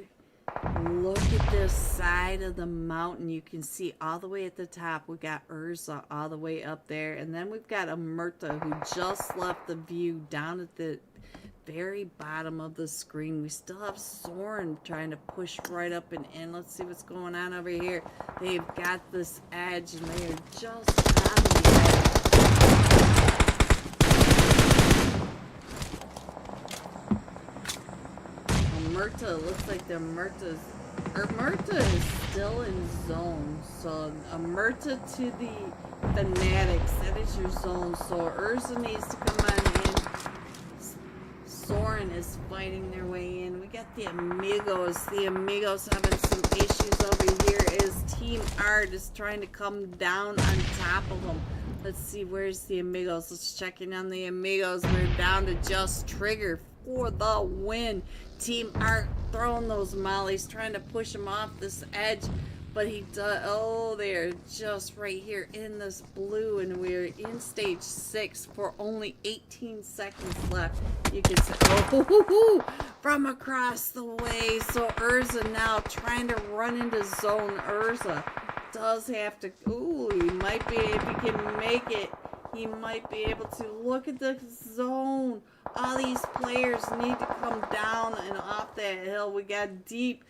S1: Look at this side of the mountain. You can see all the way at the top. We got Urza all the way up there. And then we've got a Murta who just left the view down at the very bottom of the screen. We still have Soren trying to push right up and in. Let's see what's going on over here. They've got this edge and they are just on the edge. Murta, looks like the Murta is still in zone. So a Murta to the Fanatics, that is your zone. So Urza needs to come on in. Soren is fighting their way in. We got the Amigos. The Amigos having some issues over here as Team Art is trying to come down on top of them. Let's see, where's the Amigos? Let's check in on the Amigos. We're down to just Trigger for the win. Team Art throwing those mollies, trying to push him off this edge, but he does. Oh, they're just right here in this blue, and we're in stage 6 for only 18 seconds left. You can see, oh, from across the way. So Urza now trying to run into zone. Urza does have to. Ooh, he might be, if he can make it, he might be able to. Look at the zone. All these players need to come down and off that hill. We got deep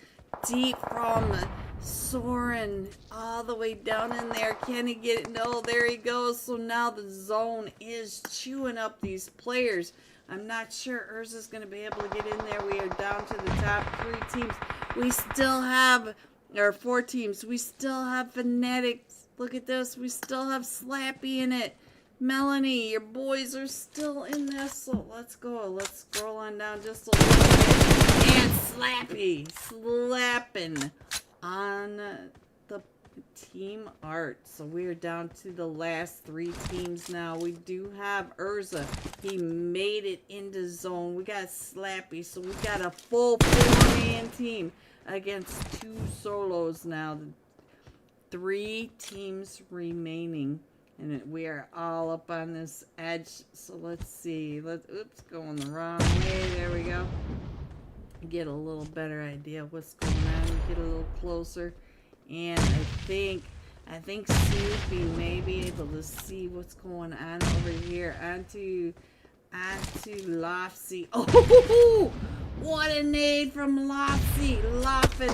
S1: from Soren all the way down in there. Can he get it? No, there he goes. So now the zone is chewing up these players. I'm not sure Urza's going to be able to get in there. We are down to the top 3 teams. We still have, or 4 teams. We still have Fanatics. Look at this. We still have Slappy in it. Melanie, your boys are still in this, so let's go. Let's scroll on down just a little bit. And Slappy slapping on the Team Art. So we're down to the last 3 teams now. We do have Urza. He made it into zone. We got Slappy, so we got a full 4-man team against 2 solos now. 3 teams remaining. And we are all up on this edge. So let's see. Oops, going the wrong way. There we go. Get a little better idea of what's going on. Get a little closer. And I think Snoopy may be able to see what's going on over here. Onto Lofsy. Oh, what a nade from Lofsy. Laughing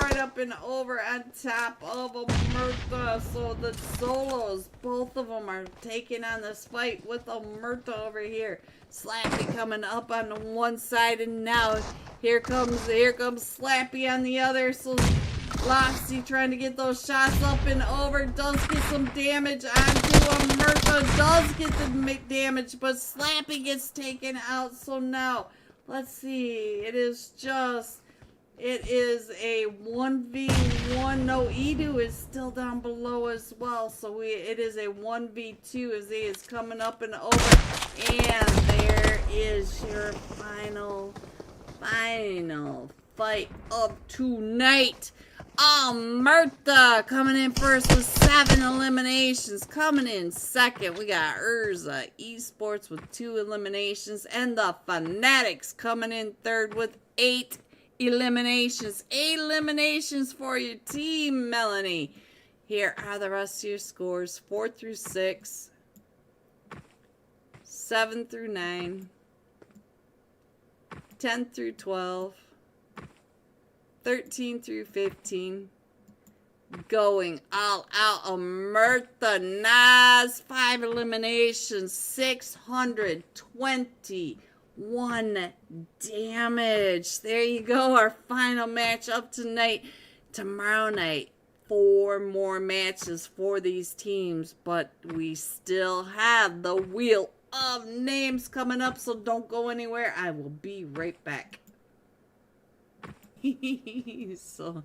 S1: right up and over on top of a Murta. So the solos, both of them are taking on this fight with a Murta over here. Slappy coming up on one side, and now here comes Slappy on the other. So Lofsy trying to get those shots up and over, does get some damage onto a Murta, does get the damage, but Slappy gets taken out. So now let's see, it is a 1v1. No, Edu is still down below as well. So it is a 1v2 as he is coming up and over. And there is your final fight of tonight. Murta coming in first with 7 eliminations. Coming in second, we got Urza Esports with 2 eliminations. And the Fanatics coming in third with 8 eliminations. 8 eliminations for your team, Melanie. Here are the rest of your scores. 4 through 6. 7 through 9. 10 through 12. 13 through 15. going all out. Omerta Nas, 5 eliminations, 621 damage. There you go, our final match up tonight. Tomorrow night, 4 more matches for these teams, but we still have the Wheel of Names coming up, so don't go anywhere. I will be right back. So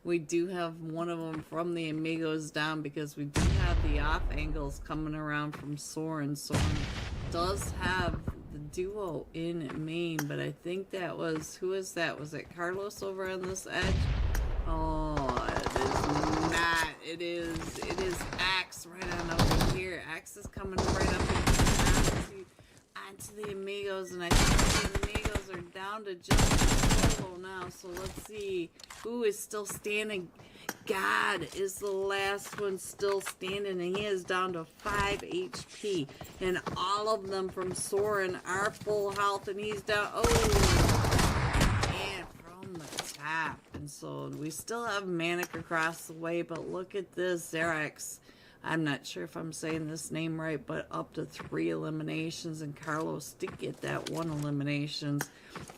S1: we do have one of them from the Amigos down because we do have the off angles coming around from Soren. Soren does have the duo in main, but I think that was, who is that? Was it Carlos over on this edge? Oh, it is not. It is Axe right on over here. Axe is coming right up onto the Amigos, and I think the Amigos are down to just solo now. So let's see who is still standing. God is the last one still standing, and he is down to 5 HP. And all of them from Soren are full health, and he's down. Oh, and from the top. And so we still have Manic across the way, but look at this, Xerax. I'm not sure if I'm saying this name right, but up to 3 eliminations, and Carlos did get that 1 eliminations.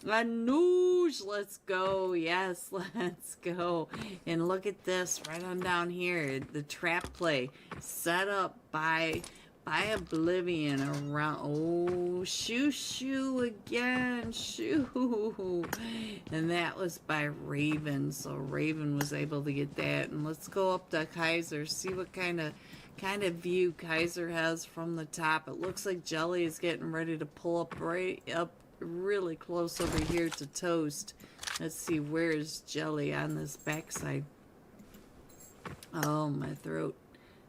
S1: Anoush, let's go. Yes, let's go. And look at this right on down here. The trap play set up by Oblivion around. Oh, shoo again. Shoo. And that was by Raven. So Raven was able to get that. And let's go up to Kaiser, see what kind of view Kaiser has from the top. It looks like Jelly is getting ready to pull up right up really close over here to Toast. Let's see, where's Jelly on this backside? Oh, my throat.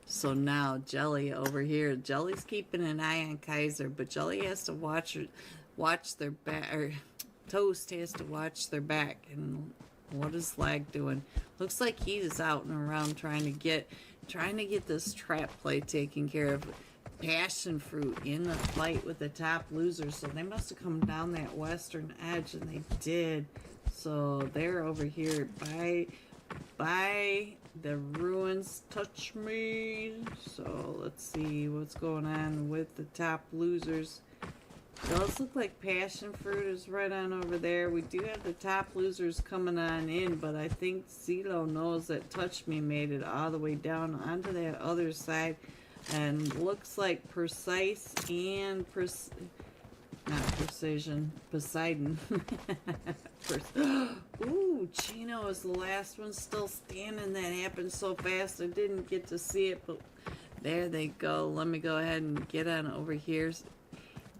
S1: So now Jelly over here, Jelly's keeping an eye on Kaiser, but Jelly has to watch their back, or Toast has to watch their back. And what is Lag doing? Looks like he is out and around trying to get this trap play taken care of. Passion Fruit in the fight with the top losers, so they must have come down that western edge, and they did. So they're over here by the ruins. Touch me. So let's see what's going on with the top losers. Does look like Passion Fruit is right on over there. We do have the top losers coming on in, but I think CeeLo knows that Touch Me made it all the way down onto that other side. And looks like Precise and not Precision, Poseidon. Ooh, Chino is the last one still standing. That happened so fast I didn't get to see it, but there they go. Let me go ahead and get on over here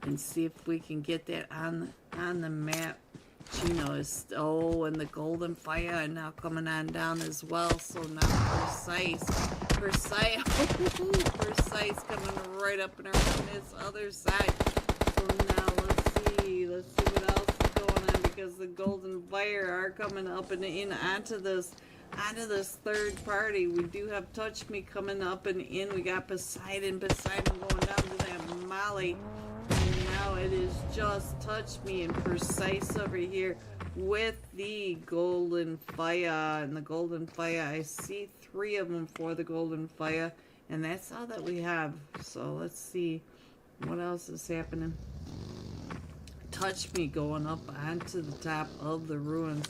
S1: and see if we can get that on the map. Chino is, oh, and the Golden Fire are now coming on down as well. So now Precise coming right up and around this other side. So now let's see what else is going on, because the Golden Fire are coming up and in onto this third party. We do have Touch Me coming up and in. We got Poseidon going down to that Molly. And now it is just Touch Me and Precise over here with the Golden Fire. And the Golden Fire, I see 3 of them for the Golden Fire, and that's all that we have. So let's see what else is happening. Touch Me going up onto the top of the ruins.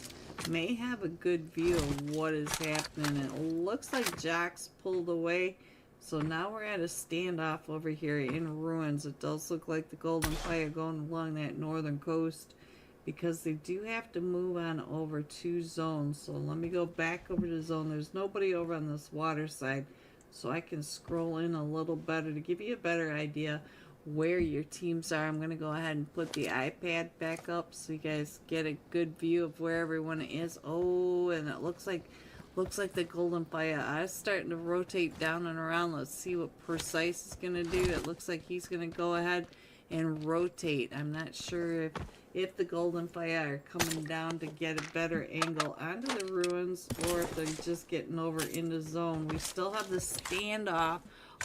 S1: May have a good view of what is happening. It looks like Jack's pulled away. So now we're at a standoff over here in ruins. It does look like the Golden Fire going along that northern coast, because they do have to move on over to zone. So let me go back over to zone. There's nobody over on this water side, so I can scroll in a little better to give you a better idea where your teams are. I'm going to go ahead and put the iPad back up so you guys get a good view of where everyone is. Oh, and it looks like the Golden Fire is starting to rotate down and around. Let's see what Precise is going to do. It looks like he's going to go ahead and rotate. I'm not sure if the Golden Fire are coming down to get a better angle onto the ruins, or if they're just getting over into zone. We still have the standoff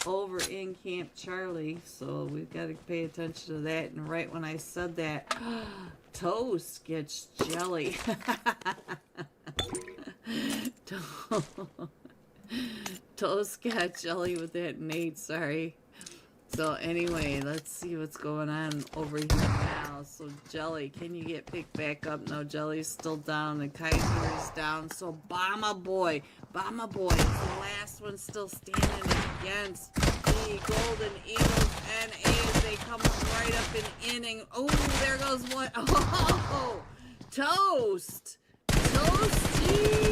S1: over in Camp Charlie, so we've got to pay attention to that. And right when I said that, Toast gets Jelly. Toast got jelly with that Nate, sorry. So anyway, let's see what's going on over here now. So Jelly, can you get picked back up? No, Jelly's still down. The Kaiser is down. So Bomba Boy is the last one still standing against the Golden Eagles NA as they come right up in inning. Oh, there goes one. Oh, Toast. Toasty.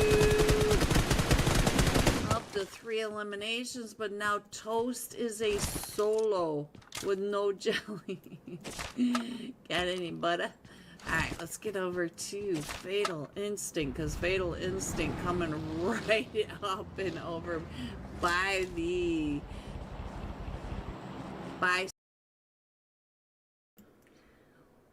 S1: Up to 3 eliminations, but now Toast is a solo with no jelly. Got any butter? Alright, let's get over to Fatal Instinct, because Fatal Instinct coming right up and over by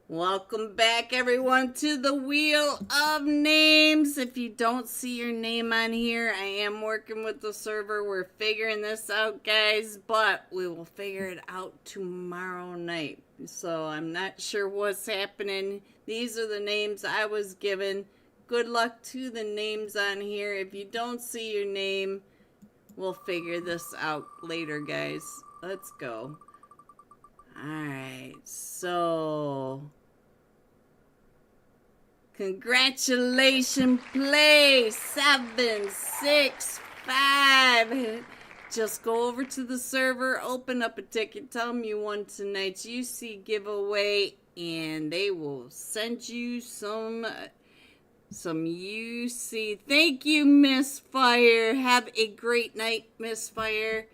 S1: Welcome back, everyone, to the Wheel of Names. If you don't see your name on here, I am working with the server. We're figuring this out, guys, but we will figure it out tomorrow night. So I'm not sure what's happening. These are the names I was given. Good luck to the names on here. If you don't see your name, we'll figure this out later, guys. Let's go. Alright, so congratulations, play 765. Just go over to the server, open up a ticket, tell them you won tonight's UC giveaway, and they will send you some UC. Thank you, Miss Fire. Have a great night, Miss Fire.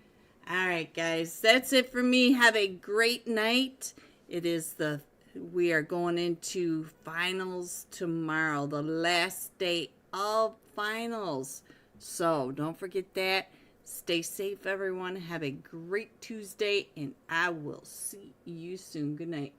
S1: Alright, guys, that's it for me. Have a great night. We are going into finals tomorrow, the last day of finals. So don't forget that. Stay safe, everyone. Have a great Tuesday, and I will see you soon. Good night.